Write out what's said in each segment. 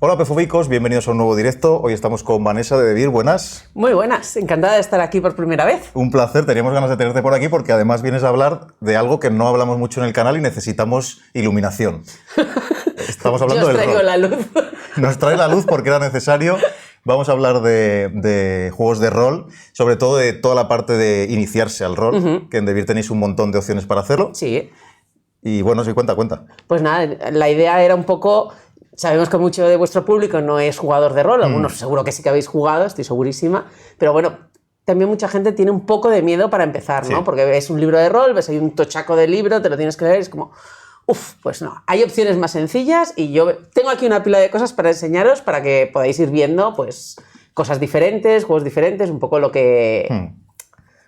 Hola pefobicos, bienvenidos a un nuevo directo. Hoy estamos con Vanessa de Devir, buenas. Muy buenas, encantada de estar aquí por primera vez. Un placer, teníamos ganas de tenerte por aquí porque además vienes a hablar de algo que no hablamos mucho en el canal y necesitamos iluminación. Estamos hablando Yo os del traigo rol. la luz. Nos trae la luz porque era necesario. Vamos a hablar de juegos de rol, sobre todo de toda la parte de iniciarse al rol, que en Devir tenéis un montón de opciones para hacerlo. Sí. Y bueno, sí, cuenta. Pues nada, la idea era un poco... Sabemos que mucho de vuestro público no es jugador de rol, algunos seguro que sí que habéis jugado, estoy segurísima, pero bueno, también mucha gente tiene un poco de miedo para empezar, ¿no? Sí. Porque ves un libro de rol, ves ahí un tochaco de libro, te lo tienes que leer y es como... pues no, hay opciones más sencillas y yo tengo aquí una pila de cosas para enseñaros para que podáis ir viendo pues cosas diferentes, juegos diferentes, un poco lo que...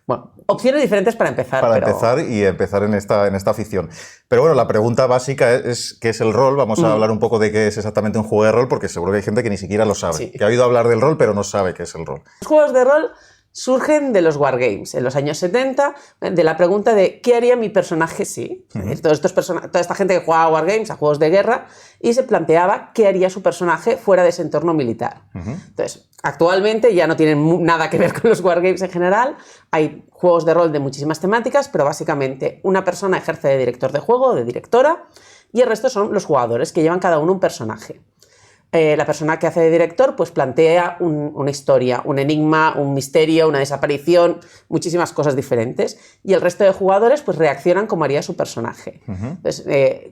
Bueno, opciones diferentes para empezar. Para empezar en esta afición. Pero bueno, la pregunta básica es ¿qué es el rol? Vamos a hablar un poco de qué es exactamente un juego de rol, porque seguro que hay gente que ni siquiera lo sabe. Sí. Que ha oído hablar del rol, pero no sabe qué es el rol. Los juegos de rol surgen de los wargames en los años 70, de la pregunta de ¿qué haría mi personaje si? Toda esta gente que jugaba a wargames, a juegos de guerra, y se planteaba qué haría su personaje fuera de ese entorno militar. Entonces, actualmente ya no tienen nada que ver con los wargames en general, hay juegos de rol de muchísimas temáticas, pero básicamente una persona ejerce de director de juego o de directora, y el resto son los jugadores que llevan cada uno un personaje. La persona que hace de director pues plantea una historia, un enigma, un misterio, una desaparición, muchísimas cosas diferentes. Y el resto de jugadores pues reaccionan como haría su personaje. Entonces,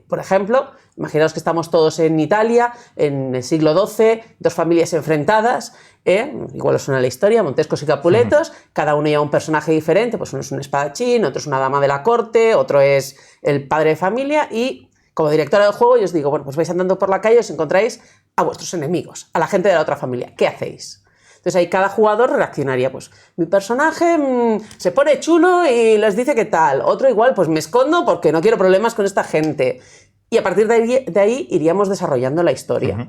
por ejemplo, imaginaos que estamos todos en Italia, en el siglo XII, dos familias enfrentadas, igual os suena la historia, Montescos y Capuletos, cada uno lleva un personaje diferente, pues uno es un espadachín, otro es una dama de la corte, otro es el padre de familia y... Como directora del juego, yo os digo, bueno, pues vais andando por la calle y os encontráis a vuestros enemigos, a la gente de la otra familia. ¿Qué hacéis? Entonces ahí cada jugador reaccionaría, pues mi personaje se pone chulo y les dice qué tal. Otro igual, pues me escondo porque no quiero problemas con esta gente. Y a partir de ahí iríamos desarrollando la historia.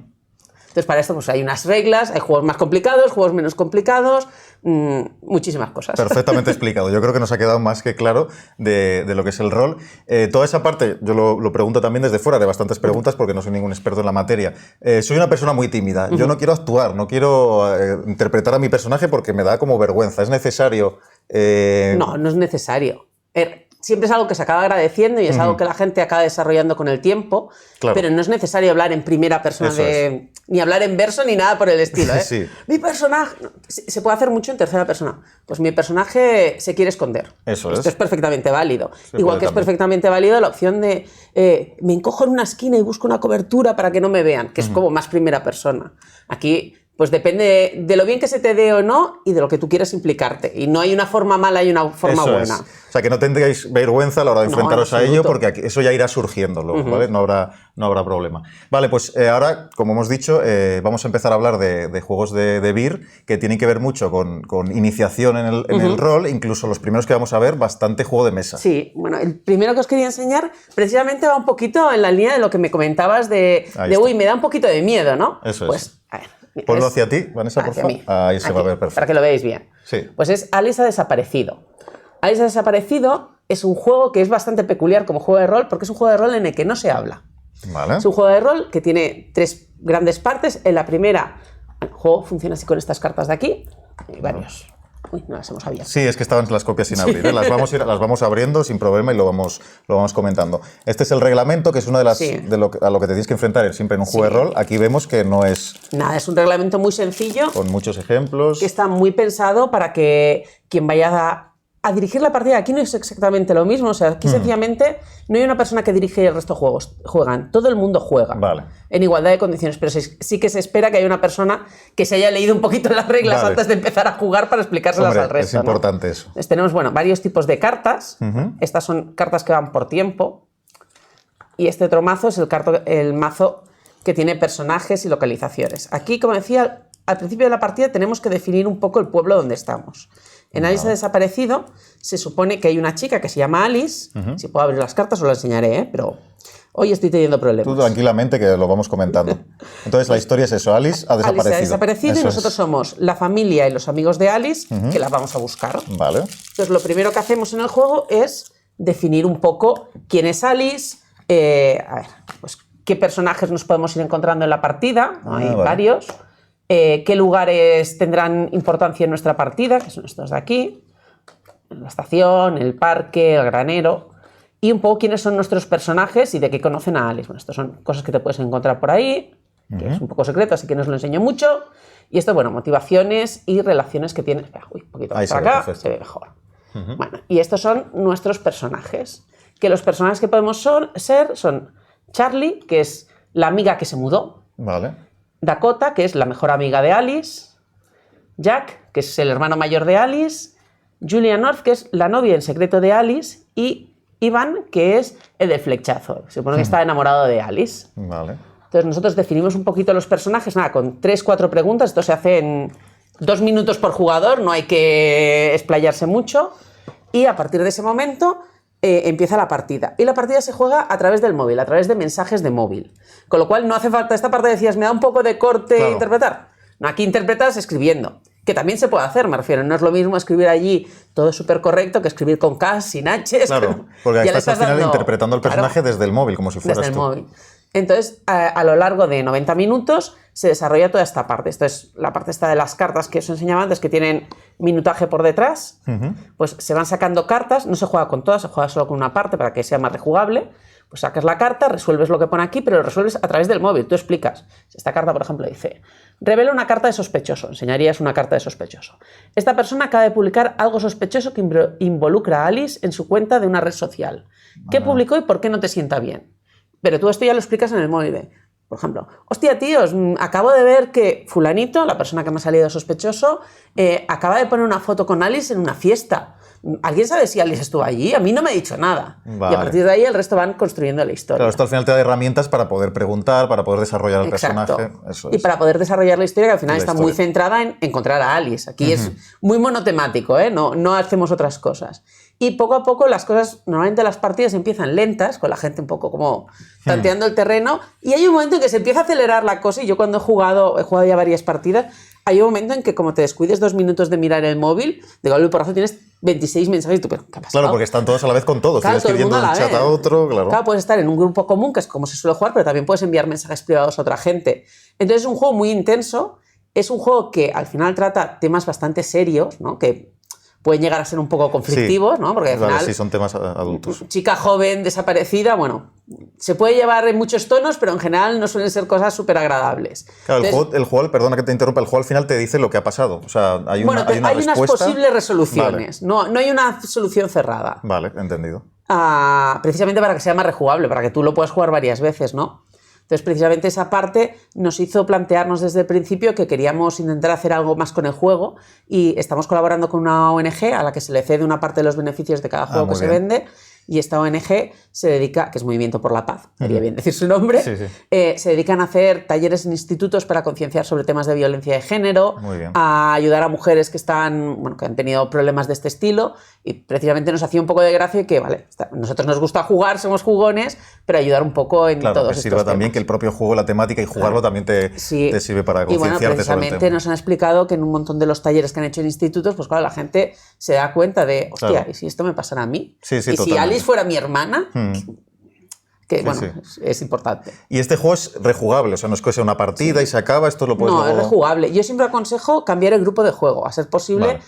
Entonces para esto pues hay unas reglas, hay juegos más complicados, juegos menos complicados, muchísimas cosas. Perfectamente explicado. Yo creo que nos ha quedado más que claro de lo que es el rol. Toda esa parte, yo lo pregunto también desde fuera, de bastantes preguntas, porque no soy ningún experto en la materia. Soy una persona muy tímida. Yo no quiero actuar, no quiero interpretar a mi personaje porque me da como vergüenza. ¿Es necesario? No es necesario. Siempre es algo que se acaba agradeciendo y es algo que la gente acaba desarrollando con el tiempo, claro. Pero no es necesario hablar en primera persona, ni hablar en verso ni nada por el estilo. Sí. Mi personaje... Se puede hacer mucho en tercera persona. Pues mi personaje se quiere esconder. Esto es perfectamente válido. Igual que es también perfectamente válido la opción de me encojo en una esquina y busco una cobertura para que no me vean, que es como más primera persona. Aquí... Pues depende de lo bien que se te dé o no y de lo que tú quieras implicarte. Y no hay una forma mala y una forma buena. O sea, que no tendréis vergüenza a la hora de enfrentaros a ello, porque eso ya irá surgiendo luego, ¿vale? No habrá problema. Vale, pues ahora, como hemos dicho, vamos a empezar a hablar de juegos de Devir que tienen que ver mucho con iniciación en el rol, incluso los primeros que vamos a ver, bastante juego de mesa. Sí, bueno, el primero que os quería enseñar precisamente va un poquito en la línea de lo que me comentabas uy, me da un poquito de miedo, ¿no? Eso pues, es. A ver, Ponlo hacia ti, Vanessa, por favor. Ahí se va a ver perfecto. Para que lo veáis bien. Sí. Pues es Alice ha desaparecido. Alice ha desaparecido es un juego que es bastante peculiar como juego de rol porque es un juego de rol en el que no se habla. Vale. Es un juego de rol que tiene 3 grandes partes. En la primera, el juego funciona así con estas cartas de aquí. Hay varios. Uy, no las hemos abierto. Sí, es que estaban las copias sin abrir. Las vamos abriendo sin problema y lo vamos comentando. Este es el reglamento, que es una de las a lo que te tienes que enfrentar siempre en un juego de rol. Aquí vemos que no es... Nada, es un reglamento muy sencillo. Con muchos ejemplos. Que está muy pensado para que quien vaya a dirigir la partida, aquí no es exactamente lo mismo. O sea, aquí sencillamente no hay una persona que dirige y el resto juegan. Todo el mundo juega. Vale. En igualdad de condiciones, pero sí que se espera que haya una persona que se haya leído un poquito las reglas antes de empezar a jugar para explicárselas al resto. Es importante eso. Entonces, tenemos varios tipos de cartas. Estas son cartas que van por tiempo. Y este otro mazo es el mazo que tiene personajes y localizaciones. Aquí, como decía, al principio de la partida tenemos que definir un poco el pueblo donde estamos. En Alice ha desaparecido, se supone que hay una chica que se llama Alice. Si puedo abrir las cartas os lo enseñaré, pero hoy estoy teniendo problemas. Tú tranquilamente, que lo vamos comentando. Entonces la historia es eso, Alice ha desaparecido. Alice ha desaparecido y nosotros somos la familia y los amigos de Alice que la vamos a buscar. Vale. Entonces lo primero que hacemos en el juego es definir un poco quién es Alice, a ver, pues qué personajes nos podemos ir encontrando en la partida, hay vale. varios, qué lugares tendrán importancia en nuestra partida, que son estos de aquí, la estación, el parque, el granero, y un poco quiénes son nuestros personajes y de qué conocen a Alice. Bueno, estas son cosas que te puedes encontrar por ahí, que es un poco secreto, así que no os lo enseño mucho. Y esto, bueno, motivaciones y relaciones que tiene. Uy, un poquito más para acá, se ve mejor. Bueno, y estos son nuestros personajes. Que los personajes que podemos ser son Charlie, que es la amiga que se mudó. Vale. Dakota, que es la mejor amiga de Alice. Jack, que es el hermano mayor de Alice. Julia North, que es la novia en secreto de Alice. Y Ivan, que es el del flechazo. Se supone que está enamorado de Alice. Vale. Entonces nosotros definimos un poquito los personajes, nada, con 3-4 preguntas. Esto se hace en 2 minutos por jugador, no hay que explayarse mucho. Y a partir de ese momento empieza la partida. Y la partida se juega a través del móvil, a través de mensajes de móvil. Con lo cual no hace falta, esta parte decías, me da un poco de corte Claro. interpretar. No, aquí interpretas escribiendo. Que también se puede hacer, me refiero. No es lo mismo escribir allí todo súper correcto que escribir con K, sin H. Claro, porque ahí estás al final interpretando el personaje desde el móvil, como si fueras desde el tú. móvil. Entonces, a lo largo de 90 minutos se desarrolla toda esta parte. Esto es la parte esta de las cartas que os enseñaba antes, que tienen minutaje por detrás. Pues se van sacando cartas, no se juega con todas, se juega solo con una parte para que sea más rejugable. Pues sacas la carta, resuelves lo que pone aquí, pero lo resuelves a través del móvil. Tú explicas. Esta carta, por ejemplo, dice: revela una carta de sospechoso. Enseñarías una carta de sospechoso. Esta persona acaba de publicar algo sospechoso que involucra a Alice en su cuenta de una red social. ¿Qué publicó y por qué no te sienta bien? Pero tú esto ya lo explicas en el móvil. Por ejemplo, hostia, tíos, acabo de ver que fulanito, la persona que me ha salido sospechoso, acaba de poner una foto con Alice en una fiesta. ¿Alguien sabe si Alice estuvo allí? A mí no me ha dicho nada. Vale. Y a partir de ahí el resto van construyendo la historia. Claro, esto al final te da herramientas para poder preguntar, para poder desarrollar el Exacto. personaje. Eso Y es. para poder desarrollar la historia, que al final La está historia. muy centrada en encontrar a Alice. Aquí es muy monotemático, ¿eh? No hacemos otras cosas. Y poco a poco las cosas, normalmente las partidas empiezan lentas, con la gente un poco como tanteando el terreno, y hay un momento en que se empieza a acelerar la cosa, y yo cuando he jugado ya varias partidas, hay un momento en que como te descuides 2 minutos de mirar el móvil, de golpe y porrazo tienes 26 mensajes y tú, pero ¿qué ha pasado? Claro, porque están todos a la vez con todos. Claro, Tienes todo que ir el mundo viendo de un a la chat a vez. otro, claro. Claro, puedes estar en un grupo común, que es como se suele jugar, pero también puedes enviar mensajes privados a otra gente. Entonces es un juego muy intenso, es un juego que al final trata temas bastante serios, ¿no? Que pueden llegar a ser un poco conflictivos, Sí. ¿no? Porque al Vale, final, sí, son temas adultos. chica joven desaparecida, bueno, se puede llevar en muchos tonos, pero en general no suelen ser cosas súper agradables. Claro, Entonces, el juego, perdona que te interrumpa, el juego al final te dice lo que ha pasado. O sea, hay bueno, una, hay una hay unas respuesta. posibles resoluciones, no hay una solución cerrada. Vale, entendido. Precisamente para que sea más rejugable, para que tú lo puedas jugar varias veces, ¿no? Entonces, precisamente esa parte nos hizo plantearnos desde el principio que queríamos intentar hacer algo más con el juego y estamos colaborando con una ONG a la que se le cede una parte de los beneficios de cada juego que muy se bien. vende, y esta ONG se dedica, que es Movimiento por la Paz, sería bien decir su nombre, Sí, sí. se dedican a hacer talleres en institutos para concienciar sobre temas de violencia de género, Muy bien. a ayudar a mujeres que que han tenido problemas de este estilo, y precisamente nos hacía un poco de gracia que, vale, nosotros nos gusta jugar, somos jugones, pero ayudar un poco en Claro, todos que estos sirva también temas. que el propio juego, la temática y jugarlo también te sirve para Y bueno, concienciarte sobre el precisamente tema. nos han explicado que en un montón de los talleres que han hecho en institutos, pues claro, la gente se da cuenta de, hostia, Claro. ¿y si esto me pasara a mí? Sí, sí, y si totalmente. Alice fuera mi hermana, que Sí, bueno, sí. es importante. Y este juego es rejugable, o sea, no es que sea una partida y se acaba, esto lo puedes No, es luego... rejugable. Yo siempre aconsejo cambiar el grupo de juego, a ser posible. Vale.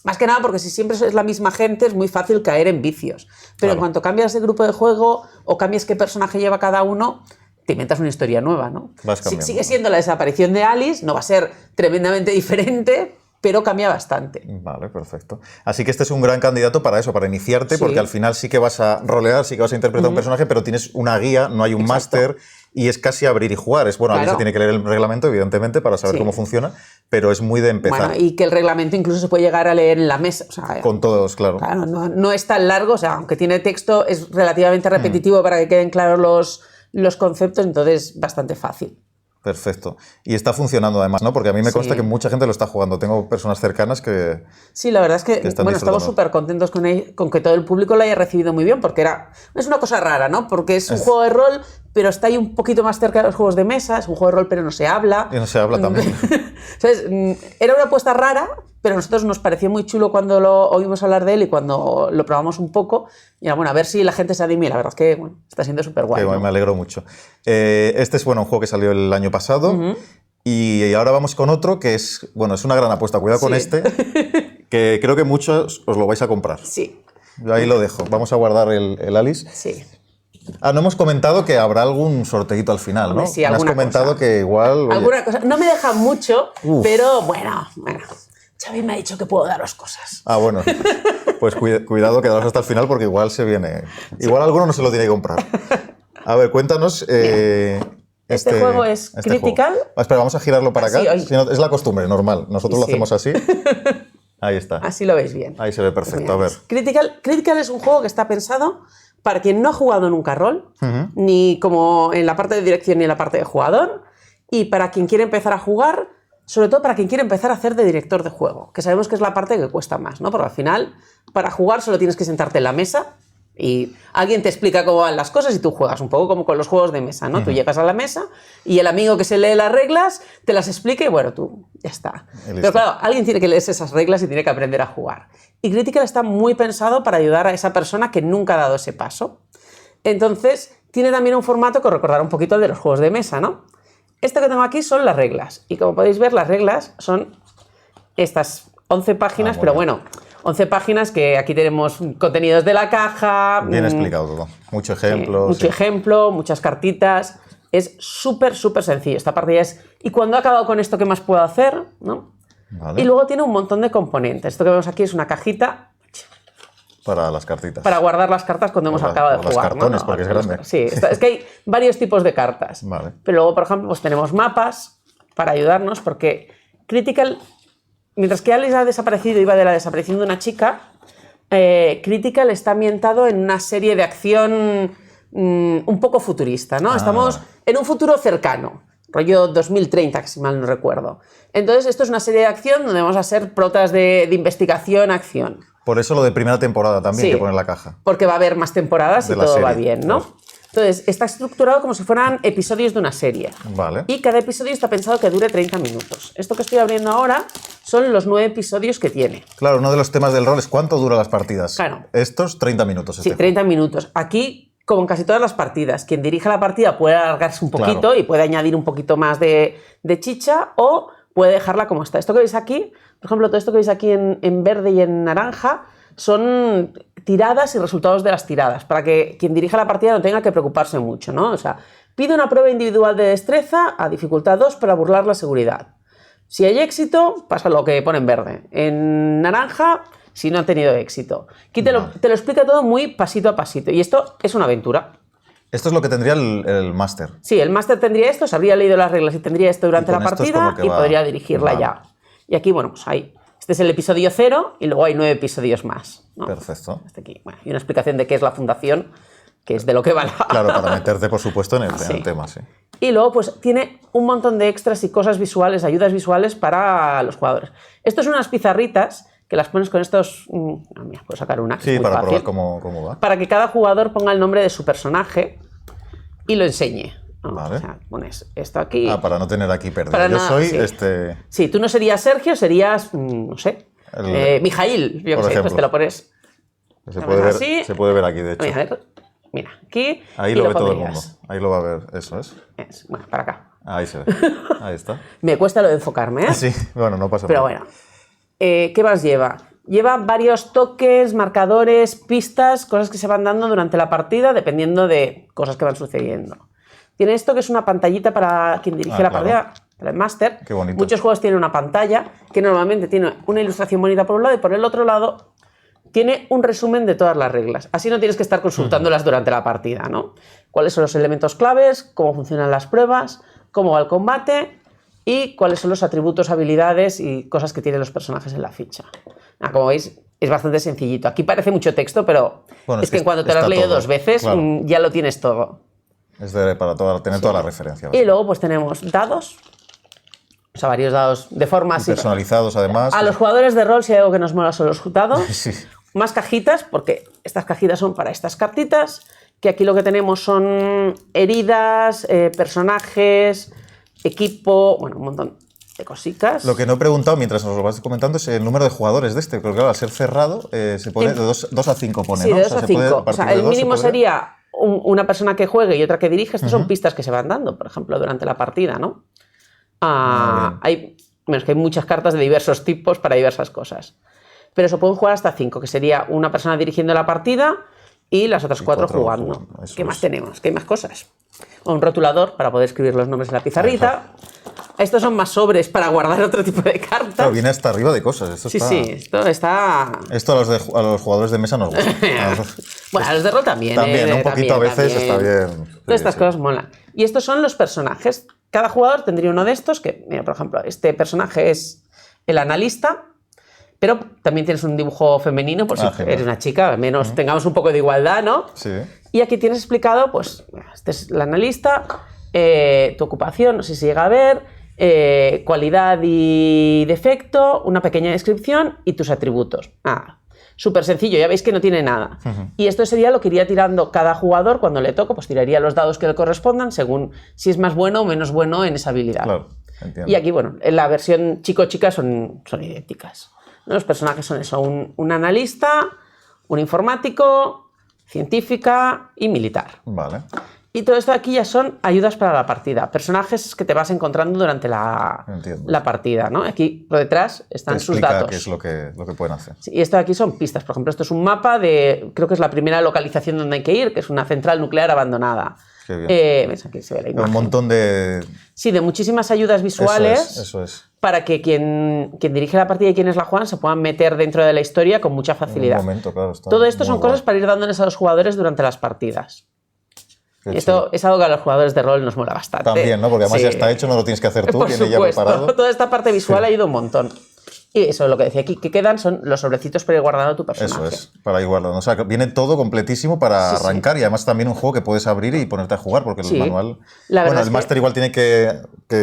Más que nada porque si siempre es la misma gente es muy fácil caer en vicios. Pero en Claro. cuanto cambias el grupo de juego o cambias qué personaje lleva cada uno, te inventas una historia nueva, ¿no? Vas cambiando, Sigue ¿no? siendo la desaparición de Alice, no va a ser tremendamente diferente, pero cambia bastante. Vale, perfecto. Así que este es un gran candidato para eso, para iniciarte, Sí. porque al final sí que vas a rolear, sí que vas a interpretar un personaje, pero tienes una guía, no hay un Exacto. máster y es casi abrir y jugar. Es bueno, alguien Claro. se tiene que leer el reglamento, evidentemente, para saber Sí. cómo funciona, pero es muy de empezar. Bueno, y que el reglamento incluso se puede llegar a leer en la mesa. O sea, Con todos, claro. claro, no es tan largo, o sea, aunque tiene texto, es relativamente repetitivo para que queden claros los conceptos, entonces bastante fácil. Perfecto. Y está funcionando además, ¿no? Porque a mí me consta Sí. que mucha gente lo está jugando. Tengo personas cercanas que... Sí, la verdad es que están bueno, estamos disfrutando. súper contentos con que todo el público lo haya recibido muy bien, porque es una cosa rara, ¿no? Porque es un juego de rol, pero está ahí un poquito más cerca de los juegos de mesa, es un juego de rol pero no se habla. Y no se habla también. Entonces, era una apuesta rara, pero a nosotros nos pareció muy chulo cuando lo oímos hablar de él y cuando lo probamos un poco. Y era, bueno, a ver si la gente se anime. La verdad es que bueno, está siendo súper guay. ¿No? Me alegro mucho. Este es un juego que salió el año pasado. Y ahora vamos con otro que es, bueno, es una gran apuesta. Cuidado con este, que creo que muchos os lo vais a comprar. Sí. Yo ahí lo dejo. Vamos a guardar el Alice. Sí. No hemos comentado que habrá algún sorteito al final, ¿no? Sí, me has comentado cosa. que igual... Alguna cosa. No me deja mucho, pero bueno. Xavi me ha dicho que puedo daros cosas. Bueno. Pues cuidado, quedaos hasta el final porque igual se viene... Igual alguno no se lo tiene que comprar. A ver, cuéntanos... Este juego es Critical. Espera, vamos a girarlo para acá. Sí, si no, es la costumbre, normal. Nosotros lo hacemos así. Ahí está. Así lo veis bien. Ahí se ve perfecto. A ver. Critical es un juego que está pensado para quien no ha jugado nunca rol, ni como en la parte de dirección ni en la parte de jugador, y para quien quiere empezar a jugar, sobre todo para quien quiere empezar a hacer de director de juego, que sabemos que es la parte que cuesta más, ¿no? Porque al final, para jugar solo tienes que sentarte en la mesa y alguien te explica cómo van las cosas y tú juegas un poco como con los juegos de mesa, ¿no? Tú llegas a la mesa y el amigo que se lee las reglas te las explica y bueno, tú ya está. Pero claro, alguien tiene que leerse esas reglas y tiene que aprender a jugar. Y Critical está muy pensado para ayudar a esa persona que nunca ha dado ese paso. Entonces, tiene también un formato que os recordará un poquito al de los juegos de mesa, ¿no? Esto que tengo aquí son las reglas. Y como podéis ver, las reglas son estas 11 páginas, pero bueno, 11 páginas que aquí tenemos contenidos de la caja. Bien explicado todo. Mucho ejemplo. Mucho ejemplo, muchas cartitas. Es súper, súper sencillo. Esta parte ya es... ¿Y cuando he acabado con esto, qué más puedo hacer? ¿No? Vale. Y luego tiene un montón de componentes. Esto que vemos aquí es una cajita... Para las cartitas. Para guardar las cartas cuando hemos acabado de jugar. Los cartones, porque es grande. Sí, es que hay varios tipos de cartas. Vale. Pero luego, por ejemplo, pues tenemos mapas para ayudarnos, porque Critical, mientras que Alice ha desaparecido y va de la desaparición de una chica, Critical está ambientado en una serie de acción un poco futurista, ¿no? Estamos en un futuro cercano, rollo 2030, que si mal no recuerdo. Entonces, esto es una serie de acción donde vamos a ser protas de investigación, acción. Por eso lo de primera temporada también, que pone en la caja. Porque va a haber más temporadas y todo va bien, ¿no? Claro. Entonces, está estructurado como si fueran episodios de una serie. Vale. Y cada episodio está pensado que dure 30 minutos. Esto que estoy abriendo ahora son los 9 episodios que tiene. Claro, uno de los temas del rol es cuánto duran las partidas. Claro. Estos, 30 minutos. Sí, 30 minutos. Aquí, como en casi todas las partidas, quien dirige la partida puede alargarse un poquito y puede añadir un poquito más de chicha o puede dejarla como está. Esto que veis aquí, por ejemplo, todo esto que veis aquí en verde y en naranja, son tiradas y resultados de las tiradas, para que quien dirija la partida no tenga que preocuparse mucho, ¿no? O sea, pide una prueba individual de destreza a dificultad 2 para burlar la seguridad. Si hay éxito, pasa lo que pone en verde. En naranja, si no ha tenido éxito. Aquí te lo explica todo muy pasito a pasito. Y esto es una aventura. Esto es lo que tendría el máster. Sí, el máster tendría esto, se habría leído las reglas y tendría esto durante la partida y podría dirigirla ya. Y aquí, bueno, pues ahí. Este es el episodio 0 y luego hay 9 episodios más, ¿no? Perfecto. Este aquí. Bueno, y una explicación de qué es la fundación, que es de lo que va la... Claro, para meterte, por supuesto, en el tema, sí. Y luego, pues, tiene un montón de extras y cosas visuales, ayudas visuales para los jugadores. Esto son unas pizarritas que las pones con estos... mira, puedo sacar una. Sí, para probar cómo va. Para que cada jugador ponga el nombre de su personaje y lo enseñe. ¿No? Vale. O sea, pones esto aquí. Para no tener aquí perdido. Yo soy este... Sí, tú no serías Sergio, serías, no sé, Mijail. Yo qué sé, pues te lo pones... Se puede ver aquí, de hecho. Mira, aquí. Ahí lo ve todo el mundo. Ahí lo va a ver, eso es. Bueno, para acá. Ahí se ve. Ahí está. Me cuesta lo de enfocarme, ¿eh? Sí, bueno, no pasa nada. Pero bueno. ¿Qué más lleva? Lleva varios toques, marcadores, pistas, cosas que se van dando durante la partida dependiendo de cosas que van sucediendo. Tiene esto que es una pantallita para quien dirige la partida, para el máster. Qué bonito. Muchos juegos tienen una pantalla que normalmente tiene una ilustración bonita por un lado y por el otro lado tiene un resumen de todas las reglas. Así no tienes que estar consultándolas durante la partida, ¿no? Cuáles son los elementos claves, cómo funcionan las pruebas, cómo va el combate y cuáles son los atributos, habilidades y cosas que tienen los personajes en la ficha. Como veis, es bastante sencillito. Aquí parece mucho texto, pero bueno, es que cuando te lo has leído 2 veces, ya lo tienes todo. Es para tener toda la referencia. Y luego pues tenemos dados, o sea, varios dados de forma así. Personalizados además. A los jugadores de rol, si hay algo que nos mola son los dados. Sí. Más cajitas, porque estas cajitas son para estas cartitas. que aquí lo que tenemos son heridas, personajes, equipo, bueno, un montón de cositas. Lo que no he preguntado mientras nos lo vas comentando es el número de jugadores de este, porque claro, al ser cerrado se pone de 2 a 5, pone, sí, ¿no? de 2 a 5. O sea, el mínimo sería una persona que juegue y otra que dirige. Estas son pistas que se van dando, por ejemplo, durante la partida, ¿no? Es que hay muchas cartas de diversos tipos para diversas cosas. Pero se pueden jugar hasta 5, que sería una persona dirigiendo la partida y las otras 4 jugando. ¿Qué más tenemos? ¿Qué hay más cosas? Un rotulador para poder escribir los nombres en la pizarrita. Estos son más sobres para guardar otro tipo de cartas. Claro, viene hasta arriba de cosas. Esto sí, está... sí, esto está... Esto a los jugadores de mesa nos gusta. Bueno, a los de rol también. También, un poquito a veces también. Está bien. Todas estas cosas molan. Y estos son los personajes. Cada jugador tendría uno de estos, que, mira, por ejemplo, este personaje es el analista, pero también tienes un dibujo femenino, por si eres una chica, al menos tengamos un poco de igualdad, ¿no? Sí. Y aquí tienes explicado, pues, este es el analista, tu ocupación, no sé si llega a ver, cualidad y defecto, una pequeña descripción y tus atributos. Súper sencillo, ya veis que no tiene nada. Y esto sería lo que iría tirando cada jugador cuando le toco, pues tiraría los dados que le correspondan según si es más bueno o menos bueno en esa habilidad. Claro, entiendo. Y aquí, bueno, en la versión chico-chica son idénticas. Los personajes son eso, un analista, un informático, científica y militar. Vale. Y todo esto aquí ya son ayudas para la partida, personajes que te vas encontrando durante la partida, ¿no? Aquí por detrás están sus datos. Qué es lo que pueden hacer. Sí, y esto de aquí son pistas. Por ejemplo, esto es un mapa de, creo que es la primera localización donde hay que ir, que es una central nuclear abandonada. Qué bien. ¿Ves? Aquí se ve la imagen. Un montón de... Sí, de muchísimas ayudas visuales. Eso es. Para que quien dirige la partida y quienes la juegan se puedan meter dentro de la historia con mucha facilidad. En un momento, claro, todo esto son guay. cosas para ir dándoles a los jugadores durante las partidas. Y esto es algo que a los jugadores de rol nos mola bastante. También, ¿no? Porque además ya está hecho, no lo tienes que hacer tú, viene ya preparado. Toda esta parte visual ayuda un montón. Y eso es lo que decía aquí, que quedan son los sobrecitos para ir guardando tu personaje. Eso es, para ir guardando. O sea, que viene todo completísimo para arrancar y además también un juego que puedes abrir y ponerte a jugar, porque el manual... Bueno, el máster igual tiene que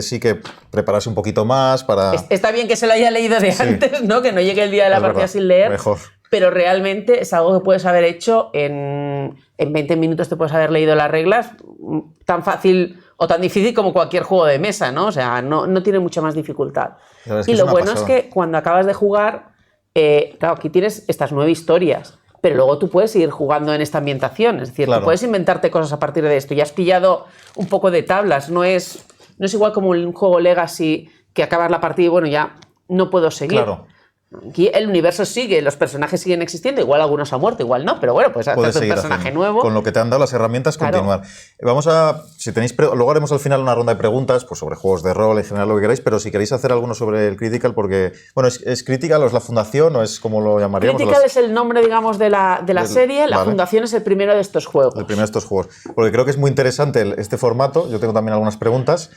sí que prepararse un poquito más para... Está bien que se lo haya leído de antes, ¿no? Que no llegue el día de la partida sin leer. Mejor. Pero realmente es algo que puedes haber hecho en 20 minutos, te puedes haber leído las reglas, tan fácil o tan difícil como cualquier juego de mesa, ¿no? O sea, no tiene mucha más dificultad. Y lo bueno es que cuando acabas de jugar, claro, aquí tienes estas 9 historias, pero luego tú puedes seguir jugando en esta ambientación, es decir, tú puedes inventarte cosas a partir de esto. Ya has pillado un poco de tablas, no es igual como un juego Legacy que acabas la partida y bueno, ya no puedo seguir. Claro. Aquí el universo sigue, los personajes siguen existiendo, igual algunos han muerto, igual no, pero bueno, pues hacer un personaje nuevo. Con lo que te han dado las herramientas, continuar. Vamos a, si tenéis, luego haremos al final una ronda de preguntas pues sobre juegos de rol, en general lo que queráis, pero si queréis hacer alguno sobre el Critical, porque, bueno, ¿es Critical o es la fundación o es como lo llamaríamos? Critical es el nombre, digamos, de la serie, la fundación es el primero de estos juegos. El primero de estos juegos, porque creo que es muy interesante este formato, yo tengo también algunas preguntas,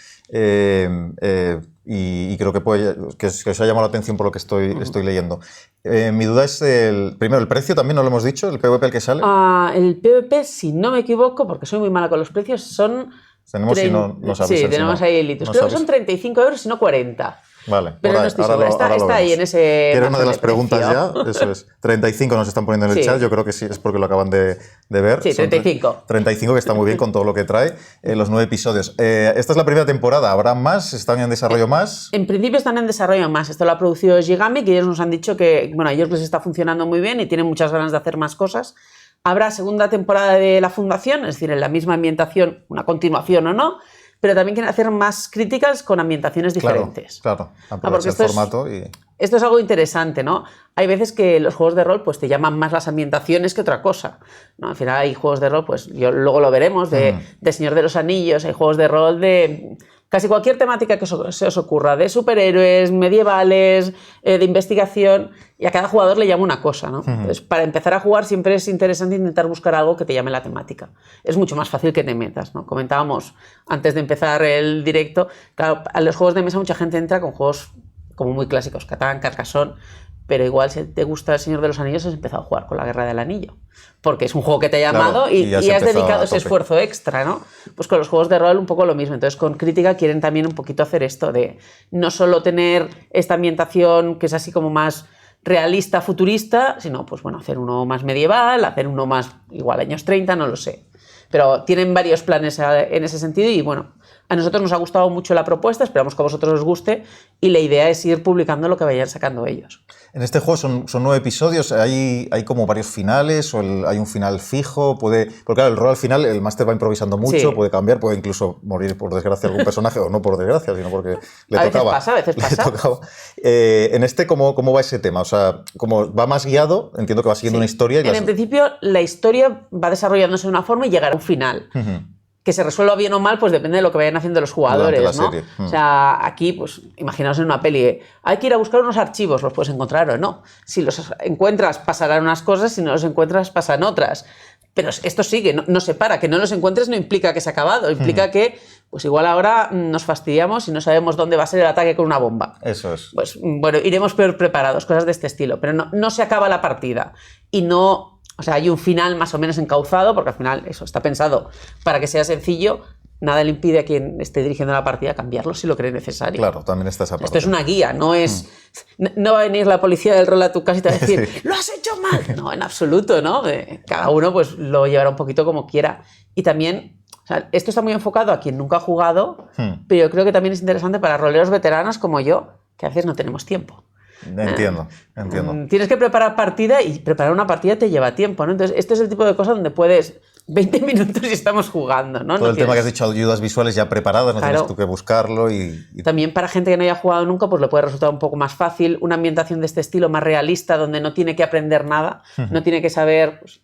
y creo que os ha llamado la atención por lo que estoy leyendo. Mi duda es, primero, el precio también, ¿no lo hemos dicho? ¿El PvP al que sale? El PvP, si no me equivoco, porque soy muy mala con los precios, son... Tenemos, si no sabes. Sí, tenemos ahí el litus. Creo que son 35 euros, si no 40. Vale, pero no estoy segura. Está ahí en ese... Que era una de las preguntas ya, eso es. 35 nos están poniendo en el chat, yo creo que sí, es porque lo acaban de ver. Sí, 35. 35, que está muy bien con todo lo que trae, los 9 episodios. Esta es la primera temporada, ¿habrá más? ¿Están en desarrollo más? En principio están en desarrollo más. Esto lo ha producido Gigami, que ellos nos han dicho que, bueno, a ellos les está funcionando muy bien y tienen muchas ganas de hacer más cosas. Habrá segunda temporada de La Fundación, es decir, en la misma ambientación, una continuación o no, pero también quieren hacer más críticas con ambientaciones diferentes. Claro, aprovechar el formato y... Esto es algo interesante, ¿no? Hay veces que los juegos de rol pues, te llaman más las ambientaciones que otra cosa, ¿no? Al final hay juegos de rol, pues luego lo veremos, de Señor de los Anillos, hay juegos de rol de casi cualquier temática que se os ocurra, de superhéroes, medievales, de investigación, y a cada jugador le llama una cosa, ¿no? Entonces, para empezar a jugar siempre es interesante intentar buscar algo que te llame la temática. Es mucho más fácil que te metas, ¿no? Comentábamos antes de empezar el directo, claro, a los juegos de mesa mucha gente entra con juegos como muy clásicos, Catán, Carcassonne, pero igual si te gusta El Señor de los Anillos has empezado a jugar con La Guerra del Anillo, porque es un juego que te ha llamado y has dedicado ese esfuerzo extra, ¿no? Pues con los juegos de rol un poco lo mismo. Entonces con Crítica quieren también un poquito hacer esto de no solo tener esta ambientación que es así como más realista, futurista, sino pues bueno, hacer uno más medieval, hacer uno más igual años 30, no lo sé. pero tienen varios planes en ese sentido y bueno, a nosotros nos ha gustado mucho la propuesta, esperamos que a vosotros os guste y la idea es ir publicando lo que vayan sacando ellos. En este juego son 9 episodios, ¿hay como varios finales o hay un final fijo? Porque claro, el rol al final, el máster va improvisando mucho, puede cambiar, puede incluso morir por desgracia algún personaje, o no por desgracia, sino porque le tocaba. A veces pasa. En este, ¿cómo va ese tema? O sea, como va más guiado, entiendo que va siguiendo una historia. En principio, la historia va desarrollándose de una forma y llegará a un final. Que se resuelva bien o mal, pues depende de lo que vayan haciendo los jugadores, ¿no? O sea, aquí, pues, imaginaos en una peli, hay que ir a buscar unos archivos, los puedes encontrar o no. Si los encuentras, pasarán unas cosas, si no los encuentras, pasan otras. Pero esto sigue, no se para. Que no los encuentres no implica que se ha acabado, implica que, pues igual ahora nos fastidiamos y no sabemos dónde va a ser el ataque con una bomba. Eso es. Pues, bueno, iremos peor preparados, cosas de este estilo. Pero no se acaba la partida. Y no... O sea, hay un final más o menos encauzado, porque al final eso está pensado para que sea sencillo. Nada le impide a quien esté dirigiendo la partida cambiarlo si lo cree necesario. Claro, también está esa parte. Esto es una guía, no es... No va a venir la policía del rol a tu casa y te va a decir ¡lo has hecho mal! No, en absoluto, ¿no? Cada uno pues lo llevará un poquito como quiera. Y también, o sea, esto está muy enfocado a quien nunca ha jugado, pero yo creo que también es interesante para roleros veteranos como yo, que a veces no tenemos tiempo. Entiendo. Tienes que preparar partida y preparar una partida te lleva tiempo, ¿no? Entonces, este es el tipo de cosas donde puedes 20 minutos y estamos jugando, ¿no? Todo el tema que has dicho, ayudas visuales ya preparadas, no tienes tú que buscarlo y... También para gente que no haya jugado nunca, pues le puede resultar un poco más fácil una ambientación de este estilo más realista, donde no tiene que aprender nada, no tiene que saber pues,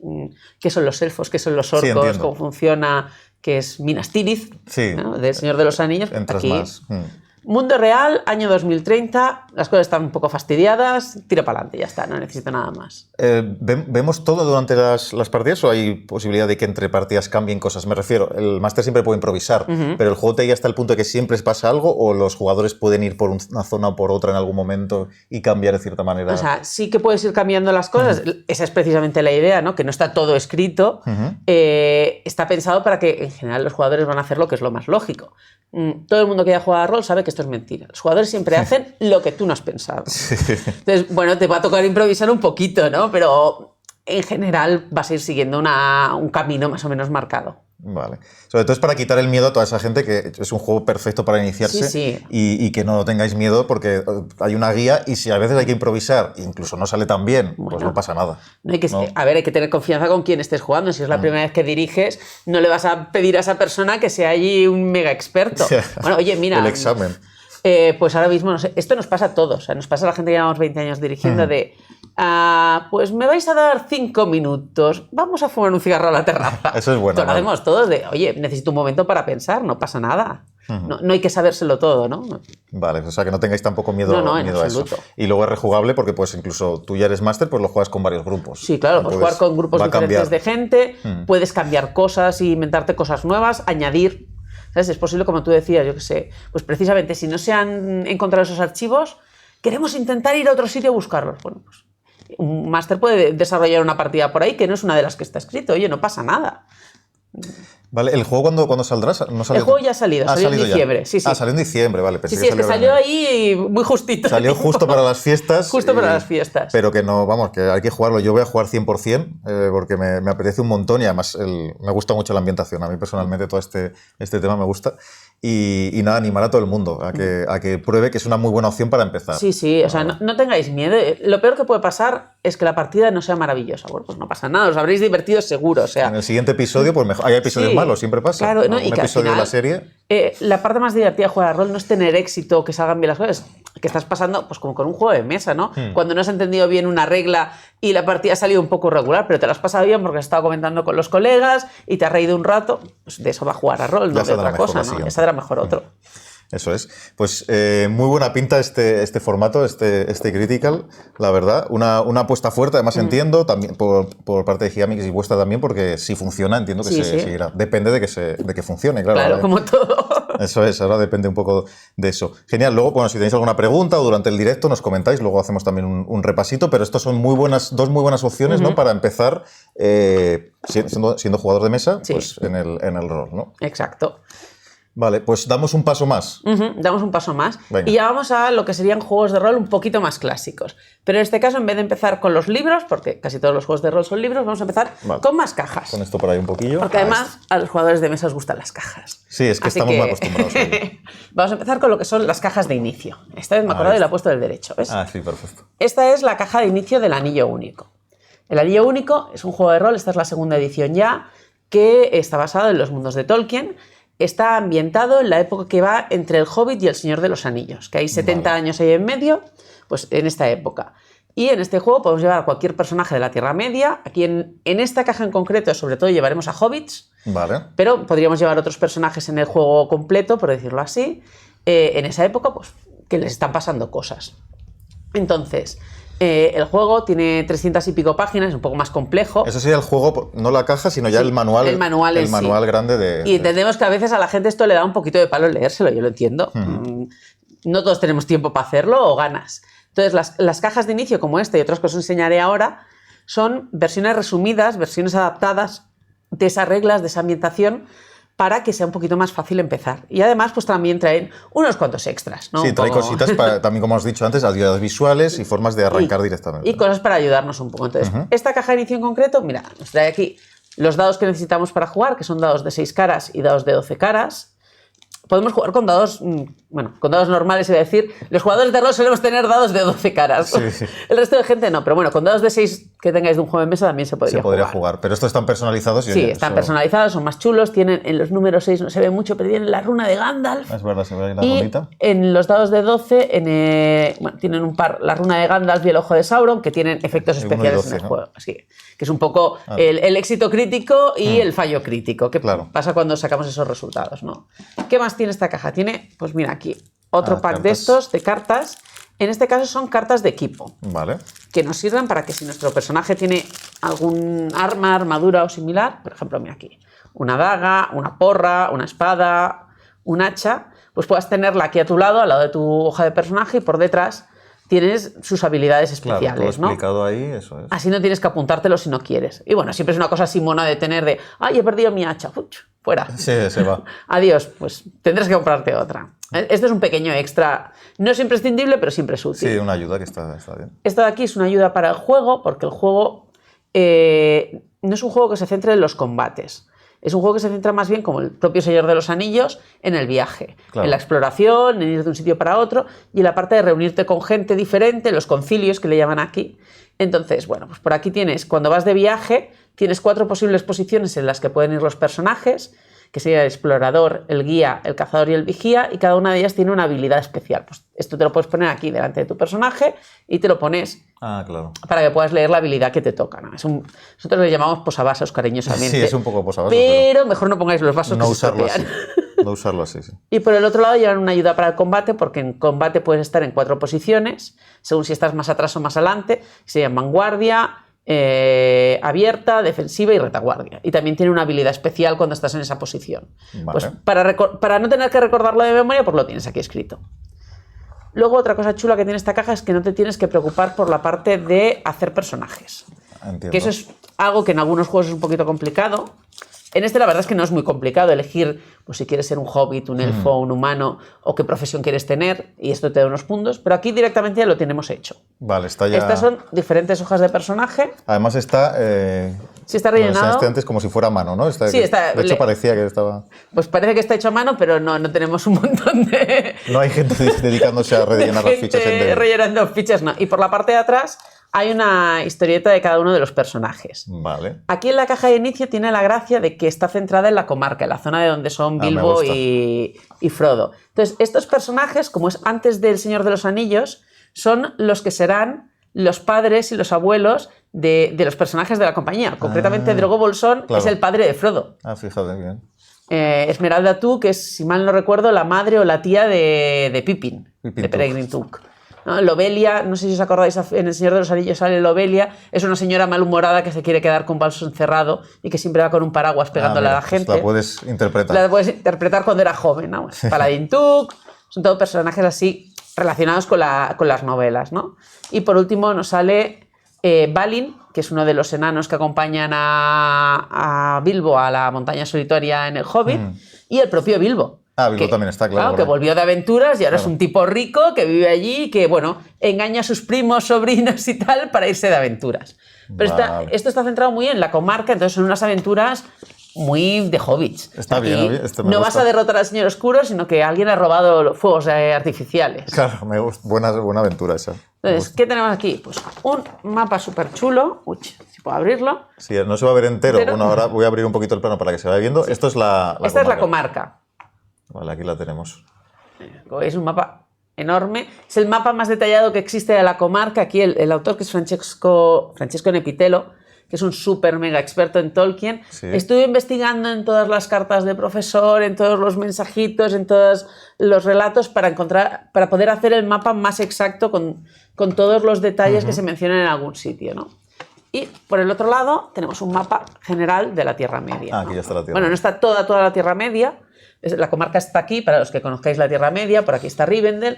qué son los elfos, qué son los orcos, cómo funciona, qué es Minas Tirith, ¿no? Del Señor de los Anillos. Entras aquí, más. Mundo real, año 2030, las cosas están un poco fastidiadas, tira para adelante, ya está, no necesito nada más. ¿Vemos todo durante las partidas o hay posibilidad de que entre partidas cambien cosas? Me refiero, el máster siempre puede improvisar, pero el juego te guía hasta el punto de que siempre pasa algo o los jugadores pueden ir por una zona o por otra en algún momento y cambiar de cierta manera. O sea, sí que puedes ir cambiando las cosas, esa es precisamente la idea, ¿no? Que no está todo escrito, está pensado para que en general los jugadores van a hacer lo que es lo más lógico. Todo el mundo que haya jugado a rol sabe que esto es mentira. Los jugadores siempre hacen lo que tú no has pensado. Entonces, bueno, te va a tocar improvisar un poquito, ¿no? Pero en general vas a ir siguiendo un camino más o menos marcado. Vale. Sobre todo es para quitar el miedo a toda esa gente, que es un juego perfecto para iniciarse y que no tengáis miedo porque hay una guía y si a veces hay que improvisar, incluso no sale tan bien, pues no pasa nada. A ver, hay que tener confianza con quien estés jugando. Si es la primera vez que diriges, no le vas a pedir a esa persona que sea allí un mega experto. Bueno, oye, mira... El examen. Pues ahora mismo, no sé, esto nos pasa a todos. O sea, nos pasa a la gente que llevamos 20 años dirigiendo de... pues me vais a dar 5 minutos, vamos a fumar un cigarro a la terraza. Eso es bueno. Esto lo hacemos todos de, oye, necesito un momento para pensar, no pasa nada. No hay que sabérselo todo, ¿no? Vale, o sea que no tengáis tampoco miedo, en miedo a eso. Y luego es rejugable porque pues incluso tú ya eres máster, pues lo juegas con varios grupos. Sí, claro, puedes jugar con grupos diferentes de gente, puedes cambiar cosas y inventarte cosas nuevas, añadir... ¿Sabes? Es posible, como tú decías, yo qué sé, pues precisamente si no se han encontrado esos archivos, queremos intentar ir a otro sitio a buscarlos. Bueno, pues un máster puede desarrollar una partida por ahí que no es una de las que está escrito. Oye, no pasa nada. Vale, ¿el juego cuándo saldrá? ¿No salió? El juego ya ha salido, salió en diciembre. Sí. Salió en diciembre, vale. Sí, es que salió ahí muy justito. Salió justo para las fiestas. Justo para las fiestas. Pero que no, vamos, que hay que jugarlo. Yo voy a jugar 100% porque me apetece un montón y además me gusta mucho la ambientación. A mí personalmente todo este tema me gusta. Y nada, animar a todo el mundo a que pruebe que es una muy buena opción para empezar. Sí, o sea, no tengáis miedo. Lo peor que puede pasar es que la partida no sea maravillosa. Bueno, pues no pasa nada, os habréis divertido seguro. O sea, en el siguiente episodio, pues mejor. Hay episodios malos, siempre pasa. Claro, ¿no? Un episodio de la serie. La parte más divertida de jugar a rol no es tener éxito, que salgan bien las cosas, que estás pasando pues como con un juego de mesa, ¿no? Cuando no has entendido bien una regla y la partida ha salido un poco irregular, pero te la has pasado bien porque has estado comentando con los colegas y te has reído un rato, pues de eso va a jugar a rol, no de otra cosa, ¿no? Ya saldrá mejor otro. Eso es. Pues muy buena pinta este formato, este Critical, la verdad. Una apuesta fuerte, además entiendo, también por parte de Gigamix y vuestra también, porque si funciona, entiendo que se seguirá. Depende de que funcione, claro. Claro, como todo. Eso es, ahora depende un poco de eso. Genial, luego, bueno, si tenéis alguna pregunta o durante el directo nos comentáis, luego hacemos también un repasito, pero estos son dos muy buenas opciones, ¿no? Para empezar siendo jugador de mesa, pues en el rol, ¿no? Exacto. Vale, pues damos un paso más. Damos un paso más. Venga. Y ya vamos a lo que serían juegos de rol un poquito más clásicos. Pero en este caso, en vez de empezar con los libros, porque casi todos los juegos de rol son libros, vamos a empezar con más cajas. Con esto por ahí un poquillo. Porque además a los jugadores de mesa os gustan las cajas. Sí, es que Así estamos muy acostumbrados a ello. Vamos a empezar con lo que son las cajas de inicio. Esta vez me he acordado y la he puesto del derecho, ¿ves? Ah, sí, perfecto. Esta es la caja de inicio del Anillo Único. El Anillo Único es un juego de rol, esta es la segunda edición ya, que está basado en los mundos de Tolkien. Está ambientado en la época que va entre el Hobbit y el Señor de los Anillos, que hay 70 años ahí en medio, pues en esta época. Y en este juego podemos llevar a cualquier personaje de la Tierra Media. Aquí en esta caja en concreto, sobre todo, llevaremos a hobbits. Vale. Pero podríamos llevar otros personajes en el juego completo, por decirlo así, en esa época, pues que les están pasando cosas. Entonces, el juego tiene 300 y pico páginas, es un poco más complejo. Eso sería el juego, no la caja, sino ya el manual. El manual, el manual grande de... Y entendemos que a veces a la gente esto le da un poquito de palo leérselo, yo lo entiendo. No todos tenemos tiempo para hacerlo o ganas. Entonces, las cajas de inicio como esta y otras que os enseñaré ahora son versiones resumidas, versiones adaptadas de esas reglas, de esa ambientación, para que sea un poquito más fácil empezar. Y además, pues también traen unos cuantos extras, ¿no? Sí, trae cositas para, también, como has dicho antes, ayudas visuales y formas de arrancar directamente. Y cosas para ayudarnos un poco. Entonces, esta caja de inicio en concreto, mira, nos trae aquí los dados que necesitamos para jugar, que son dados de 6 caras y dados de 12 caras. Podemos jugar con dados, bueno, con dados normales, iba a decir. Los jugadores de rol solemos tener dados de 12 caras. Sí, sí. El resto de gente no, pero bueno, con dados de 6 que tengáis de un juego de mesa también se podría jugar. Pero estos están personalizados. Sí, están personalizados, son más chulos. Tienen en los números 6 no se ve mucho, pero tienen la runa de Gandalf. Es verdad, se ve ahí la y runita. En los dados de 12 bueno, tienen un par, la runa de Gandalf y el ojo de Sauron, que tienen efectos especiales 12, en el juego. Así que es un poco el éxito crítico y el fallo crítico. ¿Qué pasa cuando sacamos esos resultados, ¿no? ¿Qué más tiene esta caja? Tiene, pues mira, aquí otro pack de estos, de cartas. En este caso son cartas de equipo. Vale. Que nos sirven para que si nuestro personaje tiene algún arma, armadura o similar, por ejemplo, mira aquí, una daga, una porra, una espada, un hacha, pues puedas tenerla aquí a tu lado, al lado de tu hoja de personaje, y por detrás tienes sus habilidades especiales, claro, todo explicado ¿no? ahí, eso es. Así no tienes que apuntártelo si no quieres. Y bueno, siempre es una cosa así mona de tener de, ¡ay, he perdido mi hacha! ¡Uch! Fuera. Sí, se va. Adiós, pues tendrás que comprarte otra. Este es un pequeño extra, no es imprescindible, pero siempre es útil. Sí, una ayuda que está bien. Esto de aquí es una ayuda para el juego, porque el juego no es un juego que se centre en los combates. Es un juego que se centra más bien, como el propio Señor de los Anillos, en el viaje, en la exploración, en ir de un sitio para otro, y en la parte de reunirte con gente diferente, los concilios que le llaman aquí. Entonces, bueno, pues por aquí tienes, cuando vas de viaje, tienes 4 posibles posiciones en las que pueden ir los personajes, que sería el explorador, el guía, el cazador y el vigía, y cada una de ellas tiene una habilidad especial. Pues esto te lo puedes poner aquí delante de tu personaje y te lo pones para que puedas leer la habilidad que te toca, ¿no? Nosotros le llamamos posavasos cariñosamente. Sí, es un poco posavasos. Pero mejor no pongáis los vasos no que usarlo se así. No usarlo así, sí. Y por el otro lado llevan una ayuda para el combate, porque en combate puedes estar en 4 posiciones, según si estás más atrás o más adelante, serían vanguardia, abierta, defensiva y retaguardia. Y también tiene una habilidad especial cuando estás en esa posición. Vale. Pues para no tener que recordarlo de memoria, pues lo tienes aquí escrito. Luego otra cosa chula que tiene esta caja es que no te tienes que preocupar por la parte de hacer personajes. Entiendo. Que eso es algo que en algunos juegos es un poquito complicado. En este la verdad es que no es muy complicado elegir pues, si quieres ser un hobbit, un elfo, un humano o qué profesión quieres tener, y esto te da unos puntos, pero aquí directamente ya lo tenemos hecho. Vale, está ya... Estas son diferentes hojas de personaje. Además está... Sí, está rellenado. Antes como si fuera a mano, ¿no? Sí, está... De hecho parecía que estaba... Pues parece que está hecho a mano, pero no tenemos un montón de... No hay gente dedicándose a rellenar las fichas. Rellenando fichas, no. Y por la parte de atrás hay una historieta de cada uno de los personajes. Vale. Aquí en la caja de inicio tiene la gracia de que está centrada en la comarca, en la zona de donde son Bilbo y Frodo. Entonces, estos personajes, como es antes del Señor de los Anillos, son los que serán los padres y los abuelos de los personajes de la compañía. Concretamente, Drogo Bolsón es el padre de Frodo. Ah, fíjate, bien. Esmeralda Took, que es, si mal no recuerdo, la madre o la tía de Pippin de Peregrine Took. ¿No? Lobelia, no sé si os acordáis, en El Señor de los Anillos sale Lobelia, es una señora malhumorada que se quiere quedar con Balso encerrado y que siempre va con un paraguas pegándole a la gente. Pues la puedes interpretar. La puedes interpretar cuando era joven, ¿no? Paladin Took, son todos personajes así relacionados con las novelas, ¿no? Y por último nos sale Balin, que es uno de los enanos que acompañan a Bilbo a la montaña solitaria en el Hobbit, y el propio Bilbo, Ah, Bilbo también está, claro. Que volvió de aventuras y ahora es un tipo rico que vive allí y que, bueno, engaña a sus primos, sobrinos y tal para irse de aventuras. Pero esto está centrado muy en la comarca, entonces son unas aventuras muy de hobbits. Está bien, no vas a derrotar al señor oscuro, sino que alguien ha robado los fuegos artificiales. Claro, me gusta. Buena aventura esa. Entonces, ¿qué tenemos aquí? Pues un mapa súper chulo. Uy, si puedo abrirlo. Sí, no se va a ver entero. Bueno, ahora voy a abrir un poquito el plano para que se vaya viendo. Sí. Esto es la Esta es la comarca. Vale, aquí la tenemos. Es un mapa enorme. Es el mapa más detallado que existe de la comarca. Aquí el autor, que es Francesco Nepitello, que es un súper mega experto en Tolkien. Sí. Estuve investigando en todas las cartas de profesor, en todos los mensajitos, en todos los relatos para poder hacer el mapa más exacto con todos los detalles que se mencionan en algún sitio, ¿no? Y por el otro lado tenemos un mapa general de la Tierra Media. Aquí ya está la Tierra. Bueno, no está toda la Tierra Media. La comarca está aquí, para los que conozcáis la Tierra Media. Por aquí está Rivendell.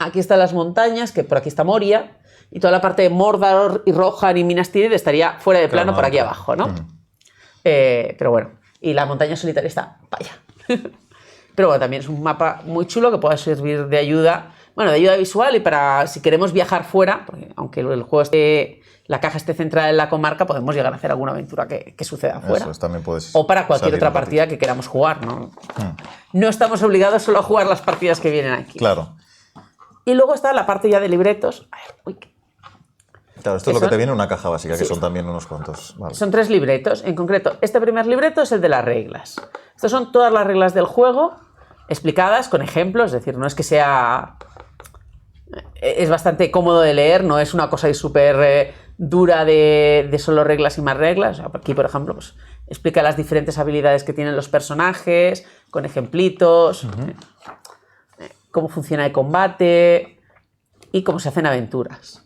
Aquí están las montañas, que por aquí está Moria. Y toda la parte de Mordor y Rohan y Minas Tirith estaría fuera de plano, por aquí abajo, ¿no? Pero bueno, y la montaña solitaria está para allá. Pero bueno, también es un mapa muy chulo que pueda servir de ayuda, bueno, de ayuda visual y para si queremos viajar fuera, porque aunque el juego la caja esté centrada en la comarca, podemos llegar a hacer alguna aventura que suceda afuera. Eso también o para cualquier otra partida que queramos jugar, ¿no? No estamos obligados solo a jugar las partidas que vienen aquí. Claro. Y luego está la parte ya de libretos. A ver, uy, claro, esto es lo que te viene en una caja básica, que son también unos cuantos. Vale. Son 3 libretos. En concreto, este primer libreto es el de las reglas. Estas son todas las reglas del juego, explicadas con ejemplos, es decir, no es que sea... Es bastante cómodo de leer, no es una cosa súper dura de solo reglas y más reglas. Aquí, por ejemplo, pues, explica las diferentes habilidades que tienen los personajes, con ejemplitos, cómo funciona el combate y cómo se hacen aventuras.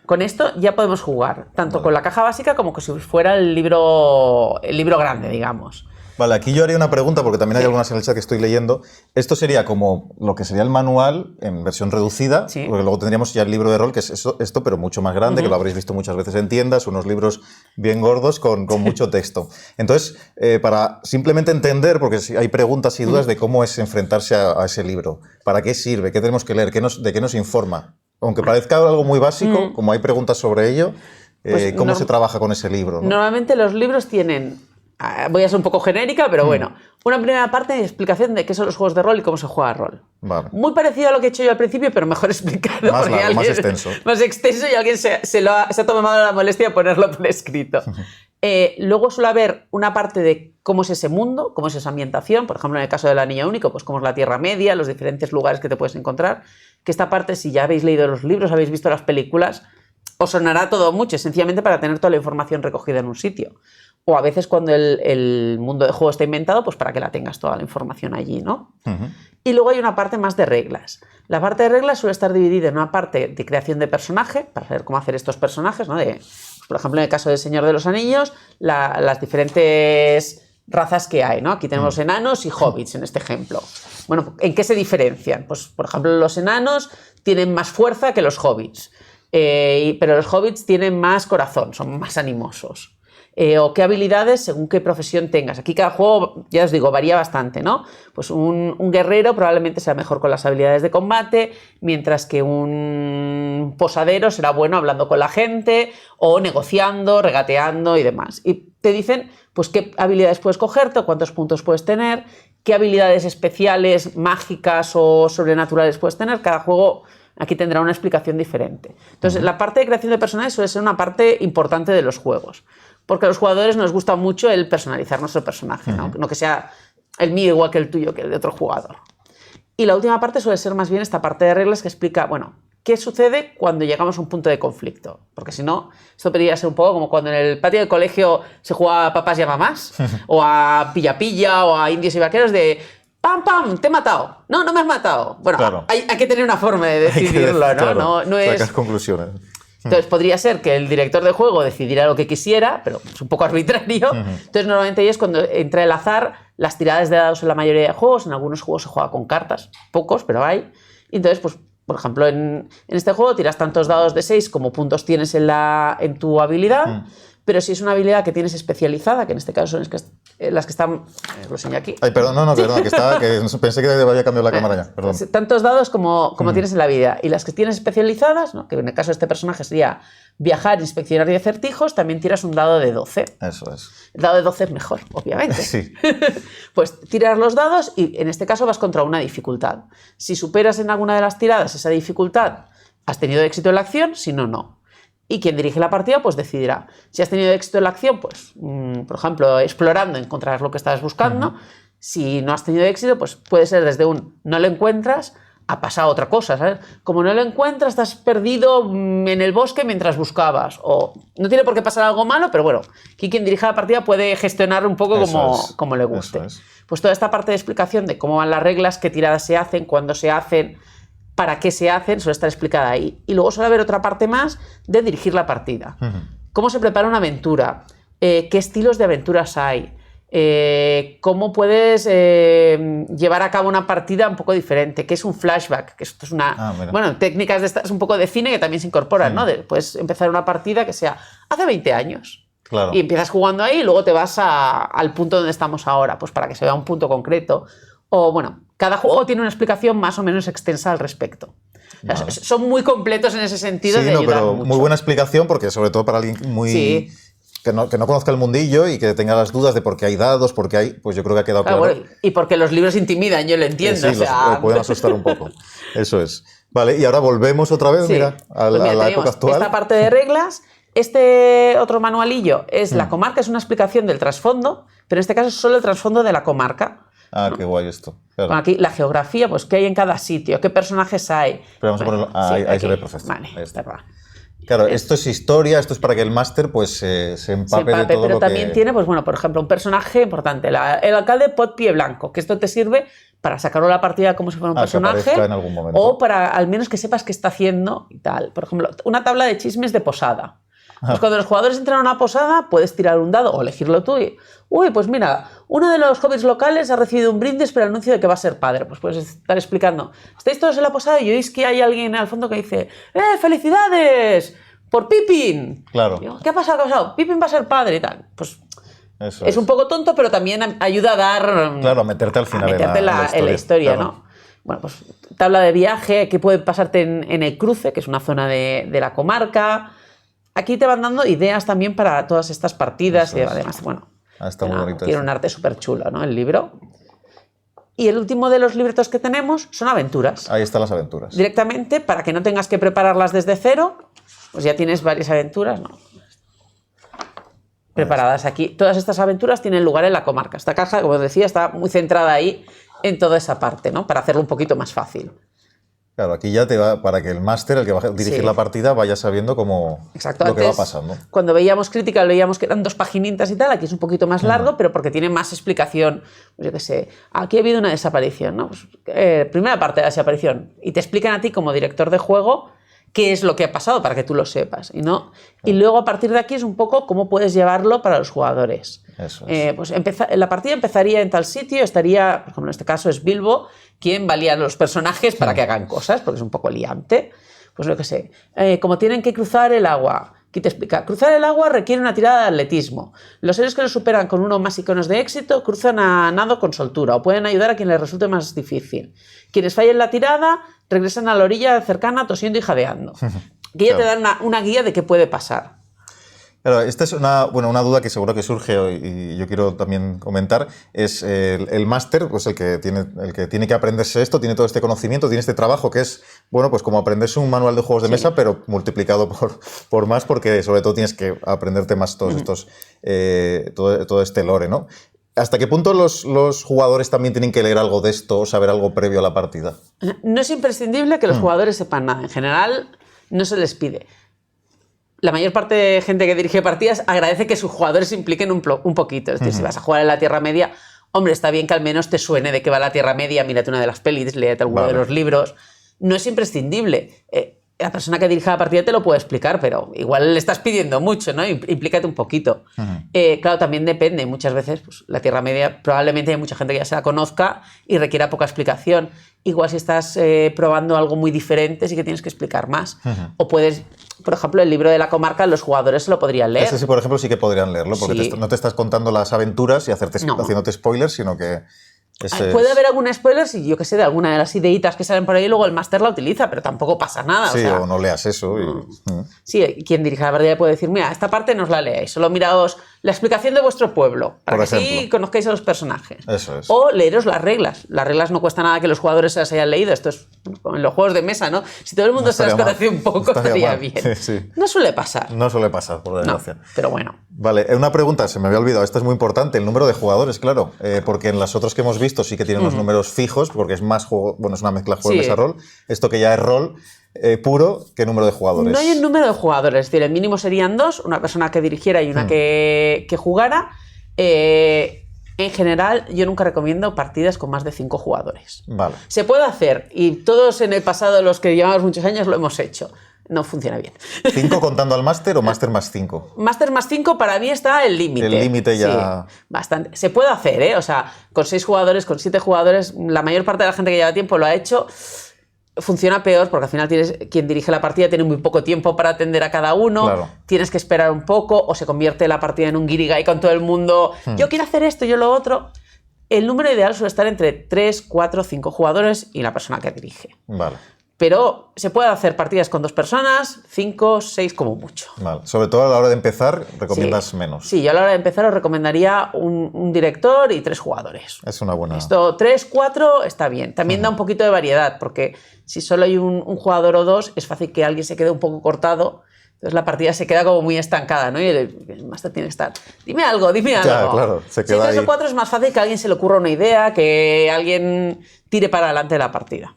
Con esto ya podemos jugar, tanto con la caja básica como si fuera el libro grande, digamos. Vale, aquí yo haría una pregunta, porque también hay algunas en el chat que estoy leyendo. Esto sería como lo que sería el manual en versión reducida, porque luego tendríamos ya el libro de rol, que es esto, pero mucho más grande, que lo habréis visto muchas veces en tiendas, unos libros bien gordos con mucho texto. Entonces, para simplemente entender, porque hay preguntas y dudas de cómo es enfrentarse a ese libro, ¿para qué sirve? ¿Qué tenemos que leer? ¿De qué nos informa? Aunque parezca algo muy básico, como hay preguntas sobre ello, pues ¿cómo se trabaja con ese libro, ¿no? Normalmente los libros tienen... Voy a ser un poco genérica, pero bueno. Una primera parte de explicación de qué son los juegos de rol y cómo se juega rol. Vale. Muy parecido a lo que he hecho yo al principio, pero mejor explicado. Más largo, más extenso. Más extenso y alguien se ha tomado la molestia de ponerlo por escrito. Luego suele haber una parte de cómo es ese mundo, cómo es esa ambientación. Por ejemplo, en el caso del Anillo Único, pues cómo es la Tierra Media, los diferentes lugares que te puedes encontrar. Que esta parte, si ya habéis leído los libros, habéis visto las películas, os sonará todo mucho, sencillamente para tener toda la información recogida en un sitio. O a veces cuando el mundo de juego está inventado, pues para que la tengas toda la información allí, ¿no? Y luego hay una parte más de reglas. La parte de reglas suele estar dividida en una parte de creación de personaje, para saber cómo hacer estos personajes, ¿no? Por ejemplo, en el caso del Señor de los Anillos, las diferentes razas que hay, ¿no? Aquí tenemos enanos y hobbits en este ejemplo. Bueno, ¿en qué se diferencian? Pues, por ejemplo, los enanos tienen más fuerza que los hobbits, pero los hobbits tienen más corazón, son más animosos. O qué habilidades según qué profesión tengas. Aquí cada juego, ya os digo, varía bastante, ¿no? Pues un guerrero probablemente sea mejor con las habilidades de combate, mientras que un posadero será bueno hablando con la gente o negociando, regateando y demás. Y te dicen pues qué habilidades puedes cogerte o cuántos puntos puedes tener, qué habilidades especiales, mágicas o sobrenaturales puedes tener. Cada juego aquí tendrá una explicación diferente. Entonces, la parte de creación de personajes suele ser una parte importante de los juegos. Porque a los jugadores nos gusta mucho el personalizar nuestro personaje, ¿no? No que sea el mío igual que el tuyo, que el de otro jugador. Y la última parte suele ser más bien esta parte de reglas que explica, bueno, qué sucede cuando llegamos a un punto de conflicto. Porque si no, esto podría ser un poco como cuando en el patio del colegio se juega a papás y a mamás, o a pilla-pilla, o a indios y vaqueros de... ¡Pam, pam! ¡Te he matado! No, no me has matado. Bueno, claro. hay que tener una forma de decidirlo, ¿no? Claro, no es... sacas conclusiones. Entonces podría ser que el director de juego decidiera lo que quisiera, pero es un poco arbitrario. Entonces normalmente ahí es cuando entra el azar, las tiradas de dados en la mayoría de juegos, en algunos juegos se juega con cartas, pocos, pero hay. Y entonces, pues, por ejemplo, en este juego tiras tantos dados de 6 como puntos tienes en tu habilidad, pero si es una habilidad que tienes especializada, que en este caso son las que están... lo enseño aquí. Ay, perdón, perdón, que pensé que había cambiado la cámara ya, perdón. Tantos dados como tienes en la vida. Y las que tienes especializadas, ¿no? Que en el caso de este personaje sería viajar, inspeccionar y acertijos, también tiras un dado de 12. Eso es. El dado de 12 es mejor, obviamente. Sí. Pues tiras los dados y en este caso vas contra una dificultad. Si superas en alguna de las tiradas esa dificultad, has tenido éxito en la acción, si no, no. Y quien dirige la partida, pues decidirá. Si has tenido éxito en la acción, pues, por ejemplo, explorando, encontrarás lo que estabas buscando. Si no has tenido éxito, pues puede ser desde un no lo encuentras a pasar a otra cosa, ¿sabes? Como no lo encuentras, estás perdido en el bosque mientras buscabas. O no tiene por qué pasar algo malo, pero bueno, aquí quien dirige la partida puede gestionar un poco como le guste. Pues toda esta parte de explicación de cómo van las reglas, qué tiradas se hacen, cuándo se hacen, para qué se hacen, suele estar explicada ahí. Y luego suele haber otra parte más de dirigir la partida. Cómo se prepara una aventura, qué estilos de aventuras hay, cómo puedes llevar a cabo una partida un poco diferente, qué es un flashback, que esto es una... bueno, técnicas de estas un poco de cine que también se incorporan, ¿no? Puedes empezar una partida que sea hace 20 años. Claro. Y empiezas jugando ahí y luego te vas al punto donde estamos ahora, pues para que se vea un punto concreto. O bueno, cada juego tiene una explicación más o menos extensa al respecto. O sea, son muy completos en ese sentido. Sí, de ayudar pero mucho. Muy buena explicación, porque sobre todo para alguien muy... Sí. Que no conozca el mundillo y que tenga las dudas de por qué hay dados, por qué hay... Pues yo creo que ha quedado claro. Bueno, y porque los libros intimidan, yo lo entiendo. Sí, lo pueden asustar un poco. Eso es. Vale, y ahora volvemos otra vez, mira, a la época actual. Esta parte de reglas. Este otro manualillo es la comarca, es una explicación del trasfondo, pero en este caso es solo el trasfondo de la comarca. Ah, ¿no? Qué guay esto. Claro. Bueno, aquí la geografía, pues qué hay en cada sitio, qué personajes hay. Pero vamos a ponerlo... ahí se ve perfecto. Vale, ahí está. Claro, esto es historia, esto es para que el máster pues se empape de todo pero lo también tiene, pues bueno, por ejemplo, un personaje importante, el alcalde Pot Pie Blanco, que esto te sirve para sacarlo a la partida como si fuera un personaje, en algún momento. O para al menos que sepas qué está haciendo y tal. Por ejemplo, una tabla de chismes de posada. Pues cuando los jugadores entran a una posada, puedes tirar un dado o elegirlo tú y... Uy, pues mira, uno de los hobbits locales ha recibido un brindis por el anuncio de que va a ser padre. Pues puedes estar explicando. Estáis todos en la posada y oís que hay alguien al fondo que dice ¡felicidades! ¡Por Pippin! Claro. Digo, ¿qué ha pasado? ¿Qué ha pasado? Pippin va a ser padre y tal. Pues eso es un poco tonto, pero también ayuda a dar... Claro, a meterte al final en la historia, claro. ¿No? Bueno, pues tabla de viaje, qué puede pasarte en el cruce, que es una zona de la comarca... Aquí te van dando ideas también para todas estas partidas y además, bueno, está muy bonito. Tiene un arte súper chulo, ¿no? El libro. Y el último de los libretos que tenemos son aventuras. Ahí están las aventuras. Directamente, para que no tengas que prepararlas desde cero, pues ya tienes varias aventuras, ¿no? Preparadas aquí. Todas estas aventuras tienen lugar en la comarca. Esta caja, como os decía, está muy centrada ahí en toda esa parte, ¿no? Para hacerlo un poquito más fácil. Claro, aquí ya te va para que el máster, el que va a dirigir la partida, vaya sabiendo cómo lo que va pasando. Cuando veíamos Critical veíamos que eran 2 paginitas y tal, aquí es un poquito más largo, pero porque tiene más explicación. Pues yo qué sé, aquí ha habido una desaparición, ¿no? Pues, primera parte de la desaparición, y te explican a ti como director de juego qué es lo que ha pasado para que tú lo sepas, ¿no? Y luego a partir de aquí es un poco cómo puedes llevarlo para los jugadores. Eso es. Pues la partida empezaría en tal sitio, estaría, por ejemplo, en este caso es Bilbo, quien valía a los personajes para que hagan cosas, porque es un poco liante. Pues lo que sé, como tienen que cruzar el agua, aquí te explica, cruzar el agua requiere una tirada de atletismo. Los héroes que lo superan con uno o más iconos de éxito cruzan a nado con soltura o pueden ayudar a quien les resulte más difícil. Quienes fallen la tirada regresan a la orilla cercana tosiendo y jadeando. Que ya te dan una guía de qué puede pasar. Claro, esta es una duda que seguro que surge hoy y yo quiero también comentar. Es el máster, pues el que tiene que aprenderse esto, tiene todo este conocimiento, tiene este trabajo que es, bueno, pues como aprenderse un manual de juegos de mesa, pero multiplicado por más, porque sobre todo tienes que aprenderte más todos estos, todo este lore, ¿no? ¿Hasta qué punto los jugadores también tienen que leer algo de esto o saber algo previo a la partida? No es imprescindible que los jugadores sepan nada. En general, no se les pide. La mayor parte de gente que dirige partidas agradece que sus jugadores se impliquen un poquito. Es decir, si vas a jugar en la Tierra Media, hombre, está bien que al menos te suene de qué va la Tierra Media, mírate una de las pelis, léete alguno de los libros. No es imprescindible. La persona que dirige la partida te lo puede explicar, pero igual le estás pidiendo mucho, ¿no? Implícate un poquito. Claro, también depende. Muchas veces pues, la Tierra Media probablemente hay mucha gente que ya se la conozca y requiera poca explicación. Igual si estás probando algo muy diferente sí que tienes que explicar más. O puedes por ejemplo, el libro de la comarca, los jugadores se lo podrían leer. Ese sí, por ejemplo, sí que podrían leerlo, porque Sí. no te estás contando las aventuras y haciéndote spoilers, sino que... Puede haber algún spoiler, si yo que sé, de alguna de las ideitas que salen por ahí, luego el máster la utiliza, pero tampoco pasa nada. Sí, o sea, o no leas eso. Sí, quien dirige la partida puede decir, mira, esta parte no os la leáis, solo miraos la explicación de vuestro pueblo, para Por que así ejemplo. conozcáis a los personajes. Eso es. O leeros las reglas. Las reglas no cuesta nada que los jugadores se las hayan leído. Esto es como en los juegos de mesa, ¿no? Si todo el mundo No se las estaría mal. conoce un poco, No estaría estaría mal. bien. Sí. No suele pasar. No suele pasar, por No, desgracia. pero bueno. Vale, una pregunta, se me había olvidado, esta es muy importante, el número de jugadores, claro, porque en las otras que hemos visto sí que tienen unos números fijos, porque es más juego, bueno, es una mezcla de juego de Sí. mesa rol, esto que ya es rol puro, ¿qué número de jugadores? No hay un número de jugadores, es decir, el mínimo serían 2, una persona que dirigiera y una que jugara. En general, yo nunca recomiendo partidas con más de 5 jugadores. Vale. Se puede hacer, y todos en el pasado, los que llevamos muchos años, lo hemos hecho. No funciona bien. ¿5 contando al máster o máster más 5? Máster más 5 para mí está el límite. El límite ya... Sí, bastante. Se puede hacer, ¿eh? O sea, con 6 jugadores, con 7 jugadores, la mayor parte de la gente que lleva tiempo lo ha hecho. Funciona peor porque al final quien dirige la partida tiene muy poco tiempo para atender a cada uno, Claro. tienes que esperar un poco o se convierte la partida en un guirigay con todo el mundo. Yo quiero hacer esto, yo lo otro. El número ideal suele estar entre 3, 4, 5 jugadores y la persona que dirige. Vale. Pero se puede hacer partidas con 2 personas, 5, 6 como mucho. Vale. Sobre todo a la hora de empezar, recomiendas Sí. menos. Sí, yo a la hora de empezar os recomendaría un director y 3 jugadores. Es una buena... Esto 3, 4 está bien. También da un poquito de variedad, porque si solo hay un jugador o 2, es fácil que alguien se quede un poco cortado. Entonces la partida se queda como muy estancada, ¿no? Y el máster tiene que estar, dime algo, dime algo. Ya, claro, se queda si hay 3 ahí. o 4 es más fácil que a alguien se le ocurra una idea, que alguien tire para adelante la partida.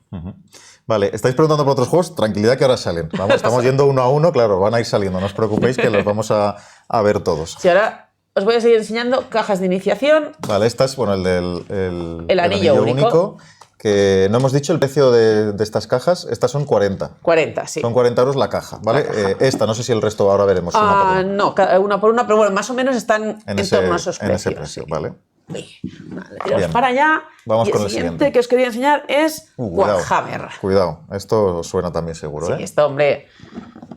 Vale, estáis preguntando por otros juegos, tranquilidad que ahora salen. Vamos, estamos yendo uno a uno, claro, van a ir saliendo, no os preocupéis que los vamos a ver todos. Sí, ahora os voy a seguir enseñando cajas de iniciación. Vale, esta es, bueno, el del El anillo único. Que no hemos dicho el precio de estas cajas, estas son 40. 40, sí. Son 40 euros la caja, ¿vale? La caja. Esta, no sé si el resto ahora veremos. una por una. No, una por una, pero bueno, más o menos están en torno a esos en precios. ese precio, sí. vale. Vale, tiraos Bien. para allá. Vamos y con el el siguiente siguiente. que os quería enseñar es Cuidado. Warhammer. Cuidado, esto os suena también seguro, Sí, ¿eh? esto, hombre,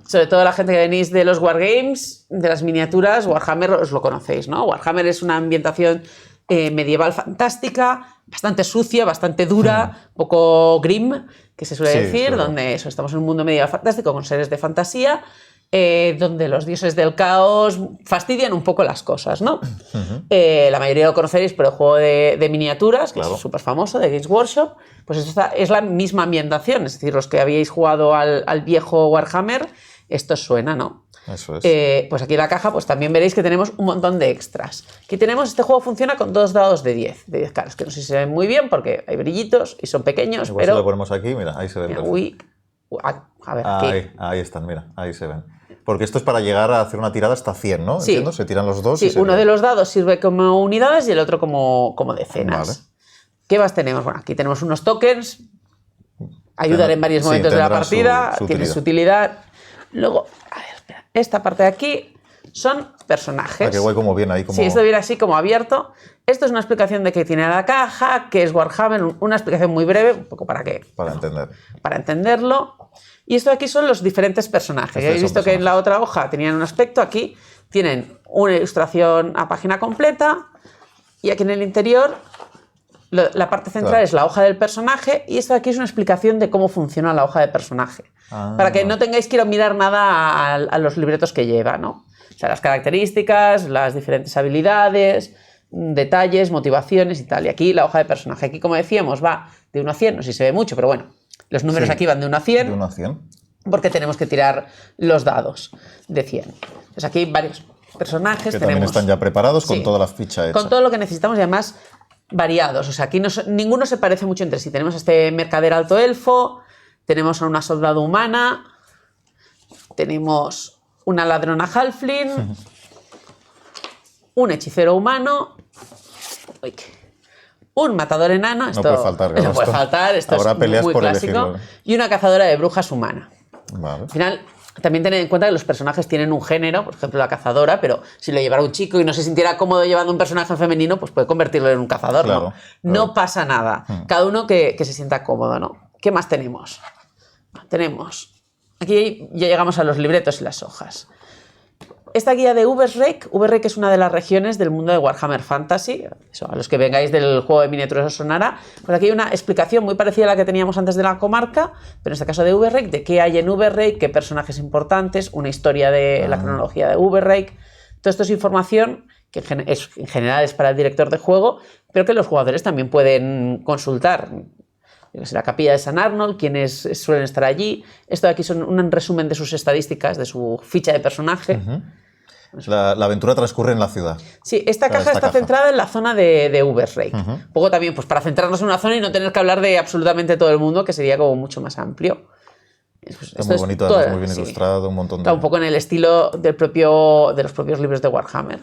sobre todo la gente que venís de los Wargames, de las miniaturas, Warhammer os lo conocéis, ¿no? Warhammer es una ambientación medieval fantástica, bastante sucia, bastante dura, poco grim, que se suele Sí, decir, claro. donde estamos en un mundo medieval fantástico con seres de fantasía, donde los dioses del caos fastidian un poco las cosas, ¿no? La mayoría lo conoceréis por el juego de miniaturas, que Claro. es súper famoso, de Games Workshop. Pues es la misma ambientación, es decir, los que habíais jugado al viejo Warhammer, esto os suena, ¿no? Eso es. Pues aquí en la caja pues también veréis que tenemos un montón de extras. Aquí tenemos, este juego funciona con 2 dados de 10 caras, que no sé si se ven muy bien porque hay brillitos y son pequeños, Igual si pero... lo ponemos aquí, mira, ahí se ven. Mira, perfecto. a ver, aquí. Ahí están, mira, ahí se ven. Porque esto es para llegar a hacer una tirada hasta 100, ¿no? Sí. Entiendo, se tiran los dos. Sí, y se uno ven. de los dados sirve como unidades y el otro como decenas. Vale. ¿Qué más tenemos? Bueno, aquí tenemos unos tokens, ayudan en varios Sí, momentos de la tendrán partida, su tienen su utilidad. Luego, a ver, espera, esta parte de aquí son personajes. Ah, qué guay, como viene ahí. Como... Sí, esto viene así como abierto. Esto es una explicación de qué tiene la caja, qué es Warhammer, una explicación muy breve, un poco para qué. Para entender. Para entenderlo. Y esto de aquí son los diferentes personajes. Ya habéis son visto que en la personajes. otra hoja tenían un aspecto, aquí tienen una ilustración a página completa y aquí en el interior la parte central Claro. es la hoja del personaje y esto de aquí es una explicación de cómo funciona la hoja de personaje. Ah. Para que no tengáis que ir a mirar nada a los libretos que lleva, ¿no? O sea, las características, las diferentes habilidades, detalles, motivaciones y tal. Y aquí la hoja de personaje. Aquí, como decíamos, va de 1 a 100, no sé si se ve mucho, pero bueno, los números Sí. aquí van de 1 a 100 De 1 a 100. porque tenemos que tirar los dados de 100. Entonces aquí hay varios personajes. Que también tenemos están ya preparados con Sí. toda la ficha hecha. con todo lo que necesitamos y además variados. O sea, aquí ninguno se parece mucho entre sí. Tenemos a este mercader alto elfo, tenemos a una soldado humana, tenemos una ladrona halfling, un hechicero humano, uy, un matador enano, esto puede faltar, claro, no puede esto- faltar, esto habrá es peleas muy por clásico, elegirlo. y una cazadora de brujas humana. Vale. Al final, también tened en cuenta que los personajes tienen un género, por ejemplo, la cazadora, pero si lo llevara un chico y no se sintiera cómodo llevando un personaje femenino, pues puede convertirlo en un cazador, Claro, ¿no? claro. No pasa nada. Cada uno que se sienta cómodo, ¿no? ¿Qué más tenemos? Tenemos Aquí ya llegamos a los libretos y las hojas. Esta guía de Ubersreik es una de las regiones del mundo de Warhammer Fantasy. Eso, a los que vengáis del juego de miniaturas os sonará. Pues aquí hay una explicación muy parecida a la que teníamos antes de la comarca, pero en este caso de Ubersreik, de qué hay en Ubersreik, qué personajes importantes, una historia de la cronología de Ubersreik. Todo esto es información que en general es para el director de juego, pero que los jugadores también pueden consultar. La capilla de San Arnold, quienes suelen estar allí. Esto de aquí son un resumen de sus estadísticas, de su ficha de personaje. La aventura transcurre en la ciudad. Sí, esta caja está centrada en la zona de Ubersreik. Un poco también pues, para centrarnos en una zona y no tener que hablar de absolutamente todo el mundo, que sería como mucho más amplio. Está muy bonito, además, muy bien ilustrado, un montón de... Está un poco en el estilo de los propios libros de Warhammer.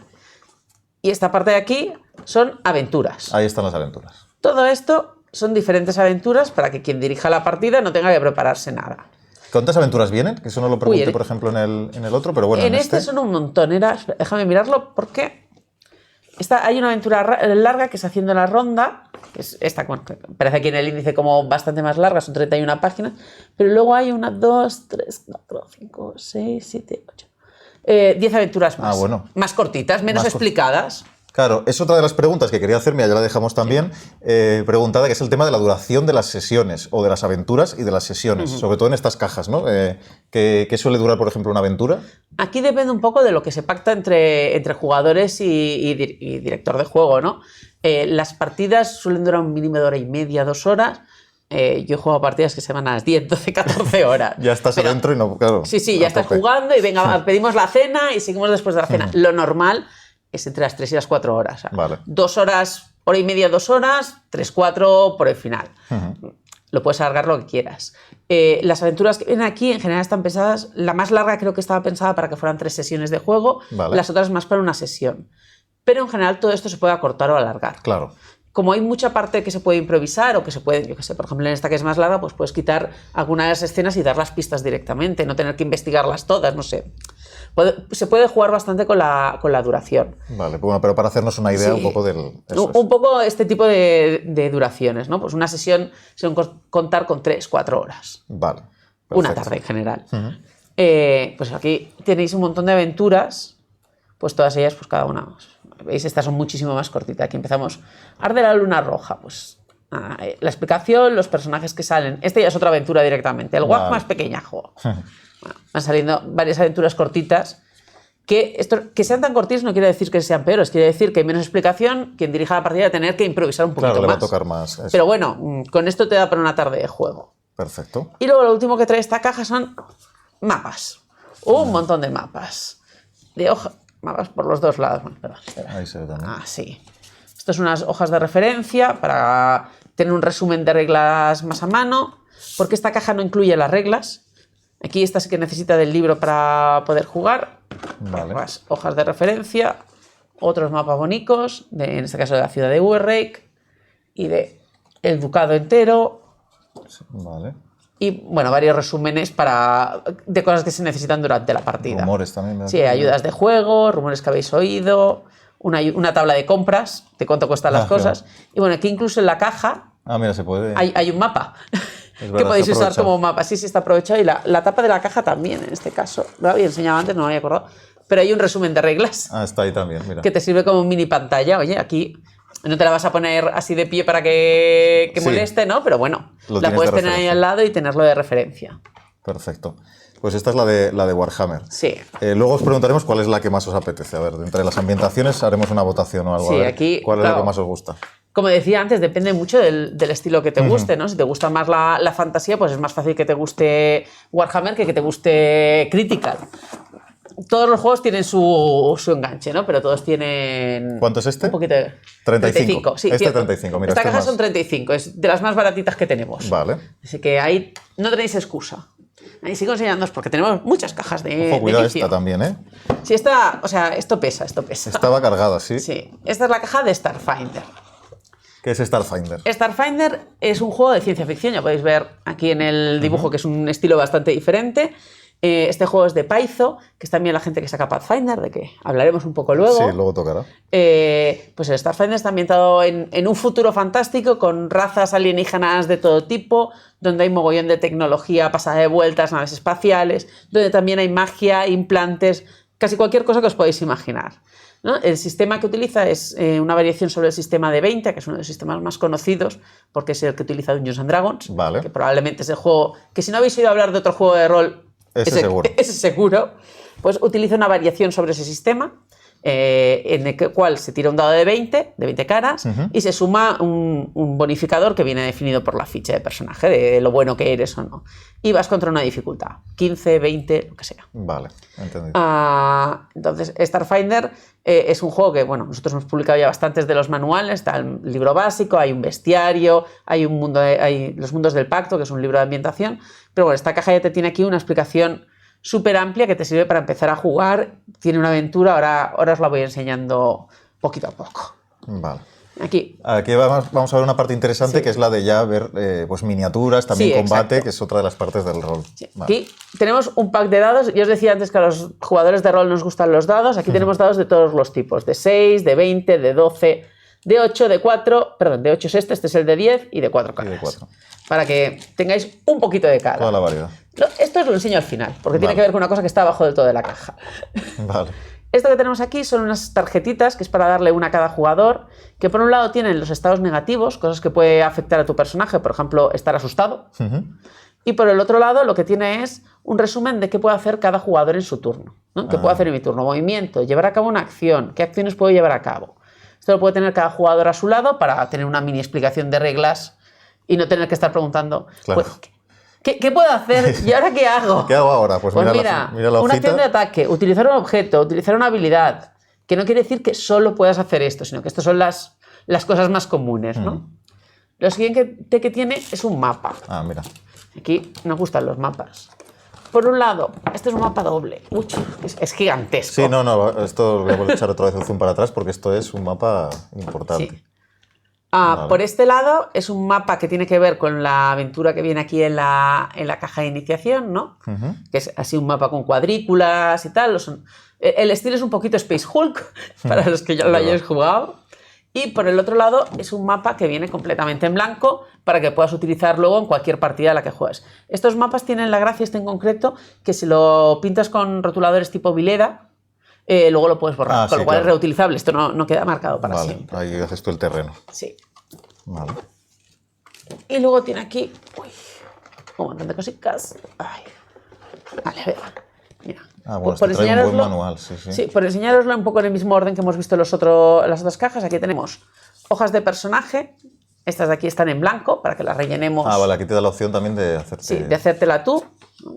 Y esta parte de aquí son aventuras. Ahí están las aventuras. Todo esto son diferentes aventuras para que quien dirija la partida no tenga que prepararse nada. ¿Cuántas aventuras vienen? Que eso no lo pregunté, por ejemplo, en el otro, pero bueno. En este son un montón. Déjame mirarlo porque hay una aventura larga que es Haciendo la Ronda, que es esta, bueno, que aparece aquí en el índice como bastante más larga, son 31 páginas, pero luego hay 1, 2, 3, 4, 5, 6, 7, 8... 10 aventuras más. Bueno. Más cortitas, menos explicadas. Claro, es otra de las preguntas que quería hacerme, ya la dejamos también, preguntada, que es el tema de la duración de las sesiones, o de las aventuras y de las sesiones, sobre todo en estas cajas, ¿no? ¿Qué suele durar, por ejemplo, una aventura? Aquí depende un poco de lo que se pacta entre jugadores y director de juego, ¿no? Las partidas suelen durar un mínimo de hora y media, 2 horas. Yo he jugado partidas que se van a las 10, 12, 14 horas. Ya estás adentro y no, claro. Sí, ya estás jugando y venga, pedimos la cena y seguimos después de la cena. Lo normal es entre las 3 y las 4 horas. Vale. 2 horas, hora y media, 2 horas, 3, 4 por el final. Lo puedes alargar lo que quieras. Las aventuras que vienen aquí en general están pensadas, la más larga creo que estaba pensada para que fueran 3 sesiones de juego, las otras más para una sesión. Pero en general todo esto se puede acortar o alargar. Claro. Como hay mucha parte que se puede improvisar o que se puede, yo qué sé, por ejemplo en esta que es más larga, pues puedes quitar algunas escenas y dar las pistas directamente, no tener que investigarlas todas, no sé. Se puede jugar bastante con la duración. Vale, bueno, pero para hacernos una idea un poco del... Un poco este tipo de duraciones, ¿no? Pues una sesión se va a contar con 3, 4 horas. Vale. Perfecto. Una tarde en general. Pues aquí tenéis un montón de aventuras, pues todas ellas, pues cada una... ¿Veis? Estas son muchísimo más cortitas. Aquí empezamos. Arde la luna roja, pues... la explicación, los personajes que salen. Esta ya es otra aventura directamente. El WAC más pequeñajo. Bueno, van saliendo varias aventuras cortitas. Que sean tan cortitas no quiere decir que sean peores, quiere decir que hay menos explicación, quien dirija la partida va a tener que improvisar un poquito más. Claro, le va a tocar más. Eso. Pero bueno, con esto te da para una tarde de juego. Perfecto. Y luego lo último que trae esta caja son mapas. Un montón de mapas. De hoja, mapas por los dos lados. Bueno, perdón, espera. Ahí se ve también. Sí. Esto son unas hojas de referencia para tener un resumen de reglas más a mano, porque esta caja no incluye las reglas. Aquí esta sí que necesita del libro para poder jugar. Vale. Más hojas de referencia, otros mapas bonitos, en este caso de la ciudad de Ubersreik y de el ducado entero. Vale. Y bueno, varios resúmenes de cosas que se necesitan durante la partida. Rumores también. Sí, ayudas de juego, rumores que habéis oído, una tabla de compras, de cuánto cuestan las cosas. Claro. Y bueno, aquí incluso en la caja mira, se puede... hay un mapa. Que podéis usar como mapa. Sí, está aprovechado. Y la tapa de la caja también, en este caso. Lo había enseñado antes, no me había acordado. Pero hay un resumen de reglas. Está ahí también, mira. Que te sirve como mini pantalla. Oye, aquí no te la vas a poner así de pie para que moleste, ¿no? Pero bueno, la puedes tener ahí al lado y tenerlo de referencia. Perfecto. Pues esta es la de Warhammer. Sí. Luego os preguntaremos cuál es la que más os apetece. A ver, entre las ambientaciones haremos una votación o algo. Sí, a ver aquí, ¿cuál es la que más os gusta? Como decía antes, depende mucho del estilo que te guste, ¿no? Si te gusta más la fantasía, pues es más fácil que te guste Warhammer que te guste Critical. Todos los juegos tienen su enganche, ¿no? Pero todos tienen... ¿Cuánto es este? Un poquito de... 35. Sí, 35. Mira, esta caja son 35, es de las más baratitas que tenemos. Vale. Así que ahí no tenéis excusa. Ahí sigo enseñándoos porque tenemos muchas cajas de Ojo, cuidado inicio. esta también, ¿eh? Sí, esto pesa. Estaba cargada, sí. Sí, esta es la caja de Starfinder. ¿Qué es Starfinder? Starfinder es un juego de ciencia ficción, ya podéis ver aquí en el dibujo que es un estilo bastante diferente. Este juego es de Paizo, que es también la gente que saca Pathfinder, de que hablaremos un poco luego. Sí, luego tocará. Pues el Starfinder está ambientado en un futuro fantástico con razas alienígenas de todo tipo, donde hay mogollón de tecnología, pasada de vueltas, naves espaciales, donde también hay magia, implantes, casi cualquier cosa que os podáis imaginar, ¿no? El sistema que utiliza es una variación sobre el sistema de 20, que es uno de los sistemas más conocidos, porque es el que utiliza Dungeons and Dragons, Vale. que probablemente es el juego que, si no habéis oído hablar de otro juego de rol, ese seguro, pues utiliza una variación sobre ese sistema, en el cual se tira un dado de 20 caras, y se suma un bonificador que viene definido por la ficha de personaje, de lo bueno que eres o no. Y vas contra una dificultad, 15, 20, lo que sea. Vale, entendido. Entonces, Starfinder es un juego que, bueno, nosotros hemos publicado ya bastantes de los manuales, está el libro básico, hay un bestiario, hay un mundo hay los mundos del pacto, que es un libro de ambientación, pero bueno, esta caja ya te tiene aquí una explicación súper amplia que te sirve para empezar a jugar. Tiene una aventura, ahora os la voy enseñando poquito a poco. Vale. Aquí vamos a ver una parte interesante, sí, que es la de ya ver pues miniaturas, también sí, combate, exacto, que es otra de las partes del rol. Sí. Vale. Aquí tenemos un pack de dados. Yo os decía antes que a los jugadores de rol nos gustan los dados. Aquí tenemos dados de todos los tipos, de 6, de 20, de 12, de 8, de 4, perdón, de 8 es este es el de 10 y de 4 caras. Y de 4. Para que tengáis un poquito de cada. Toda la variedad. Esto os lo enseño al final, porque tiene Vale. que ver con una cosa que está abajo del todo de la caja. Vale. Esto que tenemos aquí son unas tarjetitas, que es para darle una a cada jugador, que por un lado tienen los estados negativos, cosas que puede afectar a tu personaje, por ejemplo, estar asustado. Y por el otro lado lo que tiene es un resumen de qué puede hacer cada jugador en su turno, ¿no? ¿Qué puedo hacer en mi turno? Movimiento, llevar a cabo una acción, qué acciones puedo llevar a cabo. Esto lo puede tener cada jugador a su lado para tener una mini explicación de reglas y no tener que estar preguntando, Claro. pues, ¿qué puedo hacer? ¿Y ahora qué hago? ¿Qué hago ahora? Pues mira la una acción de hojita. ataque, utilizar un objeto, utilizar una habilidad, que no quiere decir que solo puedas hacer esto, sino que estas son las cosas más comunes, ¿no? Lo siguiente que tiene es un mapa. Ah, mira. Aquí nos gustan los mapas. Por un lado, este es un mapa doble. Uy, es gigantesco. Sí, no, esto lo voy a echar otra vez el zoom para atrás porque esto es un mapa importante. Sí. Vale. Por este lado es un mapa que tiene que ver con la aventura que viene aquí en la caja de iniciación, ¿no? Que es así un mapa con cuadrículas y tal. El estilo es un poquito Space Hulk, para los que ya lo hayáis jugado. Y por el otro lado es un mapa que viene completamente en blanco para que puedas utilizar luego en cualquier partida a la que juegues. Estos mapas tienen la gracia, este en concreto, que si lo pintas con rotuladores tipo Vileda, luego lo puedes borrar, con lo cual es reutilizable. Esto no queda marcado para siempre. Ahí haces tú el terreno. Sí. Vale. Y luego tiene aquí un montón de cositas. Ay. Vale, a ver. Mira. Bueno, por trae un buen manual, sí. Sí, por enseñaroslo un poco en el mismo orden que hemos visto en las otras cajas. Aquí tenemos hojas de personaje. Estas de aquí están en blanco para que las rellenemos. Vale, aquí te da la opción también de hacerte... Sí, de hacértela tú.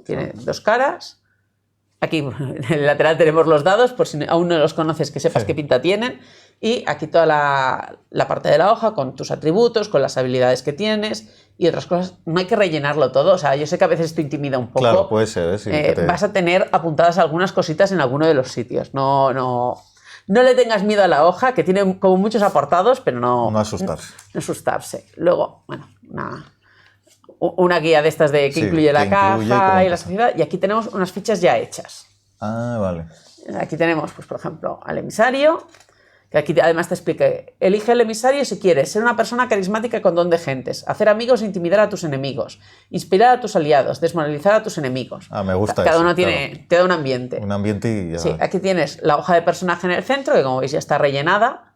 Tiene 2 caras. Aquí en el lateral tenemos los dados, por si aún no los conoces, que sepas qué pinta tienen. Y aquí toda la parte de la hoja con tus atributos, con las habilidades que tienes y otras cosas. No hay que rellenarlo todo. O sea, yo sé que a veces esto intimida un poco. Claro, puede ser. Sí, vas a tener apuntadas algunas cositas en alguno de los sitios. No le tengas miedo a la hoja, que tiene como muchos apartados, pero no asustarse. No asustarse. Luego, bueno, una guía de estas de que incluye la caja y la sociedad. Y aquí tenemos unas fichas ya hechas. Ah, vale. Aquí tenemos, pues, por ejemplo, al emisario, que aquí además te explica: elige el emisario si quieres ser una persona carismática con don de gentes, hacer amigos e intimidar a tus enemigos, inspirar a tus aliados, desmoralizar a tus enemigos. Me gusta Cada eso, uno te da un ambiente. Un ambiente y ya. Sí, aquí tienes la hoja de personaje en el centro, que como veis ya está rellenada,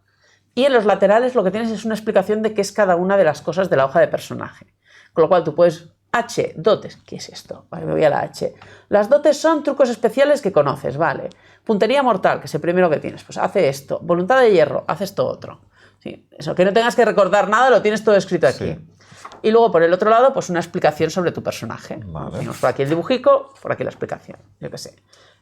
y en los laterales lo que tienes es una explicación de qué es cada una de las cosas de la hoja de personaje. Con lo cual tú puedes... H, dotes. ¿Qué es esto? Vale, me voy a la H. Las dotes son trucos especiales que conoces, ¿vale? Puntería mortal, que es el primero que tienes. Pues hace esto. Voluntad de hierro, hace esto otro. Sí, eso, que no tengas que recordar nada, lo tienes todo escrito aquí. Sí. Y luego, por el otro lado, pues una explicación sobre tu personaje. Vale. Tenemos por aquí el dibujico, por aquí la explicación. Yo qué sé.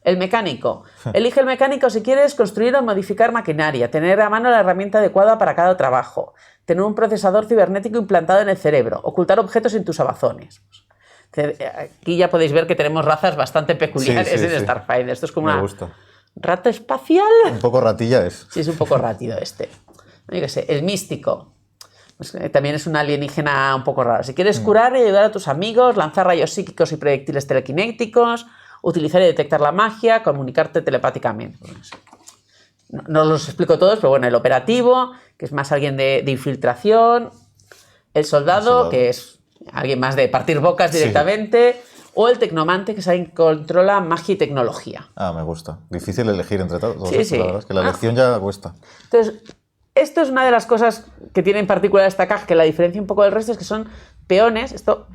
El mecánico. Elige el mecánico si quieres construir o modificar maquinaria, tener a mano la herramienta adecuada para cada trabajo, tener un procesador cibernético implantado en el cerebro, ocultar objetos en tus abazones. Aquí ya podéis ver que tenemos razas bastante peculiares en Starfinder. Esto es como una rata espacial. Un poco ratilla es. Sí, es un poco rátido este. Yo qué sé, el místico. Pues también es un alienígena un poco raro. Si quieres curar y ayudar a tus amigos, lanzar rayos psíquicos y proyectiles telequinéticos, utilizar y detectar la magia, comunicarte telepáticamente. No los explico todos, pero bueno, el operativo, que es más alguien de infiltración, el soldado, que es alguien más de partir bocas directamente, o el tecnomante, que es alguien que controla magia y tecnología. Ah, me gusta. Difícil elegir entre todos. Sí, sí. La verdad es que la elección ya cuesta. Entonces, esto es una de las cosas que tiene en particular esta caja, que la diferencia un poco del resto es que son peones. Esto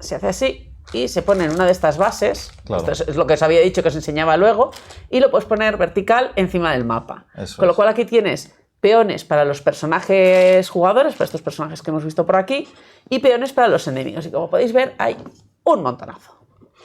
se hace así y se pone en una de estas bases. Claro. Esto es lo que os había dicho que os enseñaba luego. Y lo puedes poner vertical encima del mapa. Con lo cual aquí tienes peones para los personajes jugadores, para estos personajes que hemos visto por aquí, y peones para los enemigos. Y como podéis ver, hay un montonazo.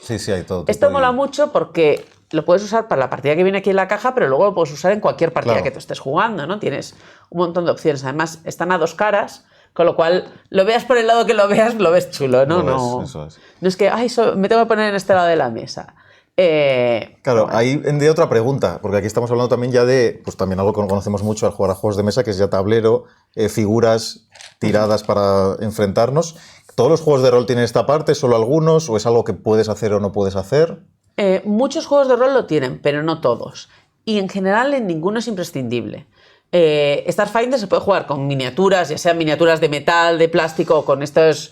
Sí, hay todo. Esto mola mucho porque lo puedes usar para la partida que viene aquí en la caja, pero luego lo puedes usar en cualquier partida que tú estés jugando, ¿no? Tienes un montón de opciones. Además, están a dos caras, con lo cual, lo veas por el lado que lo veas, lo ves chulo, ¿no? Eso es. No es que, me tengo que poner en este lado de la mesa. Claro, ahí vendría otra pregunta, porque aquí estamos hablando también ya de, pues también algo que conocemos mucho al jugar a juegos de mesa, que es ya tablero, figuras tiradas para enfrentarnos. ¿Todos los juegos de rol tienen esta parte, solo algunos, o es algo que puedes hacer o no puedes hacer? Muchos juegos de rol lo tienen, pero no todos. Y en general en ninguno es imprescindible. Starfinder se puede jugar con miniaturas, ya sean miniaturas de metal, de plástico o con estos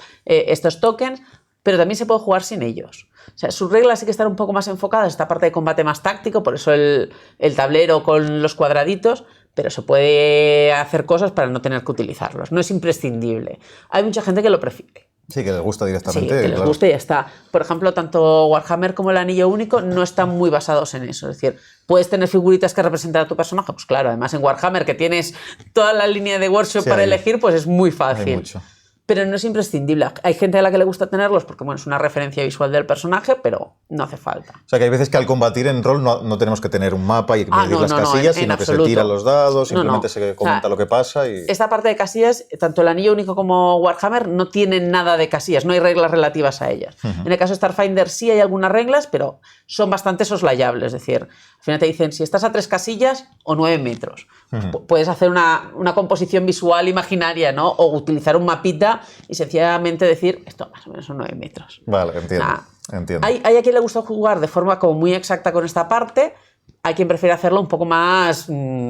tokens, pero también se puede jugar sin ellos. O sea, sus reglas sí que están un poco más enfocadas, esta parte de combate más táctico, por eso el tablero con los cuadraditos, pero se puede hacer cosas para no tener que utilizarlos. No es imprescindible. Hay mucha gente que lo prefiere. Sí, que les gusta directamente. Sí, que les guste y ya está. Por ejemplo, tanto Warhammer como el Anillo Único no están muy basados en eso. Es decir, ¿puedes tener figuritas que representan a tu personaje? Pues claro, además en Warhammer, que tienes toda la línea de workshop para elegir, pues es muy fácil. Hay mucho. Pero no es imprescindible. Hay gente a la que le gusta tenerlos porque bueno, es una referencia visual del personaje, pero no hace falta. O sea, que hay veces que al combatir en rol no tenemos que tener un mapa y medir las casillas, sino que se tiran los dados, simplemente se comenta lo que pasa. Esta parte de casillas, tanto el Anillo Único como Warhammer, no tienen nada de casillas, no hay reglas relativas a ellas. En el caso de Starfinder sí hay algunas reglas, pero son bastante soslayables. Es decir, al final te dicen si estás a 3 casillas o 9 metros. Puedes hacer una composición visual imaginaria, ¿no? O utilizar un mapita y sencillamente decir, esto más o menos son 9 metros. Vale, entiendo. Hay a quien le gusta jugar de forma como muy exacta con esta parte, hay quien prefiere hacerlo un poco más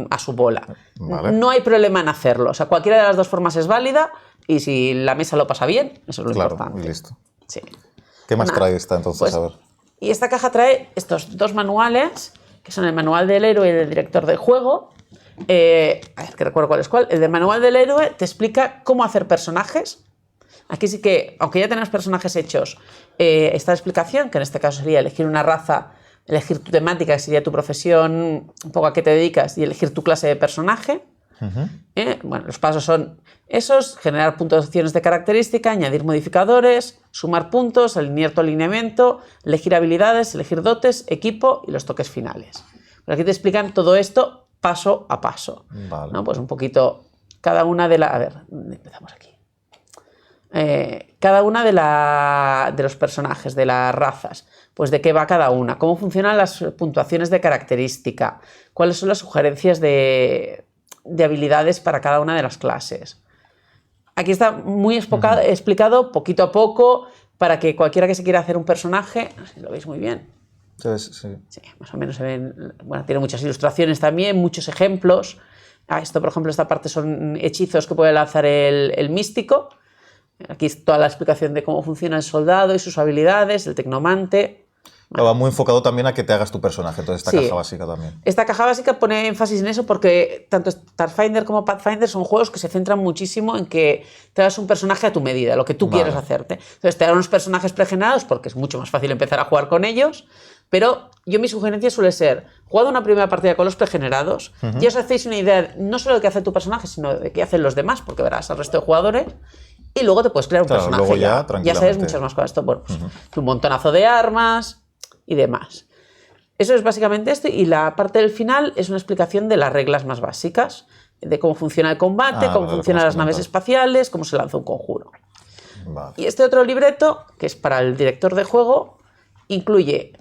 a su bola. Vale. No hay problema en hacerlo, o sea, cualquiera de las dos formas es válida y si la mesa lo pasa bien, eso es lo importante. Y listo. Sí. ¿Qué más trae esta entonces? Pues, a ver. Y esta caja trae estos dos manuales, que son el manual del héroe y el director del juego. A ver, que recuerdo cuál es cuál. El del manual del héroe te explica cómo hacer personajes. Aquí sí que, aunque ya tenemos personajes hechos, está la explicación, que en este caso sería elegir una raza, elegir tu temática, que sería tu profesión, un poco a qué te dedicas, y elegir tu clase de personaje. Bueno, los pasos son esos: generar puntuaciones de característica, añadir modificadores, sumar puntos, alinear tu alineamiento, elegir habilidades, elegir dotes, equipo y los toques finales. Pero aquí te explican todo esto paso a paso. Vale. ¿No? Pues un poquito cada una de las... A ver, empezamos aquí. Cada una de los personajes, de las razas, pues de qué va cada una, cómo funcionan las puntuaciones de característica, cuáles son las sugerencias de habilidades para cada una de las clases. Aquí está muy explicado poquito a poco para que cualquiera que se quiera hacer un personaje, no sé si lo veis muy bien. Sí, más o menos se ven. Bueno, tiene muchas ilustraciones también, muchos ejemplos. Esto, por ejemplo, esta parte son hechizos que puede lanzar el místico. Aquí es toda la explicación de cómo funciona el soldado y sus habilidades, el tecnomante. Va muy enfocado también a que te hagas tu personaje, entonces esta caja básica también. Esta caja básica pone énfasis en eso porque tanto Starfinder como Pathfinder son juegos que se centran muchísimo en que te hagas un personaje a tu medida, lo que tú quieres hacerte. Entonces te dan unos personajes pregenerados porque es mucho más fácil empezar a jugar con ellos, pero yo mi sugerencia suele ser, jugad una primera partida con los pregenerados, ya os hacéis una idea no solo de qué hace tu personaje, sino de qué hacen los demás, porque verás al resto de jugadores. Y luego te puedes crear un personaje. Luego ya sabes muchas más cosas. Esto, bueno, pues, un montonazo de armas y demás. Eso es básicamente esto. Y la parte del final es una explicación de las reglas más básicas, de cómo funciona el combate, cómo funcionan las naves espaciales, cómo se lanza un conjuro. Vale. Y este otro libreto, que es para el director de juego, incluye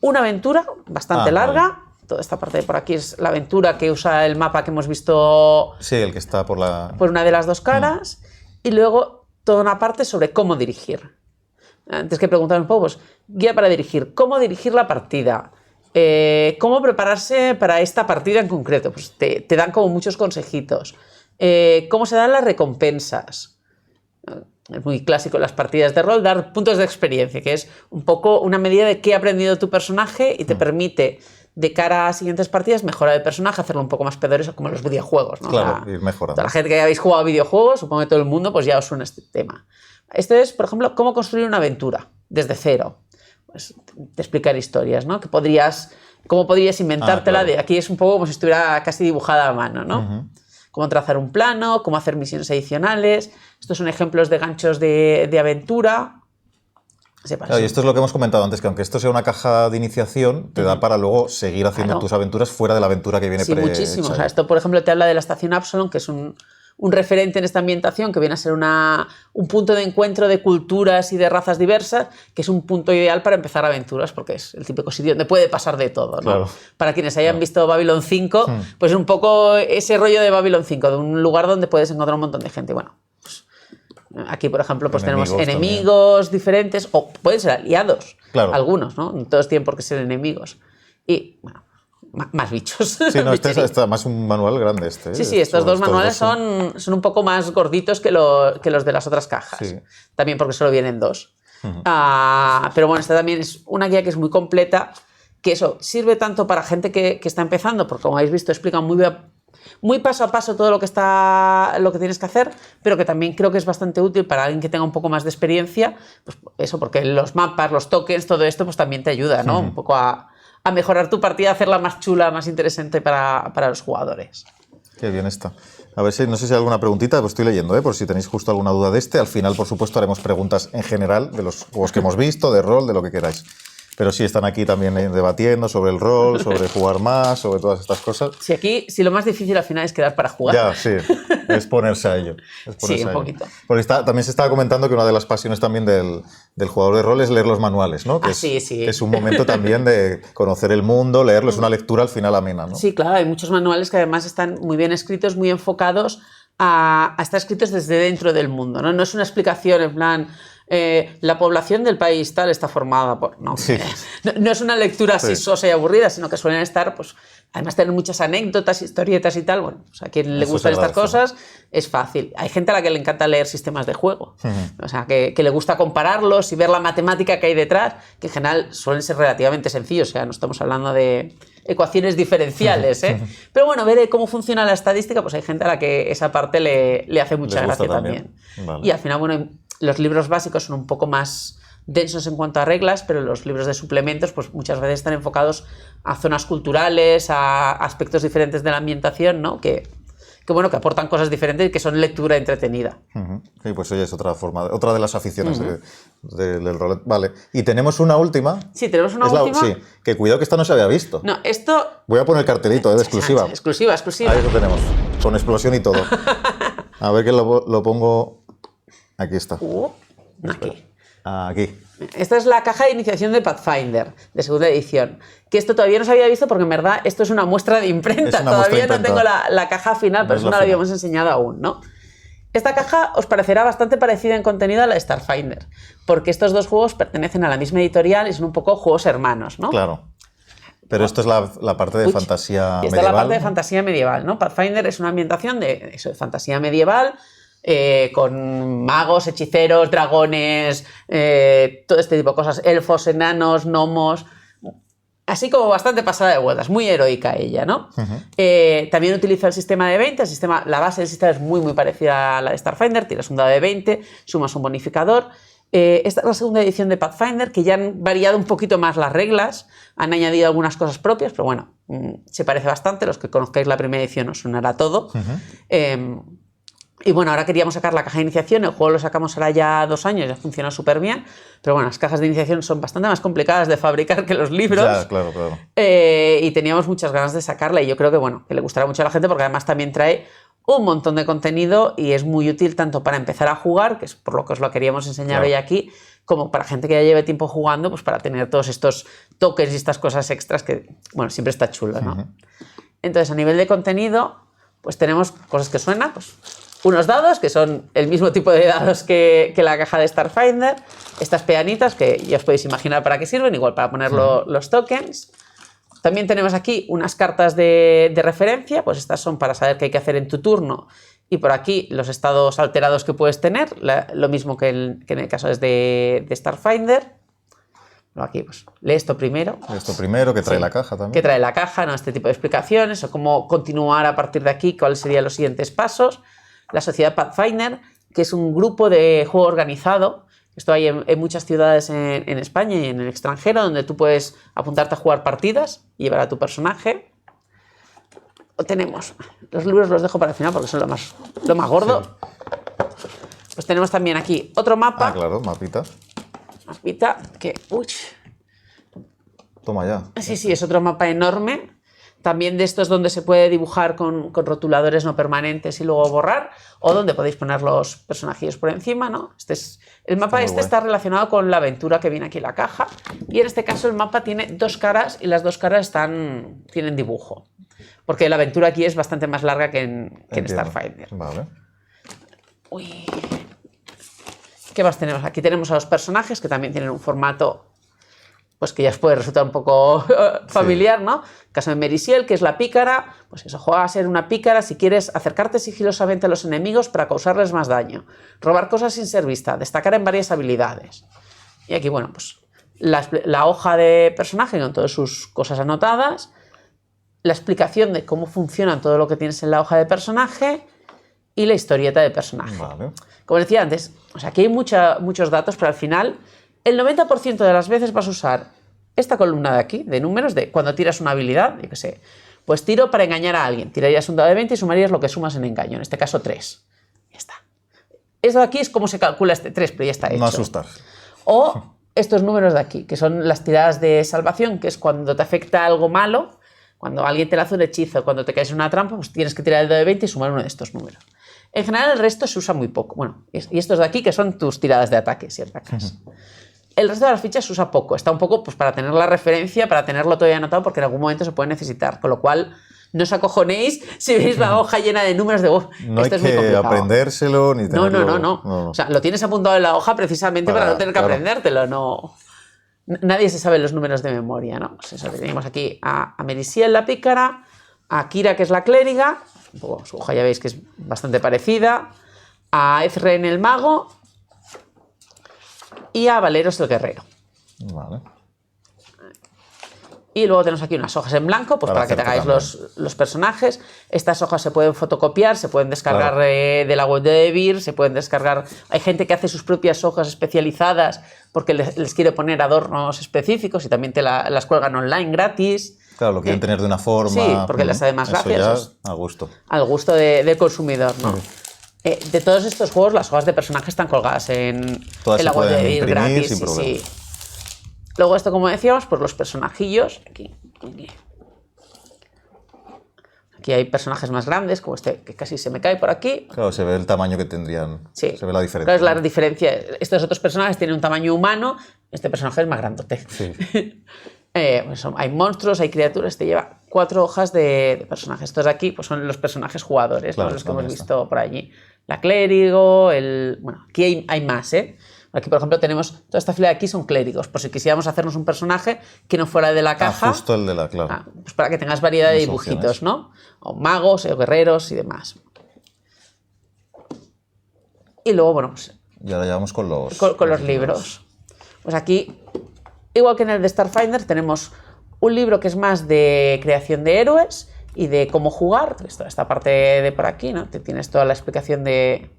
una aventura bastante larga. Vale. Toda esta parte de por aquí es la aventura que usa el mapa que hemos visto. Sí, el que está por una de las dos caras. Y luego toda una parte sobre cómo dirigir. antes que preguntar un poco, pues, guía para dirigir, cómo dirigir la partida, cómo prepararse para esta partida en concreto, pues te dan como muchos consejitos, cómo se dan las recompensas. Es muy clásico en las partidas de rol dar puntos de experiencia, que es un poco una medida de qué ha aprendido tu personaje y te permite, de cara a siguientes partidas, mejorar el personaje, hacerlo un poco más poderoso, como en los videojuegos, ¿no? Claro, ir mejorando. Toda la gente que habéis jugado videojuegos, supongo que todo el mundo, pues ya os suena este tema. Esto es, por ejemplo, cómo construir una aventura desde cero. Pues, de explicar historias, ¿no? ¿Cómo podrías inventártela? Claro. De aquí es un poco como si estuviera casi dibujada a mano, ¿no? Cómo trazar un plano, cómo hacer misiones adicionales. Estos son ejemplos de ganchos de aventura. Claro, y esto es lo que hemos comentado antes, que aunque esto sea una caja de iniciación, te da para luego seguir haciendo tus aventuras fuera de la aventura que viene Sí, muchísimo. O sea, esto, por ejemplo, te habla de la estación Absalom, que es un referente en esta ambientación, que viene a ser un punto de encuentro de culturas y de razas diversas, que es un punto ideal para empezar aventuras, porque es el típico sitio donde puede pasar de todo, ¿no? Claro. Para quienes hayan visto Babylon 5, pues es un poco ese rollo de Babylon 5, de un lugar donde puedes encontrar un montón de gente. Bueno, pues aquí, por ejemplo, pues tenemos enemigos diferentes, o pueden ser aliados, claro. Algunos, ¿no? No todos tienen por qué ser enemigos. Y, bueno, más bichos. Sí, no, este es más un manual grande este. Sí, estos dos manuales son un poco más gorditos que los de las otras cajas. Sí. También porque solo vienen dos. Pero bueno, esta también es una guía que es muy completa, que eso sirve tanto para gente que está empezando, porque como habéis visto explica muy paso a paso todo lo que tienes que hacer, pero que también creo que es bastante útil para alguien que tenga un poco más de experiencia, pues eso, porque los mapas, los tokens, todo esto pues también te ayuda, ¿no? Un poco a mejorar tu partida, a hacerla más chula, más interesante para los jugadores. Qué bien está. A ver si, no sé si hay alguna preguntita, pues estoy leyendo, por si tenéis justo alguna duda de este. Al final, por supuesto, haremos preguntas en general de los juegos que hemos visto, de rol, de lo que queráis. Pero sí, están aquí también debatiendo sobre el rol, sobre jugar más, sobre todas estas cosas. Sí, aquí, si lo más difícil al final es quedar para jugar. Ya, sí, es ponerse a ello. Sí, un poquito. Porque también se estaba comentando que una de las pasiones también del jugador de rol es leer los manuales, ¿no? Que sí. Que es un momento también de conocer el mundo, leerlo, es una lectura al final amena, ¿no? Sí, claro, hay muchos manuales que además están muy bien escritos, muy enfocados a estar escritos desde dentro del mundo, ¿no? No es una explicación en plan... la población del país tal está formada por... No, sí. No es una lectura así sosa y aburrida, sino que suelen estar, pues, además tener muchas anécdotas, historietas y tal. Bueno, pues a quien le gustan estas cosas es fácil. Hay gente a la que le encanta leer sistemas de juego, o sea, que le gusta compararlos y ver la matemática que hay detrás, que en general suelen ser relativamente sencillos, o sea, no estamos hablando de ecuaciones diferenciales, ¿eh? Pero bueno, ver cómo funciona la estadística, pues hay gente a la que esa parte le hace mucha gracia también. Vale. Y al final, bueno, los libros básicos son un poco más densos en cuanto a reglas, pero los libros de suplementos pues muchas veces están enfocados a zonas culturales, a aspectos diferentes de la ambientación, ¿no? Que aportan cosas diferentes y que son lectura entretenida. Sí, pues oye, es otra de las aficiones del rol. Vale, y tenemos una última. Sí, tenemos una última. Sí, que cuidado que esta no se había visto. No, esto... Voy a poner el cartelito, de exclusiva. Exclusiva. Ahí lo tenemos, con explosión y todo. A ver que lo pongo... Aquí está. Aquí. Esta es la caja de iniciación de Pathfinder, de segunda edición. Que esto todavía no se había visto porque en verdad esto es una muestra de imprenta. Todavía no tengo la caja final, pero eso no la habíamos enseñado aún, ¿no? Esta caja os parecerá bastante parecida en contenido a la de Starfinder, porque estos dos juegos pertenecen a la misma editorial y son un poco juegos hermanos, ¿no? Claro. Pero esto es la parte de fantasía medieval. Esta es la parte de fantasía medieval, ¿no? Pathfinder es una ambientación de fantasía medieval, con magos, hechiceros, dragones, todo este tipo de cosas, elfos, enanos, gnomos, así como bastante pasada de vueltas, muy heroica ella, ¿no? También utiliza el sistema de 20, la base del sistema es muy parecida a la de Starfinder, tiras un dado de 20, sumas un bonificador. Esta es la segunda edición de Pathfinder, que ya han variado un poquito más las reglas, han añadido algunas cosas propias, pero bueno, se parece bastante, los que conozcáis la primera edición os sonará todo. Y bueno, ahora queríamos sacar la caja de iniciación, el juego lo sacamos ahora ya 2 años, ya funciona súper bien, pero bueno, las cajas de iniciación son bastante más complicadas de fabricar que los libros. Ya, claro. Y teníamos muchas ganas de sacarla y yo creo que le gustará mucho a la gente porque además también trae un montón de contenido y es muy útil tanto para empezar a jugar, que es por lo que os lo queríamos enseñar hoy aquí, como para gente que ya lleve tiempo jugando, pues para tener todos estos tokens y estas cosas extras que, bueno, siempre está chulo, ¿no? Entonces, a nivel de contenido, pues tenemos cosas que suenan, pues unos dados, que son el mismo tipo de dados que la caja de Starfinder, estas peanitas, que ya os podéis imaginar para qué sirven, igual para poner los tokens. También tenemos aquí unas cartas de referencia, pues estas son para saber qué hay que hacer en tu turno, y por aquí los estados alterados que puedes tener, lo mismo que en el caso de Starfinder. Aquí, pues, lee esto primero. Esto primero, que trae Sí, la caja también. que trae la caja, ¿no? Este tipo de explicaciones, o cómo continuar a partir de aquí, cuáles serían los siguientes pasos. La sociedad Pathfinder, que es un grupo de juego organizado. Esto hay en muchas ciudades en España y en el extranjero, donde tú puedes apuntarte a jugar partidas y llevar a tu personaje. O tenemos, los libros los dejo para el final porque son lo más gordo. Sí. Pues tenemos también aquí otro mapa. Ah, claro, mapita. Mapita que, uy. Toma ya. Sí, es otro mapa enorme. También de estos donde se puede dibujar con rotuladores no permanentes y luego borrar, o donde podéis poner los personajillos por encima, ¿no? El mapa está relacionado con la aventura que viene aquí en la caja, y en este caso el mapa tiene dos caras y las dos caras tienen dibujo, porque la aventura aquí es bastante más larga que en Starfinder. Vale. Uy. ¿Qué más tenemos? Aquí tenemos a los personajes que también tienen un formato pues que ya os puede resultar un poco familiar, ¿no? El caso de Merisiel, que es la pícara, pues eso, juega a ser una pícara si quieres acercarte sigilosamente a los enemigos para causarles más daño, robar cosas sin ser vista, destacar en varias habilidades. Y aquí, bueno, pues la hoja de personaje con todas sus cosas anotadas, la explicación de cómo funciona todo lo que tienes en la hoja de personaje y la historieta de personaje. Vale. Como decía antes, o sea, aquí hay muchos datos, pero al final el 90% de las veces vas a usar esta columna de aquí, de números, de cuando tiras una habilidad, yo qué sé, pues tiro para engañar a alguien, tirarías un dado de 20 y sumarías lo que sumas en engaño, en este caso 3. Ya está. Eso de aquí es cómo se calcula este 3, pero ya está hecho. No asustar. O estos números de aquí, que son las tiradas de salvación, que es cuando te afecta algo malo, cuando alguien te lanza un hechizo, cuando te caes en una trampa, pues tienes que tirar el dado de 20 y sumar uno de estos números. En general el resto se usa muy poco. Bueno, y estos de aquí que son tus tiradas de ataque, si atacas. El resto de las fichas se usa poco. Está un poco pues, para tener la referencia, para tenerlo todo anotado, porque en algún momento se puede necesitar. Con lo cual, no os acojonéis si veis la hoja llena de números de no esto hay es muy complicado. Aprendérselo ni tenerlo... No. O sea, lo tienes apuntado en la hoja precisamente para no tener que aprendértelo. No. Nadie se sabe los números de memoria, ¿no? Pues eso, tenemos aquí a Merisiel, la pícara, a Kira, que es la clériga, un poco, su hoja ya veis que es bastante parecida, a Ezren, el mago, y a Valeros, el guerrero. Vale. Y luego tenemos aquí unas hojas en blanco, pues para que te hagáis los personajes. Estas hojas se pueden fotocopiar, se pueden descargar de la web de Vir, se pueden descargar... Hay gente que hace sus propias hojas especializadas porque les quiere poner adornos específicos y también te las cuelgan online gratis. Claro, lo quieren tener de una forma... Sí, porque les hace más gracia. A gusto. Al gusto del consumidor, ¿no? De todos estos juegos, las hojas de personajes están colgadas en la web de Vir gratis. Sin problema. Sí. Luego esto, como decíamos, pues los personajillos. Aquí hay personajes más grandes, como este que casi se me cae por aquí. Claro, se ve el tamaño que tendrían. Sí. Se ve la diferencia. Claro, es la diferencia. Estos otros personajes tienen un tamaño humano, este personaje es más grandote. Sí. Pues hay monstruos, hay criaturas, te lleva 4 hojas de personajes. Estos de aquí pues son los personajes jugadores, claro, los que hemos visto por allí. La clérigo, bueno, aquí hay más, ¿eh? Aquí, por ejemplo, tenemos toda esta fila de aquí son clérigos, por si quisiéramos hacernos un personaje que no fuera de la caja. Justo el de la, claro. Pues para que tengas variedad de dibujitos, ¿no? O magos, o guerreros y demás. Y luego, bueno, pues... Y ahora ya vamos con los... Con los libros. Pues aquí, igual que en el de Starfinder, tenemos un libro que es más de creación de héroes y de cómo jugar. Esta parte de por aquí, ¿no? Te tienes toda la explicación de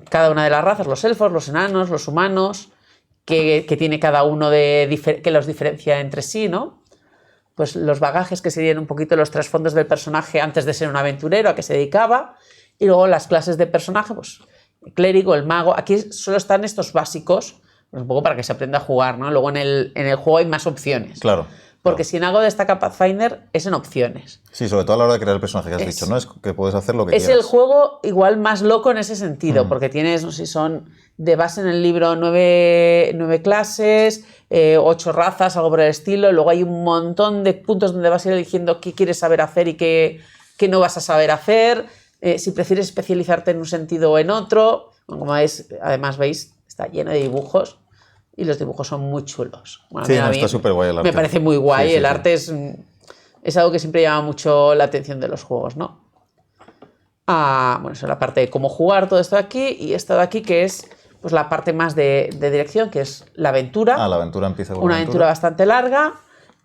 cada una de las razas, los elfos, los enanos, los humanos, que tiene cada uno que los diferencia entre sí, ¿no? Pues los bagajes que serían un poquito los trasfondos del personaje antes de ser un aventurero, a qué se dedicaba, y luego las clases de personaje, pues el clérigo, el mago. Aquí solo están estos básicos, pues un poco para que se aprenda a jugar, ¿no? Luego en el juego hay más opciones. Claro. Porque si en algo destaca Pathfinder es en opciones. Sí, sobre todo a la hora de crear el personaje que has dicho, ¿no? Es que puedes hacer lo que quieras. Es el juego igual más loco en ese sentido, porque tienes, no sé si son de base en el libro 9 clases, 8 razas, algo por el estilo. Luego hay un montón de puntos donde vas a ir eligiendo qué quieres saber hacer y qué qué no vas a saber hacer, si prefieres especializarte en un sentido o en otro. Bueno, como veis, además veis, está lleno de dibujos y los dibujos son muy chulos. Bueno, sí, está súper guay el arte. Me parece muy guay, sí, el arte es algo que siempre llama mucho la atención de los juegos, ¿no? Bueno, eso es la parte de cómo jugar, todo esto de aquí, y esto de aquí que es pues, la parte más de dirección, que es la aventura. La aventura empieza con una aventura bastante larga,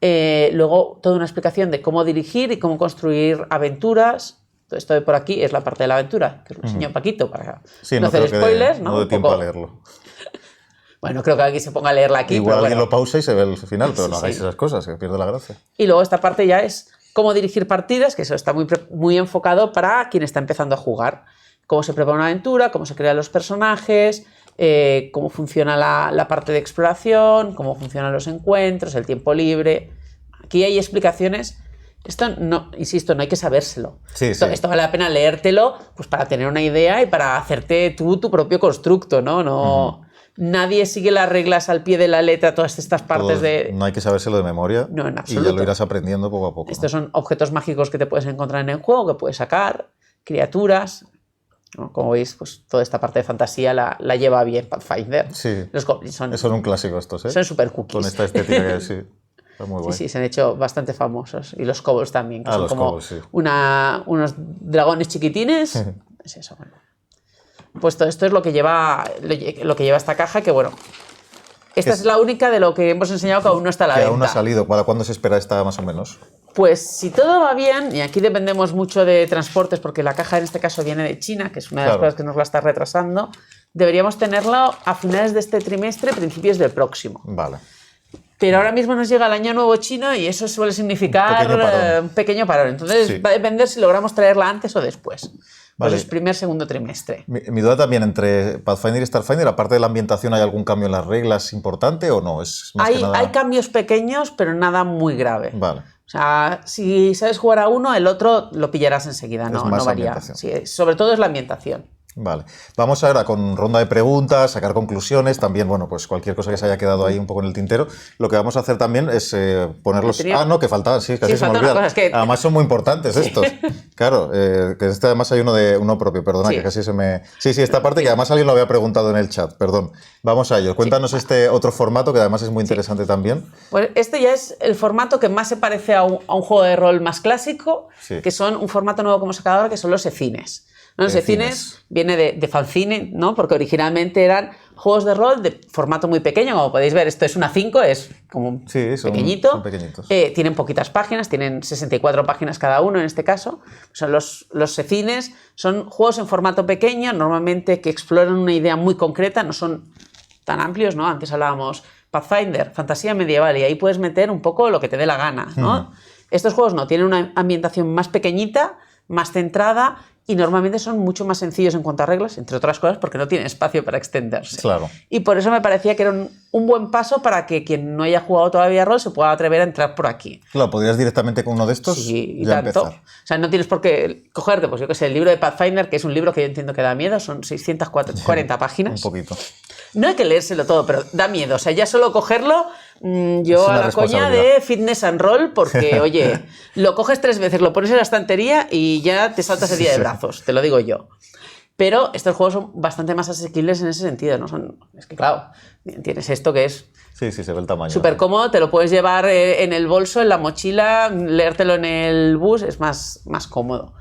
luego toda una explicación de cómo dirigir y cómo construir aventuras. Todo esto de por aquí es la parte de la aventura, que os lo enseñó Paquito para no hacer spoilers. No doy tiempo a leerlo. Bueno, creo que aquí se ponga a leerla aquí. Igual alguien bueno, lo pausa y se ve el final, pero no hagáis esas cosas, que pierde la gracia. Y luego esta parte ya es cómo dirigir partidas, que eso está muy enfocado para quien está empezando a jugar. Cómo se prepara una aventura, cómo se crean los personajes, cómo funciona la parte de exploración, cómo funcionan los encuentros, el tiempo libre. Aquí hay explicaciones. Esto, no, insisto, no hay que sabérselo. Esto vale la pena leértelo pues, para tener una idea y para hacerte tú tu propio constructo, ¿no? Nadie sigue las reglas al pie de la letra, todas estas partes de... No hay que sabérselo de memoria. No, en absoluto. Y ya lo irás aprendiendo poco a poco. Estos son objetos mágicos que te puedes encontrar en el juego, que puedes sacar, criaturas... Como veis, pues toda esta parte de fantasía la lleva bien Pathfinder. Sí, los goblins son un clásico estos, ¿eh? Son super cookies. Con esta estética que sí, está muy guay. Sí, se han hecho bastante famosos. Y los kobolds también, que son los como kobolds, sí. unos dragones chiquitines. Es eso, bueno. Pues todo esto es lo que lleva esta caja, que bueno... Esta es la única de lo que hemos enseñado que aún no está a la venta. Que aún no ha salido. ¿Para cuándo se espera esta más o menos? Pues si todo va bien, y aquí dependemos mucho de transportes, porque la caja en este caso viene de China, que es una de las cosas que nos la está retrasando, deberíamos tenerlo a finales de este trimestre, principios del próximo. Vale. Pero ahora mismo nos llega el año nuevo chino y eso suele significar un pequeño parón. Entonces va a depender si logramos traerla antes o después. Pues es segundo trimestre. Mi duda también entre Pathfinder y Starfinder, aparte de la ambientación, ¿hay algún cambio en las reglas importante o no? Es más que nada... Hay cambios pequeños, pero nada muy grave. Vale. O sea, si sabes jugar a uno, el otro lo pillarás enseguida, no varía. Sí, sobre todo es la ambientación. Vale. Vamos ahora con ronda de preguntas, sacar conclusiones, también, bueno, pues cualquier cosa que se haya quedado ahí un poco en el tintero. Lo que vamos a hacer también es ponerlos... No, que faltaban, sí, casi se me olvida. Además son muy importantes estos. Claro, que este además hay uno propio, perdona, que casi se me... Sí, esta parte que además alguien lo había preguntado en el chat, perdón. Vamos a ello. Cuéntanos este otro formato que además es muy interesante también. Pues este ya es el formato que más se parece a un juego de rol más clásico, que son un formato nuevo como sacador, que son los e-cines. Los e-cines viene de fanzine, ¿no? Porque originalmente eran juegos de rol de formato muy pequeño, como podéis ver, esto es una 5, es como pequeñito. Son pequeñitos. Tienen poquitas páginas, tienen 64 páginas cada uno en este caso. Son los e-cines, son juegos en formato pequeño, normalmente que exploran una idea muy concreta, no son tan amplios, ¿no? Antes hablábamos Pathfinder, fantasía medieval, y ahí puedes meter un poco lo que te dé la gana, ¿no? Estos juegos no, tienen una ambientación más pequeñita, más centrada, y normalmente son mucho más sencillos en cuanto a reglas, entre otras cosas porque no tienen espacio para extenderse. Claro. Y por eso me parecía que era un buen paso para que quien no haya jugado todavía rol se pueda atrever a entrar por aquí. Claro, ¿podrías directamente con uno de estos? Sí, y ya tanto. empezar. O sea, no tienes por qué cogerte, pues yo qué sé, el libro de Pathfinder, que es un libro que yo entiendo que da miedo, son 640 páginas. Un poquito. No hay que leérselo todo, pero da miedo. O sea, ya solo cogerlo, yo a la coña de fitness and roll, porque, oye, lo coges 3 veces, lo pones en la estantería y ya te saltas el día de brazos, te lo digo yo. Pero estos juegos son bastante más asequibles en ese sentido, ¿no? Es que, claro, tienes esto que es... Sí, se ve el tamaño. Súper cómodo, te lo puedes llevar en el bolso, en la mochila, leértelo en el bus, es más cómodo.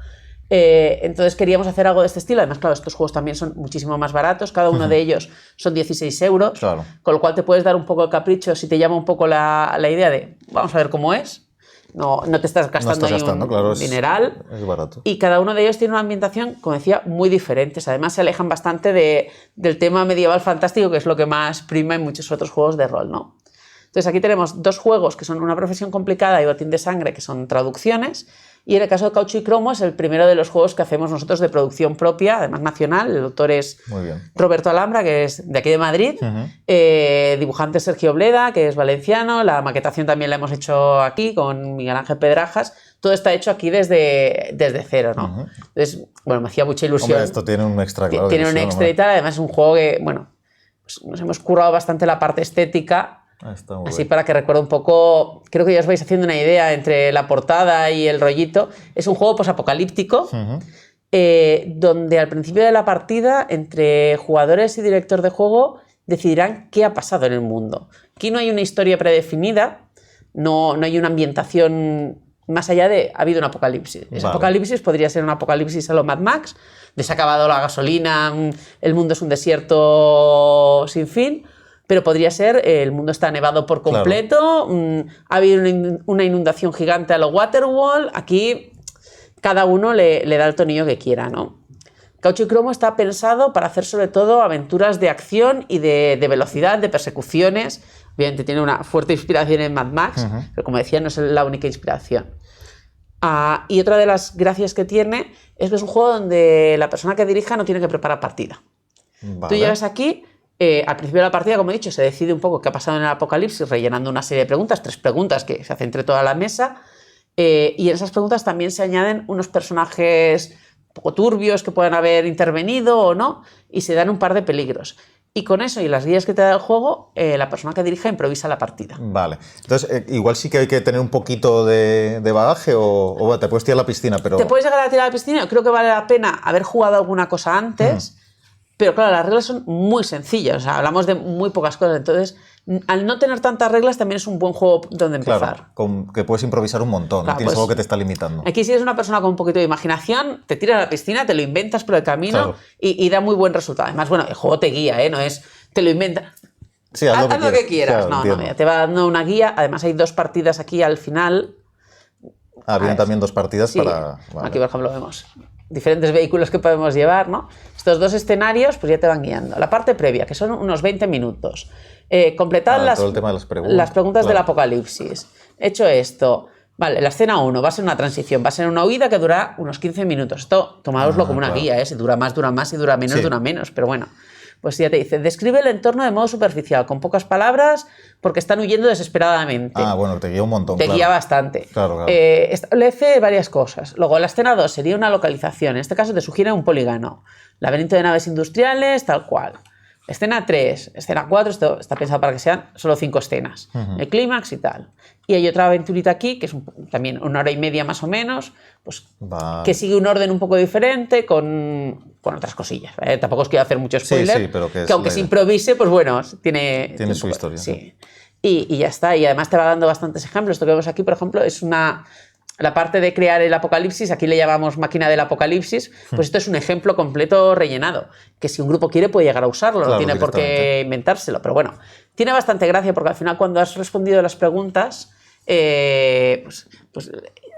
Entonces queríamos hacer algo de este estilo. Además, claro, estos juegos también son muchísimo más baratos. Cada uno de ellos son 16 euros. Claro. Con lo cual te puedes dar un poco el capricho si te llama un poco la idea de vamos a ver cómo es. No te estás gastando un dineral. Es barato. Y cada uno de ellos tiene una ambientación, como decía, muy diferentes. Además, se alejan bastante del tema medieval fantástico, que es lo que más prima en muchos otros juegos de rol, ¿no? Entonces, aquí tenemos 2 juegos que son Una profesión complicada y Botín de sangre, que son traducciones. Y en el caso de Caucho y Cromo es el primero de los juegos que hacemos nosotros de producción propia, además nacional. El autor es Roberto Alhambra, que es de aquí de Madrid. Dibujante Sergio Bleda, que es valenciano. La maquetación también la hemos hecho aquí con Miguel Ángel Pedrajas. Todo está hecho aquí desde cero, ¿no? Entonces, bueno, me hacía mucha ilusión. Hombre, esto tiene un extra, claro. Tiene un extra y tal. Además es un juego que, bueno, pues nos hemos currado bastante la parte estética Está muy Así bien. para que recuerde un poco, creo que ya os vais haciendo una idea entre la portada y el rollito. Es un juego posapocalíptico, donde al principio de la partida, entre jugadores y director de juego, decidirán qué ha pasado en el mundo. Aquí no hay una historia predefinida, no hay una ambientación más allá de ha habido un apocalipsis. Ese apocalipsis podría ser un apocalipsis a lo Mad Max, de se ha acabado la gasolina, el mundo es un desierto sin fin, pero podría ser el mundo está nevado por completo, ha habido una inundación gigante a lo Waterworld. Aquí cada uno le da el tonillo que quiera, ¿no? Caucho y Cromo está pensado para hacer sobre todo aventuras de acción y de velocidad, de persecuciones. Obviamente tiene una fuerte inspiración en Mad Max, pero como decía, no es la única inspiración. Y otra de las gracias que tiene es que es un juego donde la persona que dirija no tiene que preparar partida. Tú llegas aquí, al principio de la partida, como he dicho, se decide un poco qué ha pasado en el apocalipsis, rellenando una serie de preguntas, 3 preguntas que se hacen entre toda la mesa, y en esas preguntas también se añaden unos personajes un poco turbios que puedan haber intervenido o no, y se dan un par de peligros. Y con eso y las guías que te da el juego, la persona que dirige improvisa la partida. Vale. Entonces, igual sí que hay que tener un poquito de bagaje o te puedes tirar a la piscina, pero... Te puedes llegar a tirar a la piscina. Yo creo que vale la pena haber jugado alguna cosa antes, pero claro, las reglas son muy sencillas. O sea, hablamos de muy pocas cosas. Entonces, al no tener tantas reglas, también es un buen juego donde empezar. Claro, que puedes improvisar un montón, Claro, no tienes pues, algo que te está limitando. Aquí si eres una persona con un poquito de imaginación, te tiras a la piscina, te lo inventas por el camino y da muy buen resultado. Además, bueno, el juego te guía, no es te lo inventas. Sí, haz lo que quieras. Claro, no, mira, te va dando una guía. Además, hay 2 partidas aquí al final. Vienen también 2 partidas para... Vale. Aquí, por ejemplo, vemos diferentes vehículos que podemos llevar, ¿no? Estos 2 escenarios pues ya te van guiando. La parte previa, que son unos 20 minutos. Completar todo el tema de las preguntas del apocalipsis. Hecho esto, vale, la escena 1 va a ser una transición, va a ser una huida que dura unos 15 minutos. Esto, tomádoslo como una guía, si dura más, si dura menos, dura menos, pero bueno. Pues ya te dice, describe el entorno de modo superficial, con pocas palabras, porque están huyendo desesperadamente. Bueno, te guía un montón. Te guía bastante. Claro. Establece varias cosas. Luego, la escena 2 sería una localización. En este caso te sugiere un polígono. Laberinto de naves industriales, tal cual. Escena 3, escena 4, esto está pensado para que sean solo 5 escenas. El clímax y tal. Y hay otra aventurita aquí, que es también 1 hora y media más o menos, pues que sigue un orden un poco diferente con otras cosillas. Tampoco os quiero hacer mucho spoiler, sí, pero que aunque se improvise, pues bueno, tiene su historia. Sí. Y ya está. Y además te va dando bastantes ejemplos. Esto que vemos aquí, por ejemplo, es la parte de crear el apocalipsis, aquí le llamamos máquina del apocalipsis, pues esto es un ejemplo completo rellenado, que si un grupo quiere puede llegar a usarlo, no tiene por qué inventárselo, pero bueno, tiene bastante gracia porque al final cuando has respondido las preguntas, pues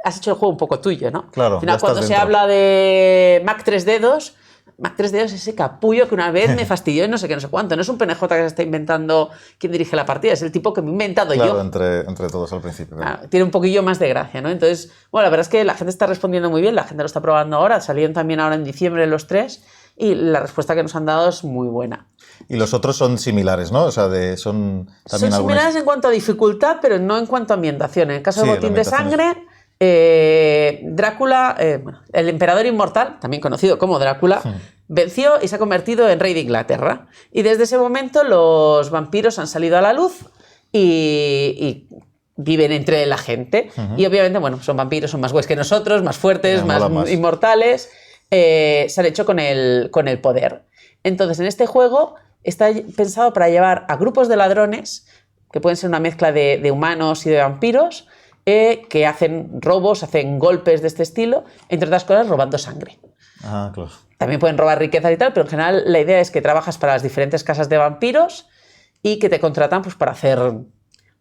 has hecho el juego un poco tuyo, ¿no? Claro, al final cuando se habla de Mac 3 dedos, Mac 3 dedos es ese capullo que una vez me fastidió y no sé qué, no sé cuánto. No es un PNJ que se está inventando quién dirige la partida, es el tipo que me he inventado yo. Claro, entre todos al principio. Claro, tiene un poquillo más de gracia, ¿no? Entonces, bueno, la verdad es que la gente está respondiendo muy bien, la gente lo está probando ahora, salieron también ahora en diciembre los 3 y la respuesta que nos han dado es muy buena. Y los otros son similares, ¿no? O sea, son también similares en cuanto a dificultad, pero no en cuanto a ambientación. En el caso del Botín de Sangre... Drácula, el emperador inmortal, también conocido como Drácula, venció y se ha convertido en rey de Inglaterra. Y desde ese momento los vampiros han salido a la luz y viven entre la gente. Y obviamente, bueno, son vampiros, son más guays que nosotros, más fuertes, más inmortales. Se han hecho con el poder. Entonces, en este juego está pensado para llevar a grupos de ladrones, que pueden ser una mezcla de humanos y de vampiros, que hacen robos, hacen golpes de este estilo, entre otras cosas robando sangre. Claro. También pueden robar riquezas y tal, pero en general la idea es que trabajas para las diferentes casas de vampiros y que te contratan pues, para hacer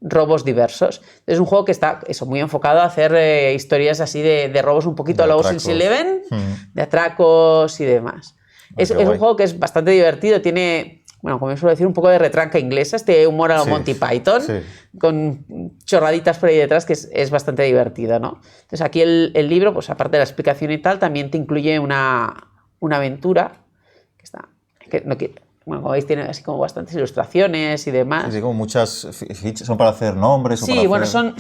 robos diversos. Es un juego que está muy enfocado a hacer historias así de robos un poquito a la Ocean's Eleven, de atracos y demás. Es un juego que es bastante divertido, tiene... Bueno, como yo suelo decir, un poco de retranca inglesa, este humor a lo Monty Python, con chorraditas por ahí detrás, que es bastante divertido, ¿no? Entonces aquí el libro, pues aparte de la explicación y tal, también te incluye una aventura, que está... Bueno, como veis, tiene así como bastantes ilustraciones y demás. Sí, como muchas fichas, son para hacer nombres. Sí, bueno, son,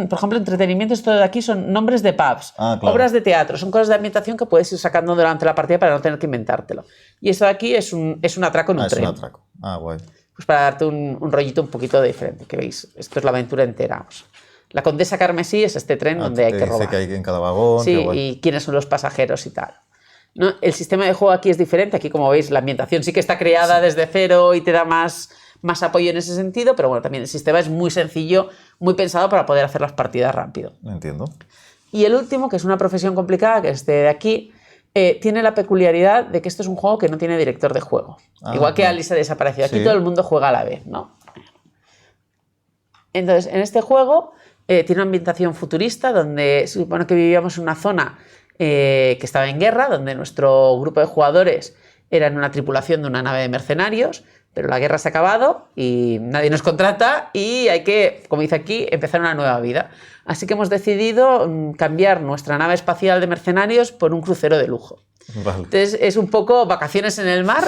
por ejemplo, entretenimiento, esto de aquí son nombres de pubs, obras de teatro, son cosas de ambientación que puedes ir sacando durante la partida para no tener que inventártelo. Y esto de aquí es un atraco en un tren. Es un atraco. Guay. pues para darte un rollito un poquito diferente, que veis, esto es la aventura entera. Vamos. La Condesa Carmesí es este tren donde hay que robar. Dice que hay en cada vagón. Sí, y quiénes son los pasajeros y tal. ¿No? El sistema de juego aquí es diferente. Aquí, como veis, la ambientación sí que está creada desde cero y te da más apoyo en ese sentido, pero bueno, también el sistema es muy sencillo, muy pensado para poder hacer las partidas rápido. Entiendo. Y el último, que es una profesión complicada, que es este de aquí, tiene la peculiaridad de que esto es un juego que no tiene director de juego. Igual que Alice ha desaparecido. Aquí todo el mundo juega a la vez, ¿no? Entonces, en este juego tiene una ambientación futurista donde se supone que vivíamos en una zona que estaba en guerra, donde nuestro grupo de jugadores era en una tripulación de una nave de mercenarios, pero la guerra se ha acabado y nadie nos contrata y hay que, como dice aquí, empezar una nueva vida. Así que hemos decidido cambiar nuestra nave espacial de mercenarios por un crucero de lujo. Vale. Entonces es un poco vacaciones en el mar.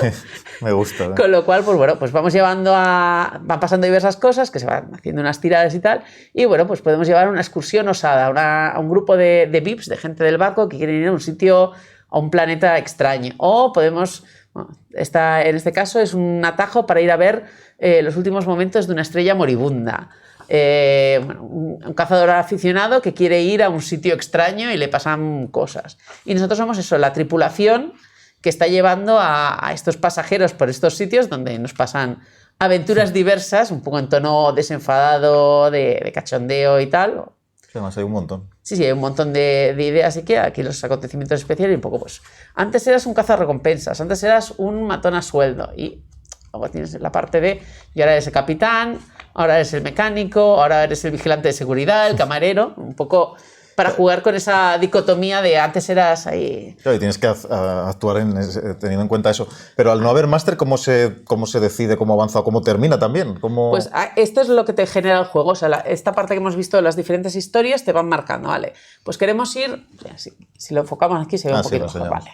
Me gusta. ¿Eh? Con lo cual, pues bueno, pues vamos llevando van pasando diversas cosas que se van haciendo unas tiradas y tal. Y bueno, pues podemos llevar una excursión osada a un grupo de VIPs, de gente del barco que quieren ir a un sitio, a un planeta extraño. O podemos, bueno, en este caso es un atajo para ir a ver los últimos momentos de una estrella moribunda. Un cazador aficionado que quiere ir a un sitio extraño y le pasan cosas. Y nosotros somos eso, la tripulación que está llevando a estos pasajeros por estos sitios donde nos pasan aventuras diversas, un poco en tono desenfadado, de cachondeo y tal. Además hay un montón. Sí, hay un montón de ideas y que aquí los acontecimientos especiales y un poco pues... Antes eras un cazarrecompensas, antes eras un matón a sueldo y luego tienes la parte de... Y ahora eres el capitán, ahora eres el mecánico, ahora eres el vigilante de seguridad, el camarero, un poco para jugar con esa dicotomía de antes eras ahí... Claro, y tienes que actuar teniendo en cuenta eso. Pero al no haber máster, ¿cómo se decide cómo avanza o cómo termina también? Pues esto es lo que te genera el juego. O sea, esta parte que hemos visto de las diferentes historias te van marcando, ¿vale? Pues queremos ir... Si lo enfocamos aquí se ve un poquito mejor, vale.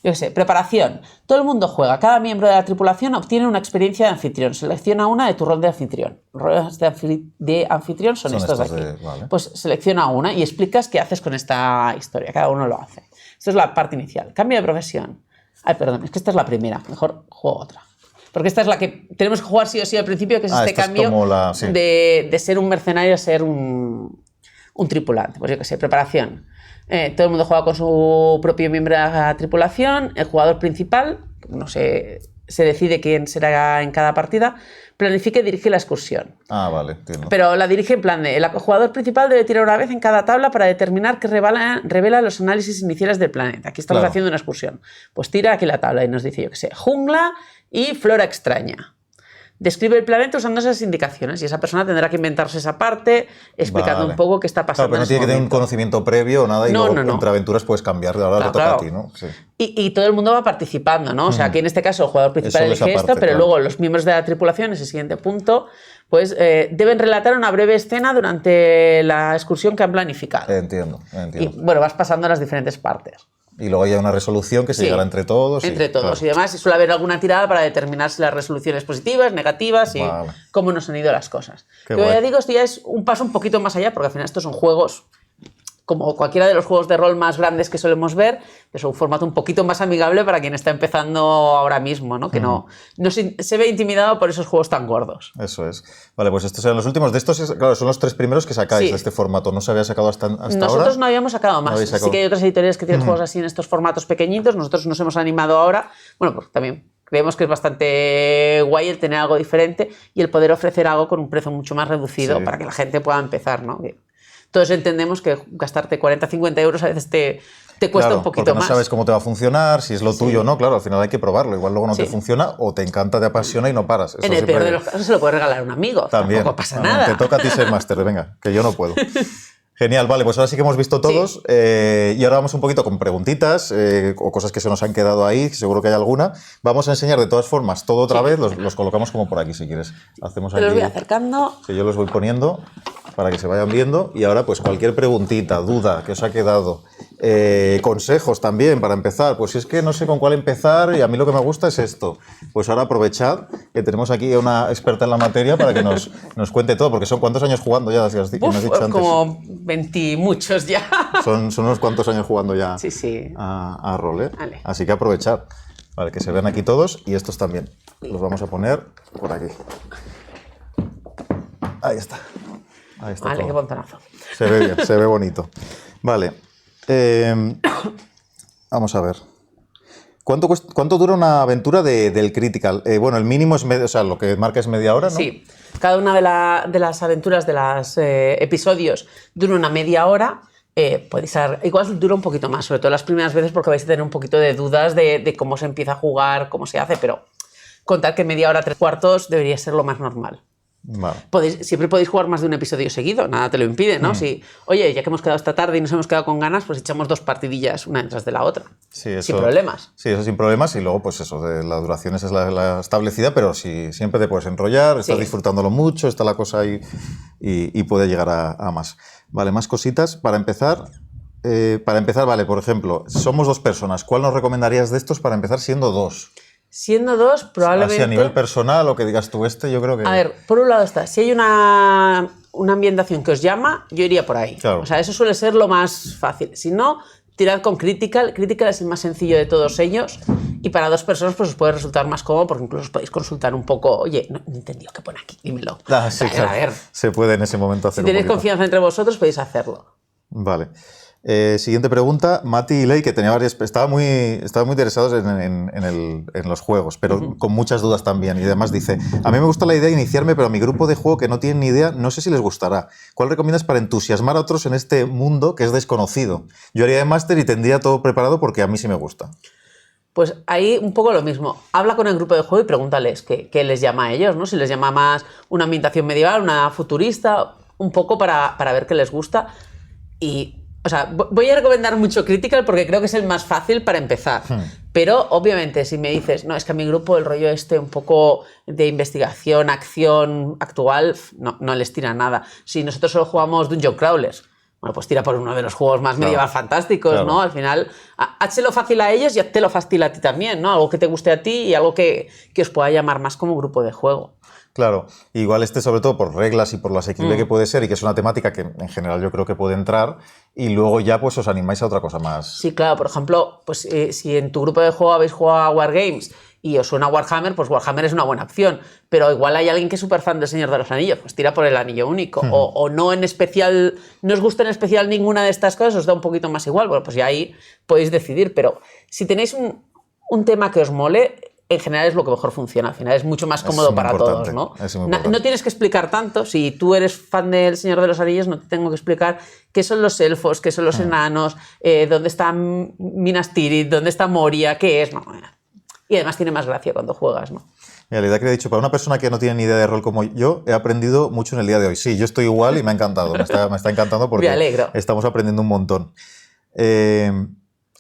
Yo qué sé, preparación. Todo el mundo juega. Cada miembro de la tripulación obtiene una experiencia de anfitrión. Selecciona una de tu rol de anfitrión. Los roles de anfitrión son estos de aquí. Vale. Pues selecciona una y explicas qué haces con esta historia. Cada uno lo hace. Esto es la parte inicial. Cambio de profesión. Ay, perdón, es que esta es la primera. Mejor juego otra. Porque esta es la que tenemos que jugar sí o sí al principio, que es este cambio de ser un mercenario a ser un tripulante. Pues yo qué sé, preparación. Todo el mundo juega con su propio miembro de la tripulación. El jugador principal, no sé, se decide quién será en cada partida, planifica y dirige la excursión. Ah, vale, entiendo. Pero la dirige en plan de... El jugador principal debe tirar una vez en cada tabla para determinar qué revela los análisis iniciales del planeta. Aquí estamos haciendo una excursión. Pues tira aquí la tabla y nos dice, yo qué sé, jungla y flora extraña. Describe el planeta usando esas indicaciones y esa persona tendrá que inventarse esa parte explicando un poco qué está pasando. Claro, pero no tiene que tener un conocimiento previo o nada y luego entre aventuras puedes cambiar. Ahora te toca a ti, ¿no? Sí. Y todo el mundo va participando, ¿no? O sea, aquí en este caso el jugador principal elige esto, pero luego los miembros de la tripulación, ese siguiente punto, pues deben relatar una breve escena durante la excursión que han planificado. Entiendo. Y bueno, vas pasando las diferentes partes. Y luego hay una resolución que se llegará entre todos. Entre todos y demás. Y suele haber alguna tirada para determinar si las resoluciones positivas, negativas y cómo nos han ido las cosas. Pero ya digo, esto ya es un paso un poquito más allá, porque al final estos son juegos, como cualquiera de los juegos de rol más grandes que solemos ver, es un formato un poquito más amigable para quien está empezando ahora mismo, ¿no? Que no se ve intimidado por esos juegos tan gordos. Eso es. Vale, pues estos eran los últimos. De estos, claro, son los 3 primeros que sacáis de este formato. ¿No se había sacado hasta ahora? Nosotros no habíamos sacado más. Sí que hay otras editoriales que tienen juegos así en estos formatos pequeñitos. Nosotros nos hemos animado ahora. Bueno, pues también creemos que es bastante guay el tener algo diferente y el poder ofrecer algo con un precio mucho más reducido para que la gente pueda empezar, ¿no? Todos entendemos que gastarte 40 o 50 euros a veces te cuesta un poquito más. No sabes cómo te va a funcionar, si es lo tuyo o no. Claro, al final hay que probarlo. Igual luego no te funciona o te encanta, te apasiona y no paras. Eso en el peor de los casos se lo puedes regalar a un amigo. También. Tampoco pasa nada. Te toca a ti ser máster. Venga, que yo no puedo. Genial, vale, pues ahora sí que hemos visto todos y ahora vamos un poquito con preguntitas o cosas que se nos han quedado ahí, seguro que hay alguna. Vamos a enseñar de todas formas todo otra vez, los colocamos como por aquí si quieres. Hacemos aquí, los voy acercando. Que yo los voy poniendo para que se vayan viendo y ahora pues cualquier preguntita, duda que os ha quedado, consejos también para empezar, pues si es que no sé con cuál empezar y a mí lo que me gusta es esto, pues ahora aprovechad que tenemos aquí a una experta en la materia para que nos cuente todo, porque son ¿cuántos años jugando ya? Me has dicho antes. Como 20 muchos ya. Son unos cuantos años jugando ya sí. a rol, ¿eh? Vale. Así que aprovechad, vale, que se vean aquí todos y estos también. los vamos a poner por aquí. Ahí está. Ahí está. Vale, qué montonazo. Se ve bien, se ve bonito. Vale. Vamos a ver. ¿Cuánto dura una aventura del Critical? Bueno, el mínimo es o sea, lo que marca es media hora, ¿no? Sí. Cada una de las aventuras, de los episodios, dura una media hora. Igual dura un poquito más, sobre todo las primeras veces, porque vais a tener un poquito de dudas de cómo se empieza a jugar, cómo se hace, pero contar que media hora, 3/4 debería ser lo más normal. Vale. Siempre podéis jugar más de un episodio seguido, nada te lo impide, ¿no? Si, oye, ya que hemos quedado esta tarde y nos hemos quedado con ganas, pues echamos 2 partidillas una detrás de la otra. Sí, eso, sin problemas. Sí, eso sin problemas. Y luego, pues eso, la duración es la establecida, pero si siempre te puedes enrollar, estás disfrutándolo mucho, está la cosa ahí y puede llegar a más. Vale, más cositas. Para empezar, vale, por ejemplo, somos 2 personas. ¿Cuál nos recomendarías de estos para empezar siendo 2? Siendo 2, probablemente... Así a nivel personal, o que digas tú yo creo que... A ver, por un lado está, si hay una ambientación que os llama, yo iría por ahí. Claro. O sea, eso suele ser lo más fácil. Si no, tirad con Critical. Critical es el más sencillo de todos ellos. Y para 2 personas pues os puede resultar más cómodo, porque incluso os podéis consultar un poco. Oye, no he entendido qué pone aquí, dímelo. Sí, claro. A ver. Se puede en ese momento hacer Si tenéis confianza entre vosotros, podéis hacerlo. Vale. Siguiente pregunta, Mati y Ley, que tenía estaban muy interesados en los juegos, pero con muchas dudas también. Y además dice, a mí me gusta la idea de iniciarme, pero a mi grupo de juego que no tienen ni idea, no sé si les gustará. ¿Cuál recomiendas para entusiasmar a otros en este mundo que es desconocido? Yo haría de máster y tendría todo preparado porque a mí sí me gusta. Pues ahí un poco lo mismo. Habla con el grupo de juego y pregúntales qué les llama a ellos, ¿no? Si les llama más una ambientación medieval, una futurista, un poco para ver qué les gusta. Y... O sea, voy a recomendar mucho Critical porque creo que es el más fácil para empezar. Pero, obviamente, si me dices, no, es que a mi grupo el rollo un poco de investigación, acción actual, no les tira nada. Si nosotros solo jugamos Dungeon Crawlers, bueno, pues tira por uno de los juegos más medieval fantásticos, claro. ¿No? Al final, hazlo fácil a ellos y hazlo fácil a ti también, ¿no? Algo que te guste a ti y algo que os pueda llamar más como grupo de juego. Claro, igual sobre todo por reglas y por lo asequible que puede ser y que es una temática que en general yo creo que puede entrar y luego ya pues os animáis a otra cosa más. Sí, claro, por ejemplo, pues si en tu grupo de juego habéis jugado a Wargames y os suena Warhammer, pues Warhammer es una buena opción, pero igual hay alguien que es súper fan del Señor de los Anillos, pues tira por el Anillo Único, o no en especial, no os gusta en especial ninguna de estas cosas, os da un poquito más igual, bueno, pues ya ahí podéis decidir, pero si tenéis un tema que os mole, en general es lo que mejor funciona. Al final es mucho más cómodo para todos, ¿no? No tienes que explicar tanto. Si tú eres fan del Señor de los Anillos, no te tengo que explicar qué son los elfos, qué son los enanos, dónde está Minas Tirith, dónde está Moria, qué es. No. Y además tiene más gracia cuando juegas, ¿no? Mira, la idea que le he dicho, para una persona que no tiene ni idea de rol como yo, he aprendido mucho en el día de hoy. Sí, yo estoy igual y me ha encantado. Me está encantando porque me alegro. Estamos aprendiendo un montón.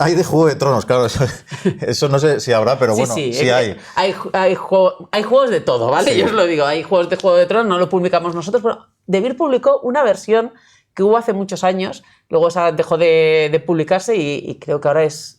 Hay de Juego de Tronos, claro, eso no sé si habrá, pero bueno, sí hay. Hay juegos de todo, ¿vale? Sí. Yo os lo digo, hay juegos de Juego de Tronos, no lo publicamos nosotros, pero De Beer publicó una versión que hubo hace muchos años, luego esa dejó de publicarse y creo que ahora es...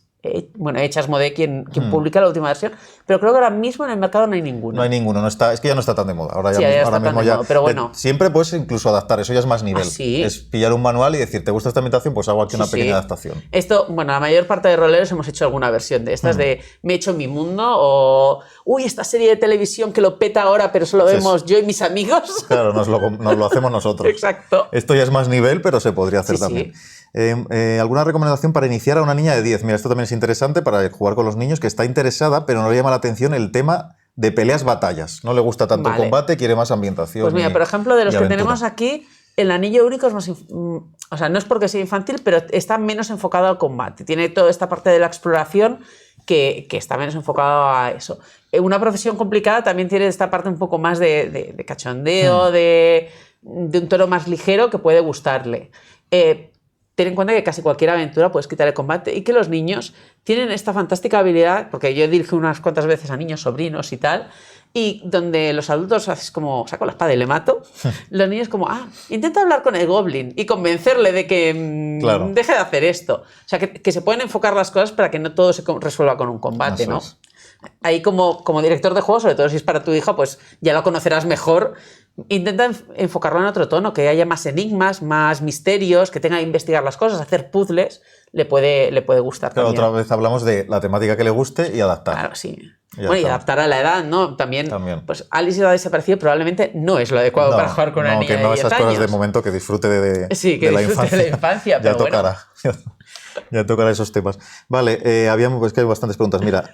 Bueno, Asmodee quien publica la última versión, pero creo que ahora mismo en el mercado no hay ninguno. No hay ninguno, es que ya no está tan de moda. Ahora, sí, ahora mismo ya. Pero bueno. Siempre puedes incluso adaptar, eso ya es más nivel. ¿Sí? Es pillar un manual y decir, ¿te gusta esta ambientación? Pues hago aquí una pequeña adaptación. Esto, bueno, la mayor parte de roleros hemos hecho alguna versión de estas, de me he hecho mi mundo o uy, esta serie de televisión que lo peta ahora, pero solo vemos yo y mis amigos. Claro, nos lo hacemos nosotros. Exacto. Esto ya es más nivel, pero se podría hacer también. ¿Alguna recomendación para iniciar a una niña de 10? Mira, esto también es interesante para jugar con los niños, que está interesada, pero no le llama la atención el tema de peleas-batallas. No le gusta tanto el combate, quiere más ambientación. Pues mira, por ejemplo, de los que tenemos aquí, el Anillo Único es más... O sea, no es porque sea infantil, pero está menos enfocado al combate. Tiene toda esta parte de la exploración que está menos enfocado a eso. Una profesión complicada también tiene esta parte un poco más de cachondeo, de un tono más ligero que puede gustarle. Ten en cuenta que casi cualquier aventura puedes quitar el combate y que los niños tienen esta fantástica habilidad, porque yo dirijo unas cuantas veces a niños, sobrinos y tal, y donde los adultos haces como, saco la espada y le mato, los niños como, intenta hablar con el goblin y convencerle de que deje de hacer esto. O sea, que se pueden enfocar las cosas para que no todo se resuelva con un combate, ¿no? Ahí como director de juego, sobre todo si es para tu hija, pues ya lo conocerás mejor. Intenta enfocarlo en otro tono, que haya más enigmas, más misterios, que tenga que investigar las cosas, hacer puzzles, le puede gustar también. Otra vez hablamos de la temática que le guste y adaptar. Claro, sí. Bueno, y adaptar a la edad, ¿no? También. Pues Alice ha desaparecido, probablemente no es lo adecuado para jugar con una niña de 10 años. Que no esas cosas de momento, que disfrute de la infancia. Pero ya tocará. Ya tocará esos temas. Vale, pues que hay bastantes preguntas. Mira,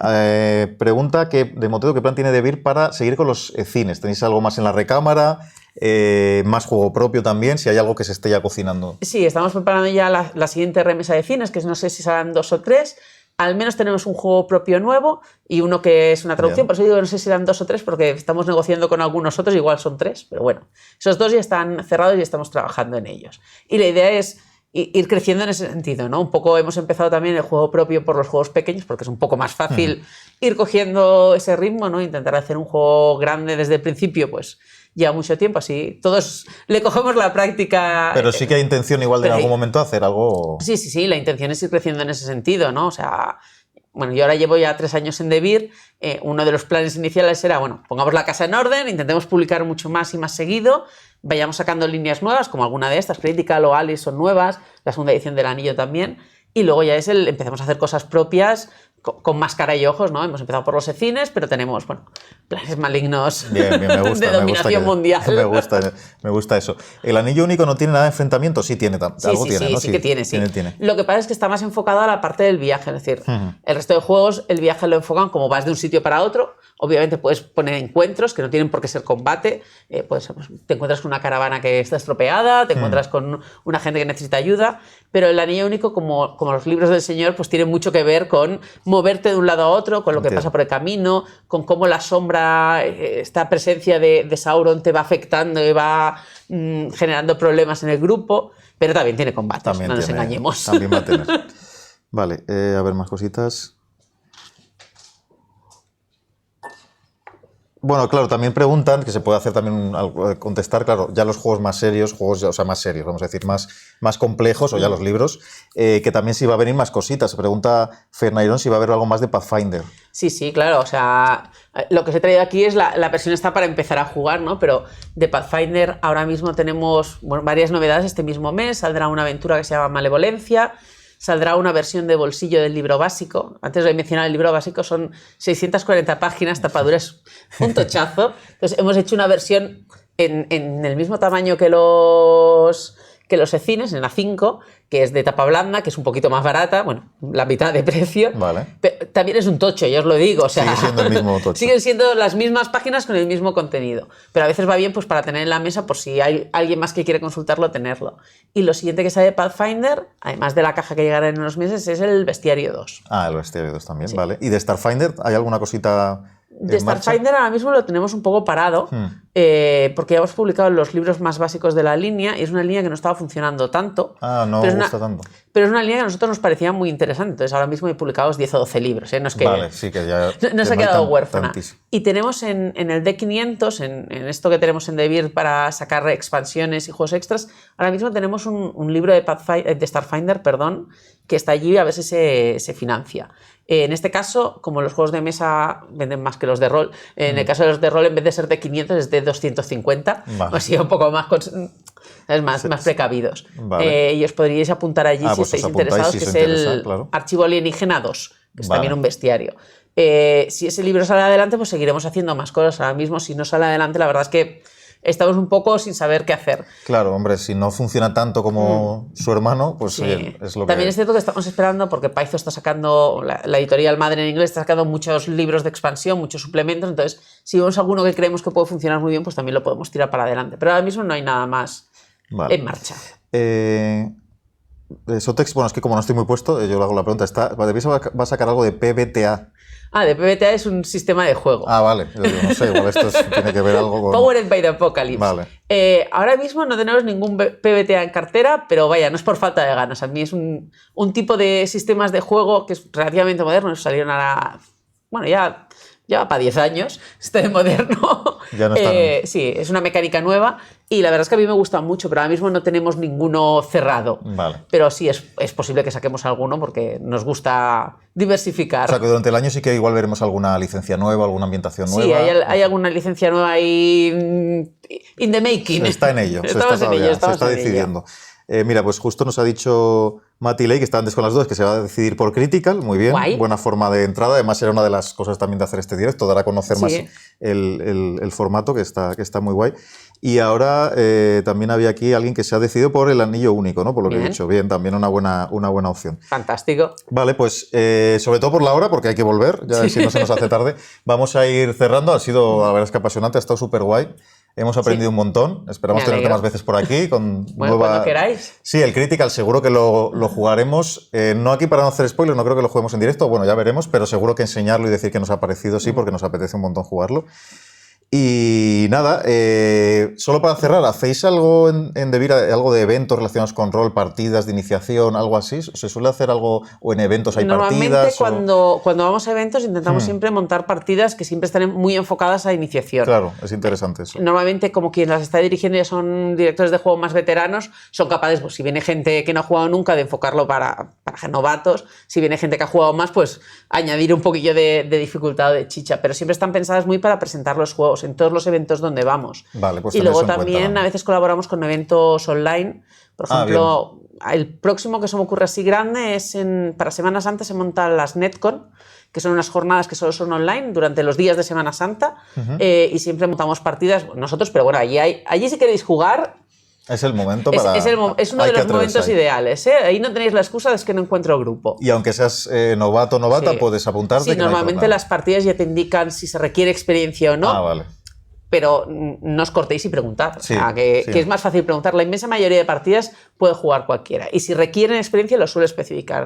pregunta que de Motero, ¿qué plan tiene de Vir para seguir con los cines? ¿Tenéis algo más en la recámara? Más juego propio también, si hay algo que se esté ya cocinando. Sí, estamos preparando ya la siguiente remesa de cines, que no sé si serán 2 o 3. Al menos tenemos un juego propio nuevo y uno que es una traducción. Bien. Por eso digo que no sé si serán 2 o 3, porque estamos negociando con algunos otros, igual son 3, pero bueno, esos 2 ya están cerrados y estamos trabajando en ellos. Y la idea es ir creciendo en ese sentido, ¿no? Un poco hemos empezado también el juego propio por los juegos pequeños, porque es un poco más fácil ir cogiendo ese ritmo, ¿no? Intentar hacer un juego grande desde el principio, pues lleva mucho tiempo, así todos le cogemos la práctica. Pero sí que hay intención igual de en algún momento hacer algo. Sí, la intención es ir creciendo en ese sentido, ¿no? O sea, bueno, yo ahora llevo ya 3 años en Devir. Uno de los planes iniciales era, bueno, pongamos la casa en orden, intentemos publicar mucho más y más seguido, vayamos sacando líneas nuevas, como alguna de estas, Critical o Alice son nuevas, la segunda edición del Anillo también, y luego ya empezamos a hacer cosas propias con más cara y ojos, ¿no? Hemos empezado por los e-cines, pero tenemos, bueno, planes malignos bien, me gusta, de dominación mundial. Me gusta eso. ¿El Anillo Único no tiene nada de enfrentamiento? Sí tiene, algo tiene, ¿no? Sí que tiene, sí. Tiene. Lo que pasa es que está más enfocado a la parte del viaje, es decir, el resto de juegos, el viaje lo enfocan como vas de un sitio para otro. Obviamente puedes poner encuentros que no tienen por qué ser combate. Pues, te encuentras con una caravana que está estropeada, te encuentras con una gente que necesita ayuda, pero el Anillo Único, como los libros del Señor, pues tiene mucho que ver con moverte de un lado a otro, con lo que pasa por el camino, con cómo la sombra, esta presencia de Sauron te va afectando y va generando problemas en el grupo, pero también tiene combates, no nos engañemos. También va a tener. Vale, a ver, más cositas. Bueno, claro, también preguntan, que se puede hacer también contestar, claro, ya los juegos más serios, más serios, vamos a decir, más complejos, o ya los libros, que también si va a venir más cositas. Se pregunta Fernairón si va a haber algo más de Pathfinder. Sí, claro, o sea, lo que os he traído aquí es la versión está para empezar a jugar, ¿no? Pero de Pathfinder ahora mismo tenemos varias novedades. Este mismo mes saldrá una aventura que se llama Malevolencia. Saldrá una versión de bolsillo del libro básico. Antes de mencionar el libro básico, son 640 páginas, tapaduras, un tochazo. Entonces hemos hecho una versión en el mismo tamaño que los e-cines, en A5, que es de tapa blanda, que es un poquito más barata, bueno, la mitad de precio. Vale. Pero también es un tocho, ya os lo digo. O sea, sigue siendo el mismo tocho. Siguen siendo las mismas páginas con el mismo contenido. Pero a veces va bien pues para tener en la mesa, por si hay alguien más que quiere consultarlo, tenerlo. Y lo siguiente que sale de Pathfinder, además de la caja que llegará en unos meses, es el Bestiario 2. Ah, el Bestiario 2 también, sí. Vale. ¿Y de Starfinder hay alguna cosita? De Starfinder ahora mismo lo tenemos un poco parado, porque ya hemos publicado los libros más básicos de la línea y es una línea que no estaba funcionando tanto. No gusta tanto. Pero es una línea que a nosotros nos parecía muy interesante. Entonces ahora mismo he publicado 10 o 12 libros. No es que, vale, sí que ya no se ha quedado huérfana. Y tenemos en el D500, en esto que tenemos en Devir para sacar expansiones y juegos extras, ahora mismo tenemos un libro de Starfinder, que está allí a ver si se financia. En este caso, como los juegos de mesa venden más que los de rol, en el caso de los de rol, en vez de ser de 500, es de 250. Vale. O sea, un poco más más precavidos. Vale. Y os podríais apuntar allí si estáis interesados, que es el Archivo Alienígena 2, que es también un bestiario. Si ese libro sale adelante, pues seguiremos haciendo más cosas. Ahora mismo, si no sale adelante, la verdad es que estamos un poco sin saber qué hacer. Claro, hombre, si no funciona tanto como su hermano, pues sí. Oye, es lo que... También es cierto que estamos esperando, porque Paizo está sacando, la editorial madre en inglés está sacando muchos libros de expansión, muchos suplementos, entonces si vemos alguno que creemos que puede funcionar muy bien, pues también lo podemos tirar para adelante. Pero ahora mismo no hay nada más en marcha. Sotex, bueno, es que como no estoy muy puesto, yo le hago la pregunta, ¿va a sacar algo de PBTA? De PBTA es un sistema de juego. Vale. Yo no sé, igual esto tiene que ver algo con... Powered by the Apocalypse. Vale. Ahora mismo no tenemos ningún PBTA en cartera, pero vaya, no es por falta de ganas. A mí es un tipo de sistemas de juego que es relativamente moderno. Salieron ahora... Bueno, ya va para 10 años, este de moderno. Ya no está. Sí, es una mecánica nueva y la verdad es que a mí me gusta mucho, pero ahora mismo no tenemos ninguno cerrado. Vale. Pero sí, es posible que saquemos alguno porque nos gusta diversificar. O sea, que durante el año sí que igual veremos alguna licencia nueva, alguna ambientación nueva. Sí, hay alguna licencia nueva ahí in the making. Está en ello. Se está decidiendo. Mira, pues justo nos ha dicho Mati Ley, que está antes con las dos, que se va a decidir por Critical. Muy bien, Guay. Buena forma de entrada. Además, era una de las cosas también de hacer este directo, dar a conocer más el formato, que está muy guay. Y ahora también había aquí alguien que se ha decidido por el anillo único, ¿no? Por lo que he dicho. Bien, también una buena opción. Fantástico. Vale, pues sobre todo por la hora, porque hay que volver, ya si no se nos hace tarde. Vamos a ir cerrando. Ha sido, la verdad es que apasionante, ha estado súper guay. Hemos aprendido un montón. Esperamos tenerte más veces por aquí. Con bueno, cuando queráis. Sí, el Critical seguro que lo jugaremos. No aquí para no hacer spoilers, no creo que lo juguemos en directo. Bueno, ya veremos, pero seguro que enseñarlo y decir que nos ha parecido sí, porque nos apetece un montón jugarlo. Y nada, solo para cerrar, ¿hacéis algo en The Beer, algo de eventos relacionados con rol, partidas de iniciación, algo así? ¿Se suele hacer algo o en eventos hay partidas? Normalmente cuando vamos a eventos intentamos siempre montar partidas que siempre están muy enfocadas a iniciación. Claro, es interesante eso. Normalmente como quien las está dirigiendo ya son directores de juego más veteranos, son capaces, pues si viene gente que no ha jugado nunca, de enfocarlo para novatos. Si viene gente que ha jugado más, pues añadir un poquillo de dificultad o de chicha. Pero siempre están pensadas muy para presentar los juegos en todos los eventos donde vamos. Vale, pues y luego también a veces colaboramos con eventos online. Por ejemplo, el próximo que se me ocurre así grande es para Semana Santa se montan las Netcon, que son unas jornadas que solo son online durante los días de Semana Santa, y siempre montamos partidas nosotros, pero bueno, allí si queréis jugar... Es el momento para... Es uno de los momentos ideales, ¿eh? Ahí no tenéis la excusa de que no encuentro grupo. Y aunque seas novato o novata, puedes apuntarte. Sí, normalmente las partidas ya te indican si se requiere experiencia o no. Ah, vale. Pero no os cortéis y preguntad. O sea, que es más fácil preguntar. La inmensa mayoría de partidas puede jugar cualquiera. Y si requieren experiencia, lo suele especificar.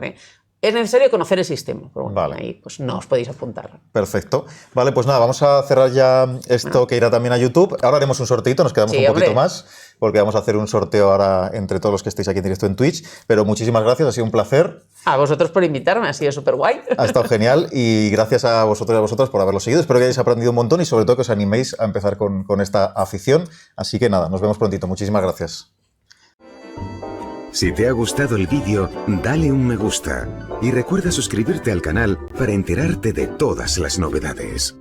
Es necesario conocer el sistema. Bueno, ahí pues no os podéis apuntar. Perfecto. Vale, pues nada, vamos a cerrar ya esto que irá también a YouTube. Ahora haremos un sorteito, nos quedamos un poquito más, porque vamos a hacer un sorteo ahora entre todos los que estéis aquí en directo en Twitch. Pero muchísimas gracias, ha sido un placer. A vosotros por invitarme, ha sido súper guay. Ha estado genial y gracias a vosotros y a vosotras por haberlo seguido. Espero que hayáis aprendido un montón y sobre todo que os animéis a empezar con esta afición. Así que nada, nos vemos prontito. Muchísimas gracias. Si te ha gustado el vídeo, dale un me gusta y recuerda suscribirte al canal para enterarte de todas las novedades.